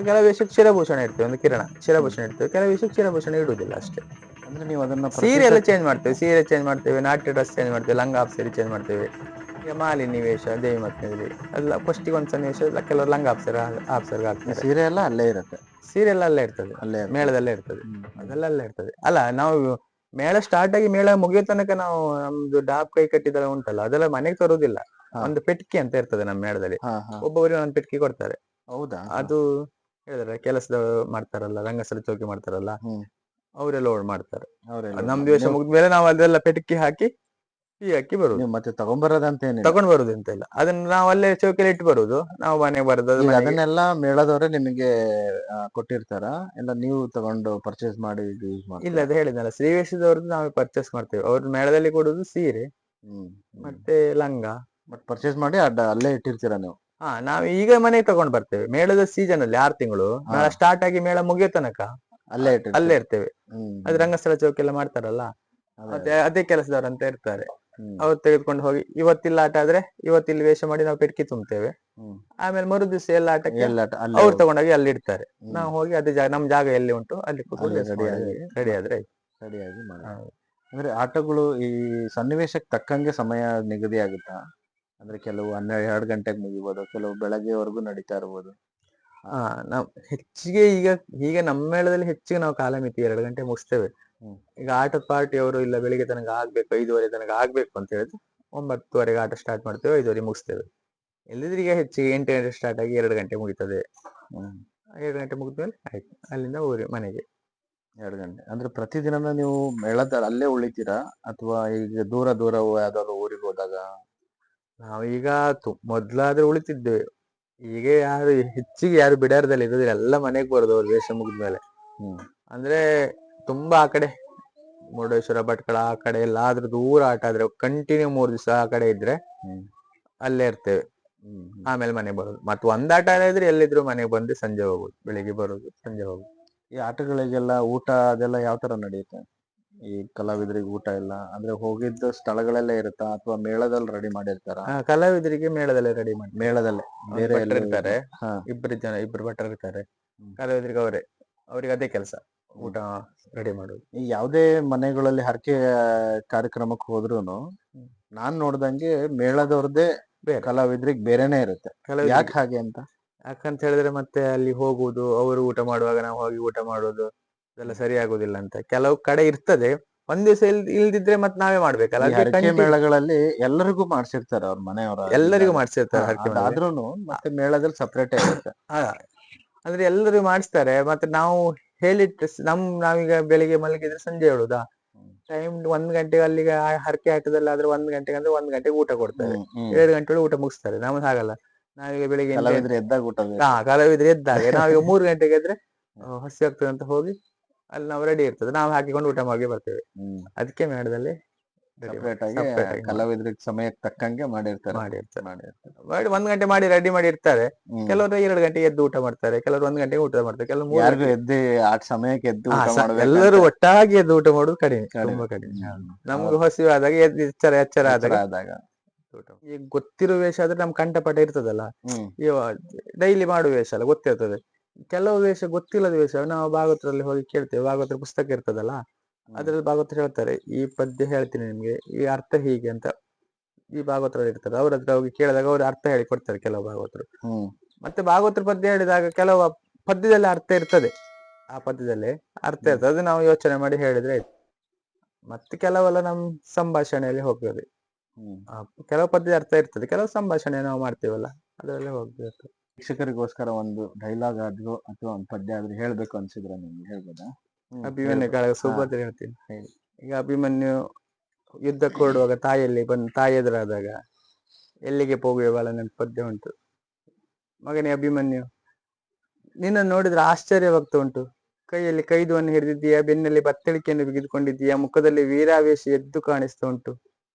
ಕೆಲವು ವೇಷಕ್ಕೆ ಶಿರಭೂಷಣ ಇರ್ತೇವೆ, ಒಂದು ಕಿರಣ ಶಿರಭೂಷಣ ಇರ್ತೇವೆ. ಕೆಲವು ವೇಷಕ್ಕೆ ಶಿರಭೂಷಣ ಇಡುದಿಲ್ಲ ಅಷ್ಟೇ. ಅಂದ್ರೆ ನೀವು ಅದನ್ನ ಸೀರೆ ಎಲ್ಲ ಚೇಂಜ್ ಮಾಡ್ತೇವೆ, ಸೀರೆ ಚೇಂಜ್ ಮಾಡ್ತೇವೆ, ನಾಟ್ಯ ಡ್ರೆಸ್ ಚೇಂಜ್ ಮಾಡ್ತೇವೆ, ಲಂಗ ಹಾಫ್ ಸೀರೆ ಚೇಂಜ್ ಮಾಡ್ತೇವೆ. ಈಗ ಮಾಲಿನಿ ವೇಷ, ದೇವಿ ಮತ್ತೆ ಎಲ್ಲ ಫಸ್ಟಿಗೆ ಒಂದ್ ಸನ್ನಿವೇಶ ಕೆಲವರು ಲಂಗ ಹಾಕ್ತಾರೆ ಹಾಕ್ತಾರೆ. ಸೀರೆ ಎಲ್ಲ ಅಲ್ಲೇ ಇರುತ್ತೆ? ಸೀರೆ ಎಲ್ಲ ಅಲ್ಲೇ ಇರ್ತದೆ, ಅಲ್ಲೇ ಮೇಳದಲ್ಲೇ ಇರ್ತದೆ, ಅದೆಲ್ಲ ಅಲ್ಲೇ ಇರ್ತದೆ. ಅಲ್ಲ, ನಾವು ಮೇಳ ಸ್ಟಾರ್ಟ್ ಆಗಿ ಮೇಳ ಮುಗಿಯೋ ತನಕ ನಾವು ನಮ್ದು ಡಾಬ್, ಕೈ ಕಟ್ಟಿದೆಲ್ಲ ಉಂಟಲ್ಲ, ಅದೆಲ್ಲ ಮನೆಗೆ ತರುದಿಲ್ಲ. ಒಂದು ಪೆಟ್ಕಿ ಅಂತ ಇರ್ತದೆ ನಮ್ಮ ಮೇಳದಲ್ಲಿ, ಒಬ್ಬೊಬ್ಬರಿಗೆ ಒಂದು ಪೆಟ್ಕಿ ಕೊಡ್ತಾರೆ. ಹೌದಾ? ಅದು ಹೇಳಿದ್ರೆ ಕೆಲಸದ ಮಾಡ್ತಾರಲ್ಲ, ರಂಗಸ್ಥಳ ಚೌಕಿ ಮಾಡ್ತಾರಲ್ಲ, ಅವರೆಲ್ಲ ಓಡ್ ಮಾಡ್ತಾರೆ. ನಮ್ದು ವೇಷ ಮುಗಿದ್ಮೇಲೆ ನಾವು ಅದೆಲ್ಲ ಪೆಟ್ಕಿ ಹಾಕಿ ಈ ಅಕ್ಕಿ ಬರುದು. ಮತ್ತೆ ತಗೊಂಡ್ಬರೋದಂತ ತಗೊಂಡ್ ಬರುದು ಅಂತ ಇಲ್ಲ, ಅದನ್ನ ನಾವು ಅಲ್ಲೇ ಚೌಕಿಯಲ್ಲಿ ಇಟ್ಟು ಬರುದು, ನಾವು ಮನೆಗೆ ಬರುದು. ಅದನ್ನೆಲ್ಲ ಮೇಳದವರೇ ನಿಮಗೆ ಕೊಟ್ಟಿರ್ತಾರ? ಎಲ್ಲ ನೀವು ತಗೊಂಡು ಪರ್ಚೇಸ್ ಮಾಡಿ ಯೂಸ್ ಮಾಡಿ? ಇಲ್ಲ, ಅದು ಹೇಳಿದ್ನಲ್ಲ, ಶ್ರೀವೇಷದವ್ರದ್ದು ನಾವು ಪರ್ಚೇಸ್ ಮಾಡ್ತೇವೆ. ಅವ್ರ ಮೇಳದಲ್ಲಿ ಕೊಡುದು ಸೀರೆ ಮತ್ತೆ ಲಂಗ. ಬಟ್ ಪರ್ಚೇಸ್ ಮಾಡಿ ಅಲ್ಲೇ ಇಟ್ಟಿರ್ತೀರಾ ನೀವು? ನಾವು ಈಗ ಮನೆಗೆ ತಗೊಂಡ್ ಬರ್ತೇವೆ. ಮೇಳದ ಸೀಸನ್ ಅಲ್ಲಿ 6 ತಿಂಗಳು ಮೇಳ ಸ್ಟಾರ್ಟ್ ಆಗಿ ಮೇಳ ಮುಗಿಯೋ ತನಕ ಅಲ್ಲೇ ಇರ್ತೇವೆ. ಅದು ರಂಗಸ್ಥಳ ಚೌಕಿ ಎಲ್ಲ ಮಾಡ್ತಾರಲ್ಲ, ಮತ್ತೆ ಅದೇ ಕೆಲಸದವ್ರಂತ ಇರ್ತಾರೆ. ಅವ್ರು ತೆಗೆದುಕೊಂಡು ಹೋಗಿ, ಇವತ್ತಿಲ್ಲ ಆಟ ಆದ್ರೆ ಇವತ್ತಿಲ್ಲಿ ವೇಷ ಮಾಡಿ ನಾವು ಪೆಟ್ಕಿ ತುಂಬ್ತೇವೆ. ಆಮೇಲೆ ಮರು ದಿವಸ ಎಲ್ಲ ಆಟಕ್ಕೆ ಅವ್ರು ತಗೊಂಡೋಗಿ ಅಲ್ಲಿ ಇಡ್ತಾರೆ. ನಾವು ಹೋಗಿ ಅದೇ ನಮ್ ಜಾಗ ಎಲ್ಲಿ ಉಂಟು ಅಲ್ಲಿ ರೆಡಿ ಆದ್ರೆ ರೆಡಿಯಾಗಿ ಮಾಡಿ. ಅಂದ್ರೆ ಆಟಗಳು ಈ ಸನ್ನಿವೇಶಕ್ಕೆ ತಕ್ಕಂಗೆ ಸಮಯ ನಿಗದಿ ಆಗುತ್ತಾ? ಅಂದ್ರೆ ಕೆಲವು 12 ಗಂಟೆಗೆ ಮುಗಿಬೋದು, ಕೆಲವು ಬೆಳಗ್ಗೆವರೆಗೂ ನಡೀತಾ ಇರ್ಬೋದು. ನಾವು ಹೆಚ್ಚಿಗೆ ಈಗ ನಮ್ಮ ಮೇಳದಲ್ಲಿ ಹೆಚ್ಚಿಗೆ ನಾವು ಕಾಲಮಿತಿ 2 ಗಂಟೆ ಮುಗಿಸ್ತೇವೆ. ಈಗ ಆಟದ ಪಾರ್ಟಿಯವರು ಇಲ್ಲ ಬೆಳಿಗ್ಗೆ ತನಕ ಆಗ್ಬೇಕು, 5:30 ತನಕ ಆಗ್ಬೇಕು ಅಂತ ಹೇಳಿದ್ರೆ 9:30ಗೆ ಆಟ ಸ್ಟಾರ್ಟ್ ಮಾಡ್ತೇವೆ, 5:30 ಮುಗಿಸ್ತೇವೆ. ಎಲ್ಲಿದ್ರೆ ಈಗ ಹೆಚ್ಚಿಗೆ 8 ಗಂಟೆ ಸ್ಟಾರ್ಟ್ ಆಗಿ 2 ಗಂಟೆ ಮುಗಿತದೆ. 2 ಗಂಟೆ ಮುಗಿದ್ಮೇಲೆ ಆಯ್ತು, ಅಲ್ಲಿಂದ ಮನೆಗೆ. 2 ಗಂಟೆ ಅಂದ್ರೆ ಪ್ರತಿದಿನ ನೀವು ಮೇಳದ ಅಲ್ಲೇ ಉಳಿತೀರಾ ಅಥವಾ ಈಗ ದೂರ ಯಾವ್ದಾದ್ರು ಊರಿಗೆ ಹೋದಾಗ? ನಾವೀಗ ಮೊದ್ಲಾದ್ರೆ ಉಳಿತಿದ್ದೇವೆ, ಈಗ ಹೆಚ್ಚಿಗೆ ಯಾರು ಬಿಡಾರದಲ್ಲಿ ಇರೋದಿಲ್ಲ, ಎಲ್ಲ ಮನೆಗೆ ಬರೋದು ಅವ್ರು ವೇಷ ಮುಗಿದ್ಮೇಲೆ. ಅಂದ್ರೆ ತುಂಬಾ ಆ ಕಡೆ ಮುರುಡೇಶ್ವರ, ಭಟ್ಕಳ ಆ ಕಡೆ ಎಲ್ಲಾದ್ರೂ ದೂರ ಆಟ ಆದ್ರೆ ಕಂಟಿನ್ಯೂ 3 ದಿವಸ ಆ ಕಡೆ ಇದ್ರೆ ಅಲ್ಲೇ ಇರ್ತೇವೆ. ಆಮೇಲೆ ಮನೆಗೆ ಬರೋದು. ಮತ್ತೆ ಒಂದ್ ಆಟ ಇದ್ರೆ ಎಲ್ಲಿದ್ರು ಮನೆಗೆ ಬಂದು ಸಂಜೆ ಹೋಗುದು, ಬೆಳಿಗ್ಗೆ ಬರೋದು, ಸಂಜೆ ಹೋಗುದು. ಈ ಆಟಗಳಿಗೆಲ್ಲ ಊಟ ಅದೆಲ್ಲ ಯಾವ ತರ ನಡೆಯುತ್ತೆ? ಈ ಕಲಾವಿದರಿಗೆ ಊಟ ಎಲ್ಲ ಅಂದ್ರೆ ಹೋಗಿದ್ದ ಸ್ಥಳಗಳಲ್ಲೇ ಇರುತ್ತಾ ಅಥವಾ ಮೇಳದಲ್ಲಿ ರೆಡಿ ಮಾಡಿರ್ತಾರ? ಕಲಾವಿದರಿಗೆ ಮೇಳದಲ್ಲೇ ರೆಡಿ ಮಾಡಿ, ಮೇಳದಲ್ಲೇ ಬೇರೆ ಇರ್ತಾರೆ, ಇಬ್ರು ಭಟ್ರು ಇರ್ತಾರೆ. ಕಲಾವಿದರಿಗೆ ಅವ್ರಿಗೆ ಅದೇ ಕೆಲಸ, ಊಟ ರೆಡಿ ಮಾಡೋದು. ಈ ಯಾವುದೇ ಮನೆಗಳಲ್ಲಿ ಹರಕೆ ಕಾರ್ಯಕ್ರಮಕ್ಕೆ ಹೋದ್ರುನು ನಾನ್ ನೋಡ್ದಂಗೆ ಮೇಳದವ್ರದ್ದೇ ಕಲಾವಿದ್ರಿಗೆ ಬೇರೆನೆ ಇರುತ್ತೆ. ಯಾಕೆ ಹಾಗೆ ಅಂತ? ಯಾಕಂತ ಹೇಳಿದ್ರೆ ಮತ್ತೆ ಅಲ್ಲಿ ಹೋಗುದು, ಅವರು ಊಟ ಮಾಡುವಾಗ ನಾವು ಹೋಗಿ ಊಟ ಮಾಡೋದು ಅದೆಲ್ಲ ಸರಿ ಆಗುದಿಲ್ಲ ಅಂತ ಕೆಲವು ಕಡೆ ಇರ್ತದೆ. ಒಂದ್ ದಿವಸ ಇಲ್ದಿದ್ರೆ ಮತ್ತೆ ನಾವೇ ಮಾಡ್ಬೇಕಲ್ಲ. ಹರಕೆ ಮೇಳಗಳಲ್ಲಿ ಎಲ್ಲರಿಗೂ ಮಾಡ್ಸಿರ್ತಾರೆ, ಅವ್ರ ಮನೆಯವರ ಎಲ್ಲರಿಗೂ ಮಾಡ್ಸಿರ್ತಾರೆ. ಆದ್ರೂನು ಮತ್ತೆ ಮೇಳದಲ್ಲಿ ಸಪರೇಟ್ ಇರುತ್ತೆ. ಅಂದ್ರೆ ಎಲ್ಲರಿಗೂ ಮಾಡಿಸ್ತಾರೆ. ಮತ್ತೆ ನಾವು ಹೇಳಿಟ್ಟು ನಾವೀಗ ಬೆಳಿಗ್ಗೆ ಮಲಗಿದ್ರೆ ಸಂಜೆ ಹೇಳುದಾ, ಟೈಮ್ 1 ಗಂಟೆಗೆ ಅಲ್ಲಿಗೆ ಹರಕೆ ಆಟದಲ್ಲಿ ಆದ್ರೆ 1 ಗಂಟೆಗೆ ಅಂದ್ರೆ 1 ಗಂಟೆಗೆ ಊಟ ಕೊಡ್ತಾರೆ. 2 ಗಂಟೆ ಒಳಗೆ ಊಟ ಮುಗಿಸ್ತಾರೆ. ನಮ್ದು ಹಾಗಲ್ಲ, ನಾವೀಗ ಬೆಳಿಗ್ಗೆ ಕಲಾವಿದ್ರು ಎದ್ದಾಗ ಊಟ ಬೇಕು. ಕಲಾವಿದ್ರು ಎದ್ದಾಗ ನಾವೀಗ 3 ಗಂಟೆಗೆ ಎದ್ರೆ ಹಸಿ ಆಗ್ತದೆ ಅಂತ ಹೋಗಿ ಅಲ್ಲಿ ನಾವು ರೆಡಿ ಇರ್ತದೆ, ನಾವು ಹಾಕಿಕೊಂಡು ಊಟ ಮಾಡಿ ಬರ್ತೇವೆ. ಅದಕ್ಕೆ ಮೇಳದಲ್ಲಿ ಸಪರೇಟ್ ಆಗಿ ಕಲಾವಿದ್ರಿಗೆ ಸಮಯಕ್ಕೆ ತಕ್ಕಂಗೆ ಮಾಡಿರ್ತಾರೆ. ಮಾಡಿ 1 ಗಂಟೆ ಮಾಡಿ ರೆಡಿ ಮಾಡಿ ಇರ್ತಾರೆ. ಕೆಲವರು 2 ಗಂಟೆಗೆ ಎದ್ದು ಊಟ ಮಾಡ್ತಾರೆ, ಕೆಲವರು 1 ಗಂಟೆಗೆ ಊಟ ಮಾಡ್ತಾರೆ, ಕೆಲವರು ಯಾರಿಗೂ ಎದ್ದು ಆ ಸಮಯಕ್ಕೆ ಎದ್ದು ಊಟ ಮಾಡ್ಬೇಕು. ಎಲ್ಲರೂ ಒಟ್ಟಾಗಿ ಎದ್ದು ಊಟ ಮಾಡೋದು ಕಡಿಮೆ, ತುಂಬಾ ಕಡಿಮೆ. ನಮ್ಗೆ ಹಸಿವು ಆದಾಗ ಎಚ್ಚರ ಆದಾಗ ಈಗ ಗೊತ್ತಿರೋ ವೇಷ ಆದ್ರೆ ನಮ್ ಕಂಠಪಾಠ ಇರ್ತದಲ್ಲ, ಡೈಲಿ ಮಾಡುವ ವೇಷ ಅಲ್ಲ, ಗೊತ್ತಿರ್ತದೆ. ಕೆಲವು ವೇಷ ಗೊತ್ತಿಲ್ಲದ ವೇಷ ನಾವು ಭಾಗವತರಲ್ಲಿ ಹೋಗಿ ಕೇಳ್ತೇವೆ, ಭಾಗವತರ ಪುಸ್ತಕ ಇರ್ತದಲ್ಲ, ಅದ್ರಲ್ಲಿ ಭಾಗವತರು ಹೇಳ್ತಾರೆ ಈ ಪದ್ಯ ಹೇಳ್ತೀನಿ ನಿಮ್ಗೆ, ಈ ಅರ್ಥ ಹೀಗೆ ಅಂತ ಈ ಭಾಗವತರಲ್ಲಿ ಇರ್ತಾರೆ. ಅವ್ರ ಹತ್ರ ಹೋಗಿ ಕೇಳಿದಾಗ ಅವ್ರು ಅರ್ಥ ಹೇಳಿ ಕೊಡ್ತಾರೆ ಕೆಲವು ಭಾಗವತರು. ಮತ್ತೆ ಭಾಗವತರ ಪದ್ಯ ಹೇಳಿದಾಗ ಕೆಲವು ಪದ್ಯದಲ್ಲಿ ಅರ್ಥ ಇರ್ತದೆ, ಆ ಪದ್ಯದಲ್ಲಿ ಅರ್ಥ ಇರ್ತದೆ, ಅದು ನಾವು ಯೋಚನೆ ಮಾಡಿ ಹೇಳಿದ್ರೆ ಆಯ್ತು. ಮತ್ತೆ ಕೆಲವೆಲ್ಲ ನಮ್ ಸಂಭಾಷಣೆಯಲ್ಲಿ ಹೋಗ್ತದೆ. ಕೆಲವು ಪದ್ಯ ಅರ್ಥ ಇರ್ತದೆ, ಕೆಲವು ಸಂಭಾಷಣೆ ನಾವು ಮಾಡ್ತೀವಲ್ಲ ಅದರಲ್ಲೇ ಹೋಗ್ಬೇಕು. ಶಿಕ್ಷಕರಿಗೋಸ್ಕರ ಒಂದು ಡೈಲಾಗ್ ಆದ್ರೂ ಅಥವಾ ಒಂದು ಪದ್ಯ ಆದ್ರೂ ಹೇಳ್ಬೇಕು ಅನ್ಸಿದ್ರೆ ನಿಮ್ಗೆ ಹೇಳ್ಬೋದಾ? ಅಭಿಮನ್ಯು ಕಾಳಗ ಸುಭದ್ರ ಹೇಳ್ತೀನಿ. ಈಗ ಅಭಿಮನ್ಯು ಯುದ್ಧಕ್ಕೆ ಹೊರಡುವಾಗ ತಾಯಿ ಎದುರಾದಾಗ ಎಲ್ಲಿಗೆ ಹೋಗುವ ಬಾಲ ನನ್ನ ಪದ್ಯ ಉಂಟು. ಮಗನೇ ಅಭಿಮನ್ಯು, ನಿನ್ನನ್ನು ನೋಡಿದ್ರೆ ಆಶ್ಚರ್ಯವಾಗ್ತಾ ಉಂಟು. ಕೈಯಲ್ಲಿ ಕೈದುವನ್ನು ಹಿಡಿದಿದ್ದೀಯಾ, ಬೆನ್ನಲ್ಲಿ ಬತ್ತಳಿಕೆಯನ್ನು ಬಿಗಿದುಕೊಂಡಿದ್ದೀಯಾ, ಮುಖದಲ್ಲಿ ವೀರಾವೇಶ ಎದ್ದು ಕಾಣಿಸ್ತಾ ಉಂಟು.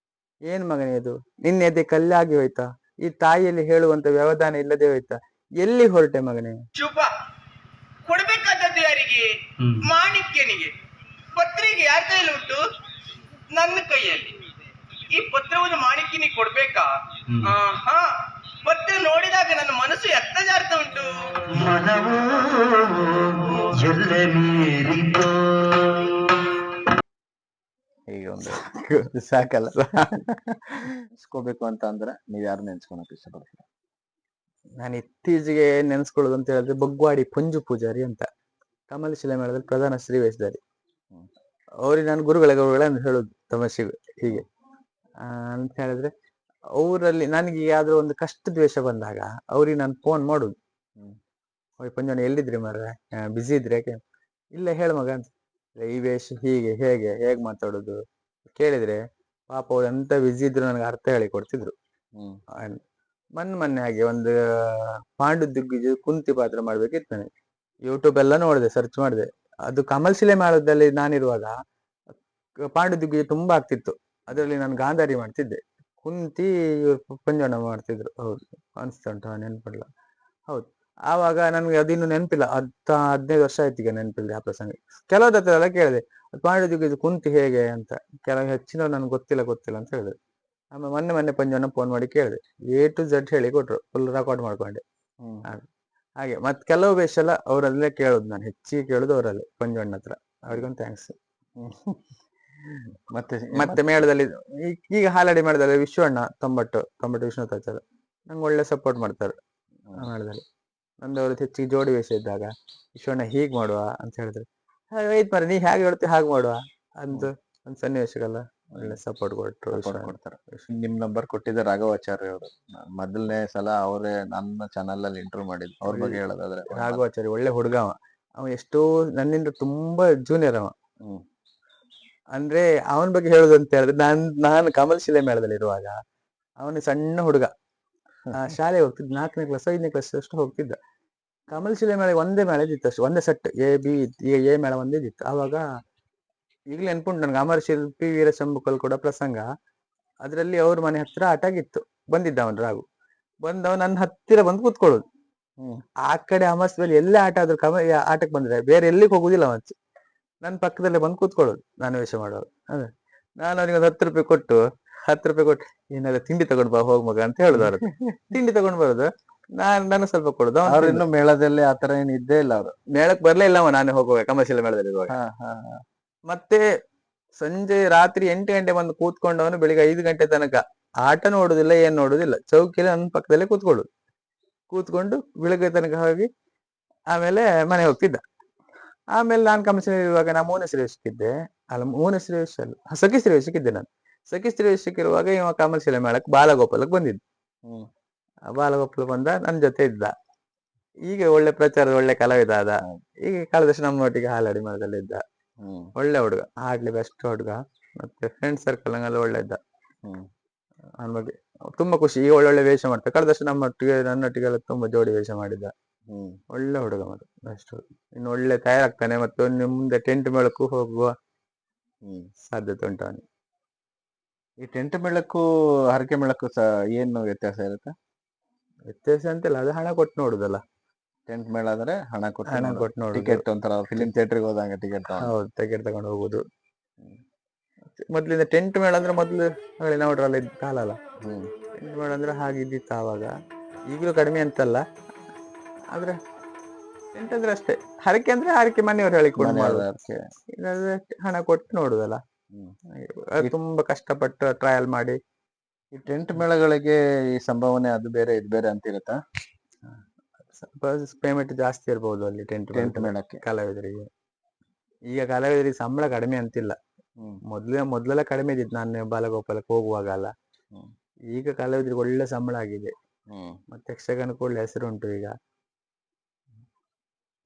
ಏನ್ ಮಗನೇ ಇದು, ನಿನ್ನ ಎದೆ ಕಲ್ಲಾಗಿ ಹೋಯ್ತಾ? ಈ ತಾಯಿಯಲ್ಲಿ ಹೇಳುವಂತ ವ್ಯವಧಾನ ಇಲ್ಲದೆ ಹೋಯ್ತಾ? ಎಲ್ಲಿ ಹೊರಟೆ ಮಗನೇ? ಶುಭ ಕೊಡ್ಬೇಕಾದದ್ದು ಯಾರಿಗೆ? ಮಾಣಿಕ್ಯನಿಗೆ. ಪತ್ರಿಕೆ ಯಾರ ಕೈಯಲ್ಲಿ ಉಂಟು? ನನ್ನ ಕೈಯಲ್ಲಿ. ಈ ಪತ್ರವನ್ನು ಮಾಣಿಕ್ಯನಿಗೆ ಕೊಡ್ಬೇಕಾ? ಹಾ, ಪತ್ರ ನೋಡಿದಾಗ ನನ್ನ ಮನಸ್ಸು ಎತ್ತಜಾರ್ತಾ ಉಂಟು. ಈಗ ಒಂದು ಸಾಕಲ್ಲ ನೆನ್ಸ್ಕೋಬೇಕು ಅಂತ ಅಂದ್ರೆ ನೀವ್ ಯಾರು ನೆನ್ಸ್ಕೊಳಕ್ ಇಷ್ಟಪಡ್ತೀರಾ? ನಾನು ಇತ್ತೀಚೆಗೆ ನೆನ್ಸ್ಕೊಳ್ಳೋದು ಅಂತ ಹೇಳಿದ್ರೆ ಬಗ್ವಾಡಿ ಪಂಜು ಪೂಜಾರಿ ಅಂತ, ಕಮಲ ಶಿಲೆ ಮೇಳದಲ್ಲಿ ಪ್ರಧಾನ ಶ್ರೀ ವೇಷಧಾರಿ. ಅವ್ರಿಗೆ ನಾನು ಗುರುಗಳ ಅಂತ ಹೇಳುದು ತಮಾಷೆಗೆ ಹೀಗೆ ಅಂತ ಹೇಳಿದ್ರೆ, ಅವರಲ್ಲಿ ನನಗೆ ಯಾವ್ದೋ ಒಂದು ಕಷ್ಟದ ವೇಷ ಬಂದಾಗ ಅವ್ರಿಗೆ ನಾನು ಫೋನ್ ಮಾಡುದು, ಪಂಜಣ್ಣ ಎಲ್ಲಿದ್ರಿ ಮಾರ್ರೆ, ಬಿಸಿ ಇದ್ರಿ, ಯಾಕೆ ಇಲ್ಲ ಹೇಳು ಮಗ ಅಂತ. ಈ ವೇಷ ಹೀಗೆ ಹೇಗೆ ಮಾತಾಡೋದು ಕೇಳಿದ್ರೆ ಪಾಪ ಅವ್ರು ಎಂತ ಬಿಸಿ ಇದ್ರು ನನಗೆ ಅರ್ಥ ಹೇಳಿ ಕೊಡ್ತಿದ್ರು. ಮೊನ್ನೆ ಹಾಗೆ ಒಂದು ಪಾಂಡುದಿಗ್ಗಜ ಕುಂತಿ ಪಾತ್ರ ಮಾಡ್ಬೇಕಿತ್ತು ನನಗೆ. ಯೂಟ್ಯೂಬ್ ಎಲ್ಲ ನೋಡಿದೆ, ಸರ್ಚ್ ಮಾಡಿದೆ. ಅದು ಕಮಲ್ ಶಿಲೆ ಮೇಳದಲ್ಲಿ ನಾನಿರುವಾಗ ಪಾಂಡುದಿಗ್ಗಜ ತುಂಬಾ ಆಗ್ತಿತ್ತು, ಅದರಲ್ಲಿ ನಾನು ಗಾಂಧಾರಿ ಮಾಡ್ತಿದ್ದೆ, ಕುಂತಿ ಪಂಜಣ್ಣ ಮಾಡ್ತಿದ್ರು. ಹೌದು ಅನ್ಸ್ತಾ ಉಂಟು, ನೆನ್ಪಿಲ್ಲ. ಹೌದು, ಆವಾಗ ನನ್ಗೆ ಅದಿನ್ನು ನೆನಪಿಲ್ಲ, 15 ವರ್ಷ ಆಯ್ತು ಈಗ ನೆನಪಿಲ್ಲ ಆ ಪ್ರಸಂಗ. ಕೆಲವ್ರ ಹತ್ರ ಎಲ್ಲ ಕೇಳಿದೆ ಪಾಂಡುದಿಗ್ಗಜ ಕುಂತಿ ಹೇಗೆ ಅಂತ, ಕೆಲವು ಹೆಚ್ಚಿನವ್ರು ನನ್ಗೆ ಗೊತ್ತಿಲ್ಲ ಅಂತ ಹೇಳಿದ್ರು. ಆಮೇಲೆ ಮೊನ್ನೆ ಪಂಜಣ್ಣ ಫೋನ್ ಮಾಡಿ ಕೇಳಿದೆ, A to Z ಹೇಳಿ ಕೊಟ್ರು, ಫುಲ್ ರೆಕಾರ್ಡ್ ಮಾಡ್ಕೊಂಡೆ. ಹಾಗೆ ಮತ್ತೆ ಕೆಲವು ವೇಷ ಎಲ್ಲ ಅವರಲ್ಲೇ ಕೇಳುದು, ನಾನು ಹೆಚ್ಚಿಗೆ ಕೇಳುದು ಅವರಲ್ಲೇ ಪಂಜಣ್ಣ ಹತ್ರ, ಅವ್ರಿಗೊಂದು ಥ್ಯಾಂಕ್ಸ್. ಮತ್ತೆ ಮೇಳದಲ್ಲಿ ಈಗ ಹಾಲಡಿ ಮೇಳದಲ್ಲಿ ವಿಶ್ವಣ್ಣ 90 ವಿಷ್ಣುತಾಚಾರ ನಂಗೆ ಒಳ್ಳೆ ಸಪೋರ್ಟ್ ಮಾಡ್ತಾರೆ ಮೇಳದಲ್ಲಿ. ನಂದವ್ರದ್ದು ಹೆಚ್ಚಿಗೆ ಜೋಡಿ ವೇಷ ಇದ್ದಾಗ ವಿಶ್ವಣ್ಣ ಹೀಗ್ ಮಾಡುವ ಅಂತ ಹೇಳಿದ್ರೆ, ಆಯ್ತು ಮಾರ್ರೆ ನೀ ಹೇಗೆ ಹೇಳ್ತೀವಿ ಹಾಗೆ ಮಾಡುವ ಅಂತ ಒಂದು ಸನ್ನಿವೇಶಕ್ಕೆಲ್ಲ ಒಳ್ಳೆ ಸಪೋರ್ಟ್ ಕೊಡ್ತಾರೆ. ನಿಮ್ ನಂಬರ್ ಕೊಟ್ಟಿದ್ದ ರಾಘವಾಚಾರ್ಯ ಅವರು, ಮೊದಲನೇ ಸಲ ಅವರೇ ನನ್ನ ಚಾನಲ್ ಅಲ್ಲಿ ಇಂಟರ್ವ್ಯೂ ಮಾಡಿದ್ರು. ಅವ್ರ ಬಗ್ಗೆ ಹೇಳೋದಾದ್ರೆ, ರಾಘವಾಚಾರ್ಯ ಒಳ್ಳೆ ಹುಡುಗ ಅವ ಎಷ್ಟೋ ನನ್ನಿಂದ ತುಂಬಾ ಜೂನಿಯರ್ ಅವ. ಅಂದ್ರೆ ಅವನ ಬಗ್ಗೆ ಹೇಳುದು ಅಂತ ಹೇಳಿದ್ರೆ, ನಾನು ಕಮಲ್ ಶಿಲೆ ಮೇಳದಲ್ಲಿ ಇರುವಾಗ ಅವನು ಸಣ್ಣ ಹುಡುಗ, ಶಾಲೆ ಹೋಗ್ತಿದ್ದ, 4ನೇ ಕ್ಲಾಸ್ 5ನೇ ಕ್ಲಾಸ್ ಅಷ್ಟು ಹೋಗ್ತಿದ್ದ. ಕಮಲ್ ಶಿಲೆ ಮೇಳ ಒಂದೇ ಮೇಳ ಇದ್ದಿತ್ತು ಅಷ್ಟು, ಒಂದೇ ಸೆಟ್ AB. ಈಗ A ಮೇಳ ಒಂದೇ ಇದ್ದಿತ್ತು ಆವಾಗ. ಈಗಲೇ ನೆನ್ಪುಂಟು ನನ್ಗೆ, ಅಮರ ಶಿಲ್ಪಿ ವೀರಶಂಭುಕಲ್ ಕೂಡ ಪ್ರಸಂಗ, ಅದ್ರಲ್ಲಿ ಅವ್ರ ಮನೆ ಹತ್ರ ಆಟ ಆಗಿತ್ತು. ಬಂದಿದ್ದ ಅವನು ರಾಘು, ಬಂದವ ನನ್ನ ಹತ್ತಿರ ಬಂದು ಕೂತ್ಕೊಳ್ಳೋದು. ಆ ಕಡೆ ಅಮರ್ಸ್ದಲ್ಲಿ ಎಲ್ಲೇ ಆಟ ಆದ್ರೂ ಆಟಕ್ಕೆ ಬಂದ್ರೆ ಬೇರೆ ಎಲ್ಲಿಗೆ ಹೋಗುದಿಲ್ಲ ಅವತ್ತು, ನನ್ನ ಪಕ್ಕದಲ್ಲೇ ಬಂದು ಕೂತ್ಕೊಳ್ಳೋದು ನಾನು ವೇಷ ಮಾಡುವಾಗ. ಅದೇ ನಾನು ಅವನಿಗೆ ಒಂದು 10 ರೂಪಾಯಿ ಕೊಟ್ಟು ಏನಾದ್ರು ತಿಂಡಿ ತಗೊಂಡ್ ಬಾ ಹೋಗ್ ಮಗ ಅಂತ ಹೇಳುದು. ಅವ್ರ ತಿಂಡಿ ತಗೊಂಡ್ ಬರೋದು, ನಾನು ಸ್ವಲ್ಪ ಕೊಡುದು. ಅವ್ರು ಇನ್ನು ಮೇಳದಲ್ಲಿ ಆತರ ಏನ್ ಇದ್ದೇ ಇಲ್ಲ, ಅವ್ರು ಮೇಳಕ್ ಬರ್ಲೇ ಇಲ್ಲವ ನಾನು ಹೋಗುವಾಗ ಕಮರ್ಷಿಯಲ್ ಮೇಳದಲ್ಲಿ ಇರುವಾಗ. ಮತ್ತೆ ಸಂಜೆ ರಾತ್ರಿ 8 ಗಂಟೆ ಬಂದು ಕೂತ್ಕೊಂಡವನು ಬೆಳಿಗ್ಗೆ 5 ಗಂಟೆ ತನಕ ಆಟ ನೋಡುದಿಲ್ಲ, ಏನ್ ನೋಡುದಿಲ್ಲ, ಚೌಕಿಯಲ್ಲಿ ನನ್ನ ಪಕ್ಕದಲ್ಲೇ ಕೂತ್ಕೊಂಡು ಬೆಳಿಗ್ಗೆ ತನಕ ಹೋಗಿ ಆಮೇಲೆ ಮನೆ ಹೋಗ್ತಿದ್ದ. ಆಮೇಲೆ ನಾನು ಕಮರ್ಷಿಯಲ್ ಇರುವಾಗ ನಾ ಮೌನ ಶ್ರೇಷ್ಠಕ್ಕಿದ್ದೆ, ಸಖಿ ಶ್ರೇಷ್ಠಕ್ಕಿದ್ದೆ ನಾನು. ಸಖಿ ಶ್ರೇಷ್ಠಕ್ಕಿರುವಾಗ ಇವ ಕಮರ್ಷಿಯಲ್ ಮೇಳಕ್ಕೆ ಬಾಲಗೋಪಾಲಕ್ಕೆ ಬಂದಿದ್ದು. ಬಾಲಗೋಪಾಲ ಬಂದ, ನನ್ನ ಜೊತೆ ಇದ್ದ. ಈಗ ಒಳ್ಳೆ ಪ್ರಚಾರದ ಒಳ್ಳೆ ಕಲಾವಿದ ಆದ. ಈಗ ಕಳೆದ ವರ್ಷ ನಮ್ಮೊಟ್ಟಿಗೆ ಹಾಲಾಡಿ ಮೇಳದಲ್ಲಿ ಇದ್ದ. ಒಳ್ಳೆ ಹುಡುಗ, ಹಾಡ್ಲಿ ಬೆಸ್ಟ್ ಹುಡುಗ. ಮತ್ತೆ ಫ್ರೆಂಡ್ ಸರ್ಕಲ್ ನಂಗೆಲ್ಲ ಒಳ್ಳೆ ಇದ್ದ. ಹ್ಮ್ ಅವನ ಬಗ್ಗೆ ತುಂಬಾ ಖುಷಿ. ಈಗ ಒಳ್ಳೊಳ್ಳೆ ವೇಷ ಮಾಡ್ತಾರೆ. ಕಳೆದ ವರ್ಷ ನಮ್ಮೊಟ್ಟಿಗೆ ನನ್ನೊಟ್ಟಿಗೆಲ್ಲ ತುಂಬಾ ಜೋಡಿ ವೇಷ ಮಾಡಿದ್ದ. ಹ್ಮ್ ಒಳ್ಳೆ ಹುಡುಗ ಮತ್ತೆ ಅಷ್ಟು ಇನ್ನು ಒಳ್ಳೆ ತಯಾರಾಗ್ತಾನೆ. ಮತ್ತೆ ಇನ್ನು ಮುಂದೆ ಟೆಂಟ್ ಮೇಳಕ್ಕೂ ಹೋಗುವ ಹ್ಮ್ ಸಾಧ್ಯತೆ ಉಂಟು ಅವನಿಗೆ. ಈ ಟೆಂಟ್ ಮೇಳಕ್ಕೂ ಹರಕೆ ಮೇಳಕ್ಕೂ ಏನು ವ್ಯತ್ಯಾಸ ಇರುತ್ತೆ? ವ್ಯತ್ಯಾಸ ಅಂತಿಲ್ಲ, ಅದು ಹಣ ಕೊಟ್ಟು ನೋಡುದಲ್ಲ. ಟೆಂಟ್ ಮೇಳ ಆದ್ರೆ ಹಣ ಕೊಟ್ಟು ಹಣ ಕೊಟ್ಟು ನೋಡುದು. ಟಿಕೆಟ್ ಒಂಥರ ಫಿಲಿಂ ಥಿಯೇಟರ್ಗೆ ಹೋದಂಗೆ ಟಿಕೆಟ್ ಹೌದು, ಟಿಕೆಟ್ ತಗೊಂಡು ಹೋಗುದು. ಮೊದ್ಲಿಂದ ಟೆಂಟ್ ಮೇಳ ಅಂದ್ರೆ ಮೊದ್ಲು ಹೇಳಿ ನೋಡ್ರಲ್ಲ ಇದ್ದ ಕಾಲ ಅಲ್ಲ. ಹ್ಮ್ ಟೆಂಟ್ ಮೇಳ ಅಂದ್ರೆ ಹಾಗಿದ್ದಿತ್ತು ಆವಾಗ. ಈಗಲೂ ಕಡಿಮೆ ಅಂತಲ್ಲ, ಆದ್ರೆ ಟೆಂಟ್ ಅಂದ್ರೆ ಅಷ್ಟೇ. ಹರಕೆ ಅಂದ್ರೆ ಹರಕೆ ಮನೆಯವ್ರು ಹೇಳಿಕೊಂಡು ಮಾಡುದು. ಹರಕೆ. ಇಲ್ಲಾಂದ್ರೆ ಹಣ ಕೊಟ್ಟು ನೋಡುದಲ್ಲ. ಹ್ಮ್ ಅದು ತುಂಬಾ ಕಷ್ಟಪಟ್ಟು ಟ್ರಯಲ್ ಮಾಡಿ. ಈ ಟೆಂಟ್ ಮೇಳಗಳಿಗೆ ಈ ಸಂಭಾವನೆ ಅದು ಬೇರೆ ಇದು ಬೇರೆ ಅಂತ ಇರುತ್ತಾ? ಸ್ವಲ್ಪ ಪೇಮೆಂಟ್ ಜಾಸ್ತಿ ಇರ್ಬೋದು ಅಲ್ಲಿ ಟೆಂಟ್ ಮೇಳಕ್ಕೆ. ಕಲಾವಿದರಿಗೆ. ಈಗ ಕಲಾವಿದರಿಗೆ ಸಂಬಳ ಕಡಿಮೆ ಅಂತಿಲ್ಲ. ಹ್ಮ್ ಮೊದ್ಲೆಲ್ಲ ಕಡಿಮೆ ಇದ್ದಿತ್ತು ನಾನು ಬಾಲಗೋಪಾಲಕ್ಕೆ ಹೋಗುವಾಗ ಅಲ್ಲ. ಹ್ಮ್ ಈಗ ಕಲಾವಿದರಿಗೆ ಒಳ್ಳೆ ಸಂಬಳ ಆಗಿದೆ. ಹ್ಮ್ ಮತ್ತೆ ಯಕ್ಷಗಾನಕ್ಕೆ ಒಳ್ಳೆ ಹೆಸರು ಉಂಟು ಈಗ.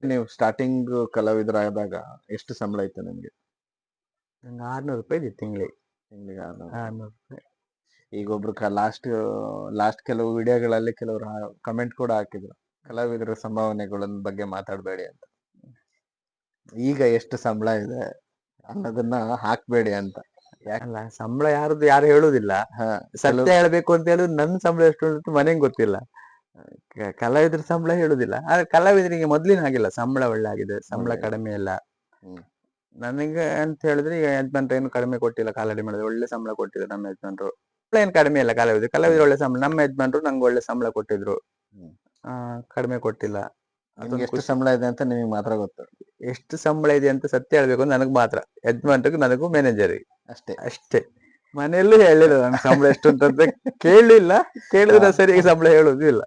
ನೀವು ಸ್ಟಾರ್ಟಿಂಗ್ ಕಲಾವಿದರಾದಾಗ ಎಷ್ಟು ಸಂಬಳ ಇತ್ತು ನಿಮ್ಗೆ? ನಂಗೆ 600 ರೂಪಾಯಿ ಇದ್ದಿತ್ತು ತಿಂಗಳಿಗೆ. ತಿಂಗಳಿಗೆ 600. 600 ರೂಪಾಯಿ. ಈಗ ಒಬ್ರು ಲಾಸ್ಟ್ ಕೆಲವು ವಿಡಿಯೋಗಳಲ್ಲಿ ಕೆಲವರು ಕಮೆಂಟ್ ಕೂಡ ಹಾಕಿದ್ರು, ಕಲಾವಿದರ ಸಂಭಾವನೆಗಳ ಬಗ್ಗೆ ಮಾತಾಡಬೇಡಿ ಅಂತ. ಈಗ ಎಷ್ಟು ಸಂಬಳ ಇದೆ ಅನ್ನೋದನ್ನ ಹಾಕ್ಬೇಡಿ ಅಂತ. ಅಲ್ಲ, ಸಂಬಳ ಯಾರು ಹೇಳುದಿಲ್ಲ. ಸತ್ಯ ಹೇಳ್ಬೇಕು ಅಂತ ಹೇಳಿದ್ರೆ ನನ್ನ ಸಂಬಳ ಎಷ್ಟು ಉಂಟು ಮನೆಗೆ ಗೊತ್ತಿಲ್ಲ. ಕಲಾವಿದರ ಸಂಬಳ ಹೇಳುದಿಲ್ಲ. ಆದ್ರೆ ಕಲಾವಿದರಿಗೆ ಮೊದ್ಲಿನ ಹಾಗಿಲ್ಲ, ಸಂಬಳ ಒಳ್ಳೆ ಆಗಿದೆ, ಸಂಬಳ ಕಡಿಮೆ ಇಲ್ಲ. ನನಗೆ ಅಂತ ಹೇಳಿದ್ರೆ ಈಗ ಯಜಮಾನ್ರು ಏನು ಕಡಿಮೆ ಕೊಟ್ಟಿಲ್ಲ. ಕಾಲಡಿ ಮಾಡಿದ್ರೆ ಒಳ್ಳೆ ಸಂಬಳ ಕೊಟ್ಟಿದ್ರು ನಮ್ಮ ಯಜಮಾನ್ರು. ಏನು ಕಡಿಮೆ ಇಲ್ಲ ಕಲಾವಿದ್ರು ಒಳ್ಳೆ ಸಂಬಳ. ನಮ್ಮ ಯಜಮಾನ್ರು ನಂಗೆ ಒಳ್ಳೆ ಸಂಬಳ ಕೊಟ್ಟಿದ್ರು, ಕಡಿಮೆ ಕೊಟ್ಟಿಲ್ಲ. ಎಷ್ಟು ಸಂಬಳ ಇದೆ ಅಂತ ನಿಮಗೆ ಮಾತ್ರ ಗೊತ್ತು. ಎಷ್ಟು ಸಂಬಳ ಇದೆ ಅಂತ ಸತ್ಯ ಹೇಳ್ಬೇಕು ನನಗ್ ಮಾತ್ರ, ಯಜಮಾನ್ರಿಗೆ ನನಗೂ ಮ್ಯಾನೇಜರ್ಗೆ ಅಷ್ಟೇ. ಮನೆಯಲ್ಲೂ ಹೇಳಿಲ್ಲ ನನ್ಗೆ ಸಂಬಳ ಎಷ್ಟು ಅಂತ ಕೇಳಲಿಲ್ಲ. ಕೇಳಿದ್ರೆ ಸರಿಯಾಗಿ ಸಂಬಳ ಹೇಳುದು ಇಲ್ಲ.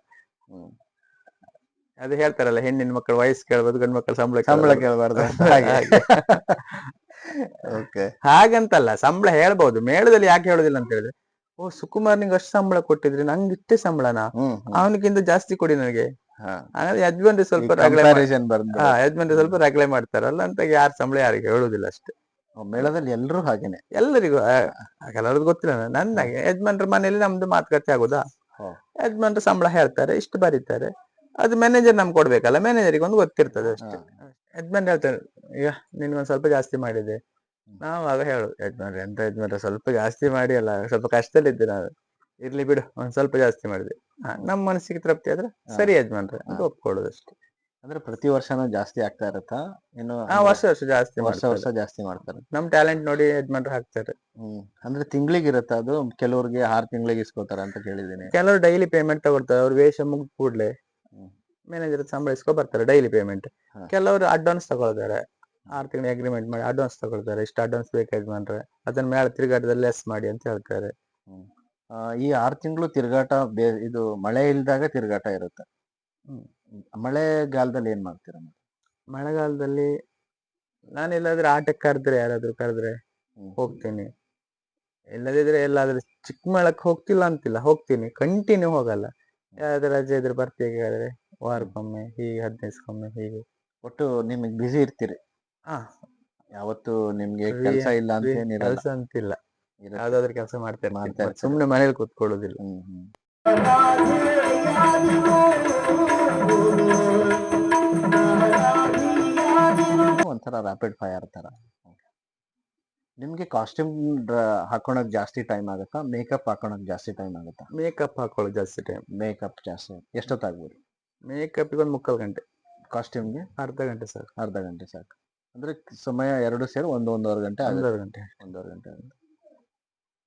ಅದು ಹೇಳ್ತಾರಲ್ಲ, ಹೆಣ್ಣಿನ ಮಕ್ಕಳು ವಯಸ್ಸು ಕೇಳ್ಬೋದು, ಗಂಡು ಮಕ್ಕಳು ಸಂಬಳ ಕೇಳಬಾರ್ದು. ಹಾಗಂತಲ್ಲ, ಸಂಬಳ ಹೇಳ್ಬಹುದು. ಮೇಳದಲ್ಲಿ ಯಾಕೆ ಹೇಳುದಿಲ್ಲ ಅಂತ ಹೇಳಿದ್ರೆ, ಓ ಸುಕುಮಾರ್ ನಿಂಗೆ ಅಷ್ಟು ಸಂಬಳ ಕೊಟ್ಟಿದ್ರಿ, ನಂಗೆ ಇಷ್ಟೇ ಸಂಬಳನಾ, ಅವನಿಗಿಂತ ಜಾಸ್ತಿ ಕೊಡಿ ನನಗೆ. ಹಾಗಾದ್ರೆ ಯಜಮಾನ್ರಿ ಸ್ವಲ್ಪ ರಗಳೆ ಮಾಡ್ತಾರಲ್ಲ ಅಂತ ಯಾರು ಸಂಬಳ ಯಾರಿಗೆ ಹೇಳುದಿಲ್ಲ ಅಷ್ಟೇ. ಮೇಳದಲ್ಲಿ ಎಲ್ಲರೂ ಹಾಗೇನೆ, ಎಲ್ಲರಿಗೂ ಕೆಲವ್ರಿಗೆ ಗೊತ್ತಿಲ್ಲ. ನನಗೆ ಯಜಮಾನ್ರ ಮನೆಯಲ್ಲಿ ನಮ್ದು ಮಾತುಕತೆ ಆಗುದಾ, ಯಜಮಾನ್ರ ಸಂಬಳ ಹೇಳ್ತಾರೆ, ಇಷ್ಟು ಬರೀತಾರೆ, ಅದು ಮ್ಯಾನೇಜರ್ ನಮ್ಗೆ ಕೊಡ್ಬೇಕಲ್ಲ, ಮ್ಯಾನೇಜರಿಗೆ ಒಂದು ಗೊತ್ತಿರ್ತದೆ ಅಷ್ಟೇ. ಯಜಮಾನ್ ಹೇಳ್ತಾರೆ, ಈಗ ನಿನ್ಗೊಂದು ಸ್ವಲ್ಪ ಜಾಸ್ತಿ ಮಾಡಿದೆ. ನಾವಾಗ ಹೇಳುದು, ಯಜಮಾನ್ರೆ ಸ್ವಲ್ಪ ಜಾಸ್ತಿ ಮಾಡಿ ಅಲ್ಲ, ಸ್ವಲ್ಪ ಕಷ್ಟದಲ್ಲಿದ್ದೆ ನಾನು, ಇರ್ಲಿ ಬಿಡು ಒಂದ್ ಸ್ವಲ್ಪ ಜಾಸ್ತಿ ಮಾಡಿದೆ, ನಮ್ಮ ಮನಸ್ಸಿಗೆ ತೃಪ್ತಿ ಆದ್ರೆ ಸರಿ ಯಜಮಾನ್ರೆ ಅಂತ ಒಪ್ಕೊಳ್ಳೋದು ಅಷ್ಟೇ. ಅಂದ್ರೆ ಪ್ರತಿ ವರ್ಷನೂ ಜಾಸ್ತಿ ಆಗ್ತಾ ಇರತ್ತಾ? ಇನ್ನು ವರ್ಷ ಜಾಸ್ತಿ ಜಾಸ್ತಿ ಮಾಡ್ತಾರೆ. ನಮ್ ಟ್ಯಾಲೆಂಟ್ ನೋಡಿ ಯಜಮಾನ್ರು ಹಾಕ್ತಾರೆ. ಅಂದ್ರೆ ತಿಂಗಳಿಗೆ ಇರುತ್ತೆ ಅದು? ಕೆಲವ್ರಿಗೆ 6 ತಿಂಗಳಿಗೆ ಇಸ್ಕೋತಾರೆ ಅಂತ ಕೇಳಿದೀನಿ. ಕೆಲವರು ಡೈಲಿ ಪೇಮೆಂಟ್ ತಗೊಳ್ತಾರೆ. ಅವ್ರು ವೇಷ ಮುಗಿದ ಕೂಡ್ಲೆ ಮ್ಯಾನೇಜರ್ ಸಂಬಳ ಇಸ್ಕೊ ಬರ್ತಾರೆ, ಡೈಲಿ ಪೇಮೆಂಟ್. ಕೆಲವರು ಅಡ್ವಾನ್ಸ್ ತಗೊಳ್ತಾರೆ, 6 ತಿಂಗಳಿಗೆ ಅಗ್ರಿಮೆಂಟ್ ಮಾಡಿ ಅಡ್ವಾನ್ಸ್ ತಗೊಳ್ತಾರೆ. ಇಷ್ಟು ಅಡ್ವಾನ್ಸ್ ಬೇಕು ಯಜಮಾನ್ರೆ, ಅದನ್ನ ಮೇಳ ತಿರುಗಾಟದಲ್ಲಿ ಲೆಸ್ ಮಾಡಿ ಅಂತ ಹೇಳ್ತಾರೆ. ಈ 6 ತಿಂಗಳು ತಿರುಗಾಟ ಇದು ಮಳೆ ಇಲ್ದಾಗ ತಿರುಗಾಟ ಇರುತ್ತೆ. ಮಳೆಗಾಲದಲ್ಲಿ ಏನ್ ಮಾಡ್ತೀರ? ಮಳೆಗಾಲದಲ್ಲಿ ನಾನು ಎಲ್ಲಾದ್ರೂ ಆಟಕ್ಕೆ ಕರೆದ್ರೆ, ಯಾರಾದ್ರೂ ಕರೆದ್ರೆ ಹೋಗ್ತೀನಿ. ಇಲ್ಲದಿದ್ರೆ ಎಲ್ಲಾದ್ರೂ ಚಿಕ್ಕ ಮೇಳಕ್ಕೆ ಹೋಗ್ತಿಲ್ಲ ಅಂತಿಲ್ಲ, ಹೋಗ್ತೀನಿ. ಕಂಟಿನ್ಯೂ ಹೋಗಲ್ಲ. ಯಾರಾದ್ರೂ ರಜೆ ಇದ್ರೆ ಬರ್ತೀವಿ ಆದ್ರೆ ವಾರಕ್ಕೊಮ್ಮೆ, ಹೀಗೆ 15 ದಿವಸಕ್ಕೊಮ್ಮೆ, ಹೀಗೆ. ಒಟ್ಟು ನಿಮಗೆ ಬಿಸಿ ಇರ್ತೀರಿ? ಯಾವತ್ತು ನಿಮ್ಗೆ ಕೆಲಸ ಇಲ್ಲ ಅಂತ ಏನಿರಲ್ಲ? ಕೆಲಸ ಅಂತಿಲ್ಲ, ಯಾವ್ದಾದ್ರು ಕೆಲಸ ಮಾಡ್ತಾರೆ, ಸುಮ್ನೆ ಮನೇಲಿ ಕೂತ್ಕೊಳ್ಳೋದಿಲ್ಲ. ಒಂಥರ ರ್ಯಾಪಿಡ್ ಫೈರ್ ತರ. ನಿಮ್ಗೆ ಕಾಸ್ಟ್ಯೂಮ್ ಹಾಕೊಳಕ್ ಜಾಸ್ತಿ ಟೈಮ್ ಆಗುತ್ತಾ, ಮೇಕಪ್ ಹಾಕೊಳಕ್ ಜಾಸ್ತಿ ಟೈಮ್ ಆಗುತ್ತಾ? ಮೇಕಪ್ ಹಾಕೊಳ್ಳೋದು ಜಾಸ್ತಿ ಟೈಮ್. ಮೇಕಪ್ ಜಾಸ್ತಿ ಎಷ್ಟೊತ್ತಾಗ್ಬೋದು? ಮೇಕಪ್ಗೆ ಒಂದು 3/4 ಗಂಟೆ, ಕಾಸ್ಟ್ಯೂಮ್ಗೆ ಅರ್ಧ ಗಂಟೆ ಸಾಕು. ಅರ್ಧ ಗಂಟೆ ಸಾಕು. ಅಂದ್ರೆ ಸಮಯ 2 ಸೇರಿ 1-1.5 ಗಂಟೆ. 1.5 ಗಂಟೆ. 1.5 ಗಂಟೆ.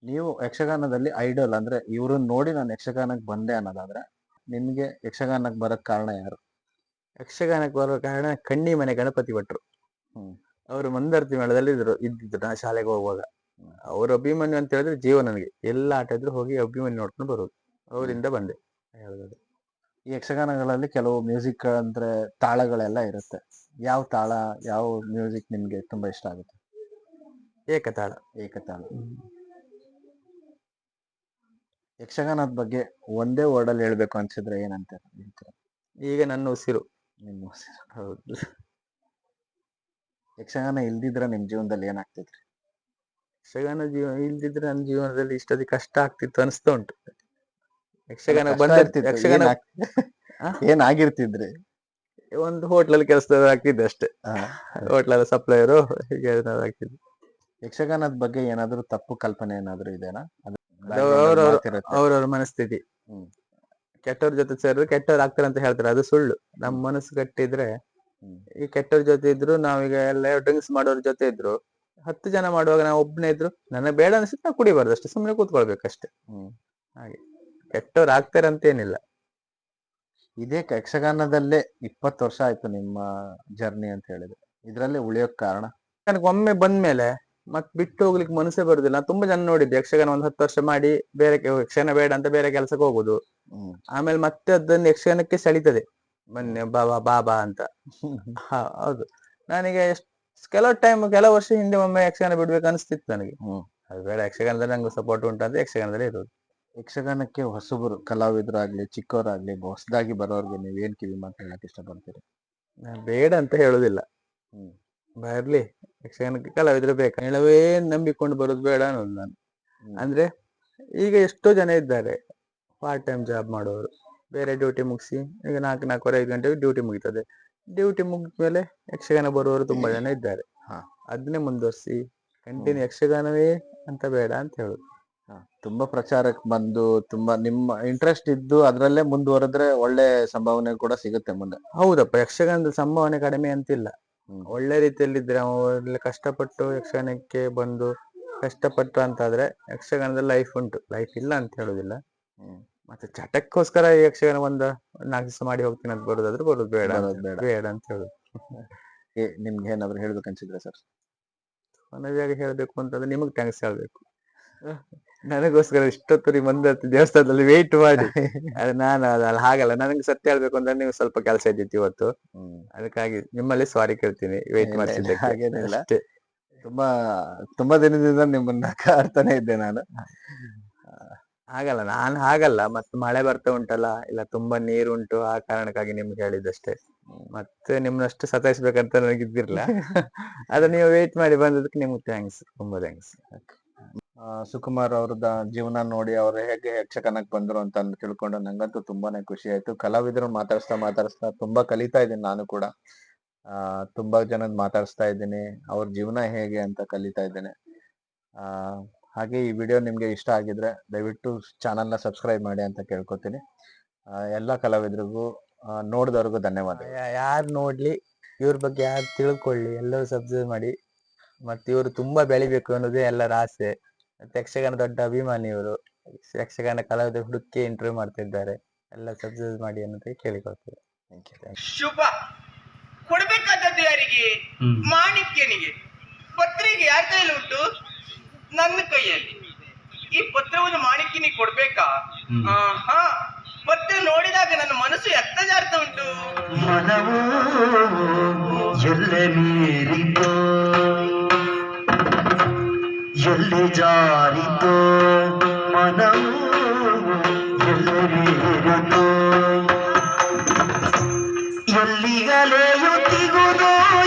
ನೀವು ಯಕ್ಷಗಾನದಲ್ಲಿ ಐಡಲ್ ಅಂದ್ರೆ ಇವ್ರನ್ನ ನೋಡಿ ನಾನು ಯಕ್ಷಗಾನಕ್ಕೆ ಬಂದೆ ಅನ್ನೋದಾದ್ರೆ, ನಿಮ್ಗೆ ಯಕ್ಷಗಾನಕ್ಕೆ ಬರಕ್ ಕಾರಣ ಯಾರು? ಯಕ್ಷಗಾನಕ್ಕೆ ಬರೋ ಕಾರಣ ಕಣ್ಣಿ ಮನೆ ಗಣಪತಿ ಭಟ್ರು. ಅವರು ಮಂದರ್ತಿ ಮೇಳದಲ್ಲಿ ಇದ್ದಿದ್ರು ನಾ ಶಾಲೆಗೆ ಹೋಗುವಾಗ. ಅವ್ರ ಅಭಿಮನ್ಯು ಅಂತ ಹೇಳಿದ್ರೆ ಜೀವ ನನಗೆ. ಎಲ್ಲ ಆಟ ಇದ್ರು ಹೋಗಿ ಅಭಿಮನ್ಯು ನೋಡ್ಕೊಂಡು ಬರೋದು, ಅವರಿಂದ ಬಂದೆ ಹೇಳೋದು. ಈ ಯಕ್ಷಗಾನಗಳಲ್ಲಿ ಕೆಲವು ಮ್ಯೂಸಿಕ್ ಅಂದ್ರೆ ತಾಳಗಳೆಲ್ಲ ಇರುತ್ತೆ. ಯಾವ ತಾಳ, ಯಾವ ಮ್ಯೂಸಿಕ್ ನಿಮ್ಗೆ ತುಂಬಾ ಇಷ್ಟ ಆಗುತ್ತೆ? ಏಕತಾಳ. ಏಕತಾಳ. ಯಕ್ಷಗಾನದ ಬಗ್ಗೆ ಒಂದೇ ವರ್ಡಲ್ಲಿ ಹೇಳ್ಬೇಕು ಅನ್ಸಿದ್ರೆ ಏನಂತ ಹೇಳ್ತೀರಾ? ಈಗ ನನ್ನ ಉಸಿರು. ನಿಮ್ಮ ಉಸಿರು. ಹೌದು. ಯಕ್ಷಗಾನ ಇಲ್ದಿದ್ರೆ ನಿಮ್ ಜೀವನದಲ್ಲಿ ಏನಾಗ್ತಿದ್ರಿ? ಯಕ್ಷಗಾನ ಇಲ್ದಿದ್ರೆ ನನ್ನ ಜೀವನದಲ್ಲಿ ಇಷ್ಟೊತ್ತಿಗೆ ಕಷ್ಟ ಆಗ್ತಿತ್ತು ಅನಿಸ್ತಾ ಉಂಟು. ಯಕ್ಷಗಾನ ಕಷ್ಟ ಬಂದ ಇರ್ತಿತ್ತು. ಯಕ್ಷಗಾನ ಏನಾಗಿರ್ತಿದ್ರಿ? ಒಂದು ಹೋಟ್ಲಲ್ಲಿ ಕೆಲಸದವ್ರು ಆಗ್ತಿದ್ದೆ ಅಷ್ಟೇ. ಹೋಟ್ಲಲ್ಲಿ ಸಪ್ಲೈಯರು ಹೀಗೆ ಏನಾದ್ರು ಆಗ್ತಿದ್ದೆ. ಯಕ್ಷಗಾನದ ಬಗ್ಗೆ ಏನಾದ್ರು ತಪ್ಪು ಕಲ್ಪನೆ ಏನಾದ್ರು ಇದೆನಾ? ಅವ್ರವ್ರ ಮನಸ್ಥಿತಿ. ಕೆಟ್ಟವ್ರ ಜೊತೆ ಸೇರಿದ್ರೆ ಕೆಟ್ಟವ್ರು ಆಗ್ತಾರೆ ಅಂತ ಹೇಳ್ತಾರೆ, ಅದು ಸುಳ್ಳು. ನಮ್ ಮನಸ್ಸು ಗಟ್ಟಿದ್ರೆ ಈ ಕೆಟ್ಟವ್ರ ಜೊತೆ ಇದ್ರು, ನಾವೀಗ ಎಲ್ಲ ಡ್ರಿಂಕ್ಸ್ ಮಾಡೋರ್ ಜೊತೆ ಇದ್ರು, 10 ಜನ ಮಾಡುವಾಗ ನಾವು ಒಬ್ನೇ ಇದ್ರು ನನಗೆ ಬೇಡ ಅನ್ಸುತ್ತೆ, ನಾವು ಕುಡಿಬಾರ್ದು ಅಷ್ಟೇ, ಸುಮ್ನೆ ಕೂತ್ಕೊಳ್ಬೇಕಷ್ಟೇ. ಹಾಗೆ ಕೆಟ್ಟವ್ರು ಆಗ್ತಾರೆ ಅಂತ ಏನಿಲ್ಲ. ಇದೇ ಯಕ್ಷಗಾನದಲ್ಲೇ 20 ವರ್ಷ ಆಯ್ತು ನಿಮ್ಮ ಜರ್ನಿ ಅಂತ ಹೇಳಿದ್ರೆ, ಇದ್ರಲ್ಲೇ ಉಳಿಯೋಕ್ ಕಾರಣ? ನನಗೆ ಒಮ್ಮೆ ಬಂದ್ಮೇಲೆ ಮತ್ ಬಿಟ್ಟು ಹೋಗ್ಲಿಕ್ಕೆ ಮನಸ್ಸೇ ಬರುದಿಲ್ಲ. ನಾನು ತುಂಬಾ ಜನ ನೋಡಿದ್ದೆ ಯಕ್ಷಗಾನ ಒಂದ್ 10 ವರ್ಷ ಮಾಡಿ ಬೇರೆ ಯಕ್ಷಗಾನ ಬೇಡ ಅಂತ ಬೇರೆ ಕೆಲ್ಸಕ್ಕೆ ಹೋಗುದು. ಆಮೇಲೆ ಮತ್ತೆ ಅದನ್ನ ಯಕ್ಷಗಾನಕ್ಕೆ ಸೆಳಿತದೆ, ಬನ್ನಿ ಬಾಬಾ ಬಾಬಾ ಅಂತ. ಹೌದು, ನನಗೆ ಕೆಲವು ವರ್ಷ ಹಿಂದೆ ಒಮ್ಮೆ ಯಕ್ಷಗಾನ ಬಿಡ್ಬೇಕು ಅನಿಸ್ತಿತ್ತು ನನಗೆ. ಅದು ಬೇಡ, ಯಕ್ಷಗಾನದಲ್ಲಿ ನಂಗೆ ಸಪೋರ್ಟ್ ಉಂಟಂತ ಯಕ್ಷಗಾನದಲ್ಲಿ ಇರೋದು. ಯಕ್ಷಗಾನಕ್ಕೆ ಹೊಸಬರು ಕಲಾವಿದರಾಗ್ಲಿ ಚಿಕ್ಕವರಾಗ್ಲಿ ಹೊಸದಾಗಿ ಬರೋರ್ಗೆ ನೀವ್ ಏನ್ ಕಿವಿ ಮಾತು ಹೇಳಕ್ ಇಷ್ಟಪಡ್ತೀರಿ? ನಾನು ಬೇಡ ಅಂತ ಹೇಳುದಿಲ್ಲ, ಬರ್ಲಿ, ಯಕ್ಷಗಾನಕ್ಕೆ ಕಲಾವಿದ್ರು ಬೇಕಾ, ಹೇಳವೇ ನಂಬಿಕೊಂಡು ಬರೋದು ಬೇಡ ಅನ್ನೋದು ನಾನು. ಅಂದ್ರೆ ಈಗ ಎಷ್ಟೋ ಜನ ಇದ್ದಾರೆ ಪಾರ್ಟ್ ಟೈಮ್ ಜಾಬ್ ಮಾಡೋರು, ಬೇರೆ ಡ್ಯೂಟಿ ಮುಗಿಸಿ ಈಗ 4-4:30-5 ಗಂಟೆಗೆ ಡ್ಯೂಟಿ ಮುಗಿತದೆ. ಡ್ಯೂಟಿ ಮುಗಿದ್ಮೇಲೆ ಯಕ್ಷಗಾನ ಬರುವವರು ತುಂಬಾ ಜನ ಇದ್ದಾರೆ. ಅದನ್ನೇ ಮುಂದುವರಿಸಿ ಕಂಟಿನ್ಯೂ ಯಕ್ಷಗಾನವೇ ಅಂತ ಬೇಡ ಅಂತ ಹೇಳುದು. ತುಂಬಾ ಪ್ರಚಾರಕ್ಕೆ ಬಂದು ತುಂಬಾ ನಿಮ್ಮ ಇಂಟ್ರೆಸ್ಟ್ ಇದ್ದು ಅದ್ರಲ್ಲೇ ಮುಂದುವರೆದ್ರೆ ಒಳ್ಳೆ ಸಂಭಾವನೆ ಕೂಡ ಸಿಗುತ್ತೆ ಮುಂದೆ. ಹೌದಪ್ಪ, ಯಕ್ಷಗಾನದ ಸಂಭಾವನೆ ಕಡಿಮೆ ಅಂತಿಲ್ಲ. ಒಳ್ಳೆ ರೀತಿಯಲ್ಲಿ ಇದ್ರೆ ಒಳ್ಳೆ ಕಷ್ಟಪಟ್ಟು ಯಕ್ಷಗಾನಕ್ಕೆ ಬಂದು ಕಷ್ಟಪಟ್ಟು ಅಂತಾದ್ರೆ ಯಕ್ಷಗಾನದ ಲೈಫ್ ಉಂಟು, ಲೈಫ್ ಇಲ್ಲ ಅಂತ ಹೇಳುದಿಲ್ಲ. ಮತ್ತೆ ಚಟಕ್ಕೋಸ್ಕರ ಯಕ್ಷಗಾನ 4 ದಿವಸ ಮಾಡಿ ಹೋಗ್ತೀನಿ ಅಂತ ಬರೋದಾದ್ರೆ ಬರೋದು ಬೇಡ ಬೇಡ ಅಂತ ಹೇಳುದು. ನಿಮ್ಗೆ ಏನಾದ್ರು ಹೇಳ್ಬೇಕು ಅನ್ಸಿದ್ರೆ ಸರ್? ಮನವಿಯಾಗಿ ಹೇಳ್ಬೇಕು ಅಂತಂದ್ರೆ ನಿಮಗ್ ಥ್ಯಾಂಕ್ಸ್ ಹೇಳ್ಬೇಕು. ನನಗೋಸ್ಕರ ಇಷ್ಟೊತ್ತು ಮಂದರ್ತಿ ದೇವಸ್ಥಾನದಲ್ಲಿ ವೇಟ್ ಮಾಡಿ ಅದು ನಾನು ಅದಲ್ಲ ಹಾಗಲ್ಲ, ನನಗೆ ಸತ್ಯ ಹೇಳ್ಬೇಕು ಅಂದ್ರೆ ನೀವು ಸ್ವಲ್ಪ ಕೆಲಸ ಇದ್ದಿತ್ತು ಇವತ್ತು, ಅದಕ್ಕಾಗಿ ನಿಮ್ಮಲ್ಲಿ ಸಾರಿ ಕೇಳ್ತೀನಿ ವೇಟ್ ಮಾಡಿಸಿದ್ದೆ. ಹಾಗೇನಿಲ್ಲ, ತುಂಬಾ ದಿನದಿಂದ ನಿಮ್ಮನ್ನ ಕಾಡ್ತಾನೆ ಇದ್ದೆ ನಾನು. ಹಾಗಲ್ಲ, ಮತ್ತೆ ಮಳೆ ಬರ್ತಾ ಉಂಟಲ್ಲ, ಇಲ್ಲ ತುಂಬಾ ನೀರುಂಟು, ಆ ಕಾರಣಕ್ಕಾಗಿ ನಿಮ್ಗೆ ಹೇಳಿದ್ದಷ್ಟೇ. ಮತ್ತೆ ನಿಮ್ನಷ್ಟು ಸತಾಯಿಸ್ಬೇಕಂತ ನನಗಿದ್ದಿರ್ಲ. ಅದ ನೀವು ವೇಟ್ ಮಾಡಿ ಬಂದದಕ್ಕೆ ನಿಮ್ಗೆ ಥ್ಯಾಂಕ್ಸ್, ತುಂಬಾ ಥ್ಯಾಂಕ್ಸ್. ಸುಕುಮಾರ್ ಅವ್ರದ ಜೀವನ ನೋಡಿ ಅವ್ರು ಹೇಗೆ ಯಕ್ಷಗಾನಕ್ಕೆ ಬಂದ್ರು ಅಂತ ತಿಳ್ಕೊಂಡು ನಂಗಂತೂ ತುಂಬಾನೇ ಖುಷಿ ಆಯ್ತು. ಕಲಾವಿದ್ರು ಮಾತಾಡಿಸ್ತಾ ತುಂಬಾ ಕಲಿತಾ ಇದ್ದೀನಿ ನಾನು ಕೂಡ. ತುಂಬಾ ಜನದ್ ಮಾತಾಡಿಸ್ತಾ ಇದ್ದೀನಿ, ಅವ್ರ ಜೀವನ ಹೇಗೆ ಅಂತ ಕಲಿತಾ ಇದ್ದೇನೆ. ಹಾಗೆ ಈ ವಿಡಿಯೋ ನಿಮ್ಗೆ ಇಷ್ಟ ಆಗಿದ್ರೆ ದಯವಿಟ್ಟು ಚಾನಲ್ನ ಸಬ್ಸ್ಕ್ರೈಬ್ ಮಾಡಿ ಅಂತ ಕೇಳ್ಕೊತೀನಿ. ಎಲ್ಲಾ ಕಲಾವಿದ್ರಿಗೂ ನೋಡಿದವ್ರಿಗೂ ಧನ್ಯವಾದ. ಯಾರು ನೋಡ್ಲಿ, ಇವ್ರ ಬಗ್ಗೆ ಯಾರು ತಿಳ್ಕೊಳ್ಳಿ, ಎಲ್ಲರೂ ಸಬ್ಸ್ಕ್ರೈಬ್ ಮಾಡಿ. ಮತ್ತೆ ಇವರು ತುಂಬಾ ಬೆಳಿಬೇಕು ಅನ್ನೋದೇ ಎಲ್ಲರ ಆಸೆ. ಮತ್ತೆ ಯಕ್ಷಗಾನ ದೊಡ್ಡ ಅಭಿಮಾನಿ ಇವರು, ಯಕ್ಷಗಾನ ಕಲಾವಿದರು ಹುಡುಕಿ ಇಂಟರ್ವ್ಯೂ ಮಾಡ್ತಿದ್ದಾರೆ, ಎಲ್ಲ ಸಬ್ಸ್ಕ್ರೈಬ್ ಮಾಡಿ ಅನ್ನೋದಕ್ಕೆ ಕೇಳಿಕೊಳ್ತೇವೆ. ಶುಭ ಕೊಡ್ಬೇಕಾದದ್ದು ಯಾರಿಗೆ? ಮಾಣಿಕ್ಯನಿಗೆ. ಪತ್ರಿಕೆ ಯಾರ ಕೈಯಲ್ಲಿ ಉಂಟು? ನನ್ನ ಕೈಯಲ್ಲಿ. ಈ ಪತ್ರವನ್ನು ಮಾಣಿಕ್ಯನಿಗೆ ಕೊಡ್ಬೇಕಾ? ಪತ್ರ ನೋಡಿದಾಗ ನನ್ನ ಮನಸ್ಸು ಎತ್ತ ಜಾರ್ತಾ ಉಂಟು. ಮನವು ಎಲ್ಲೆ ಮೀರಿತೋ, ಎಲ್ಲಿ ಜಾರಿತೋ ಮನ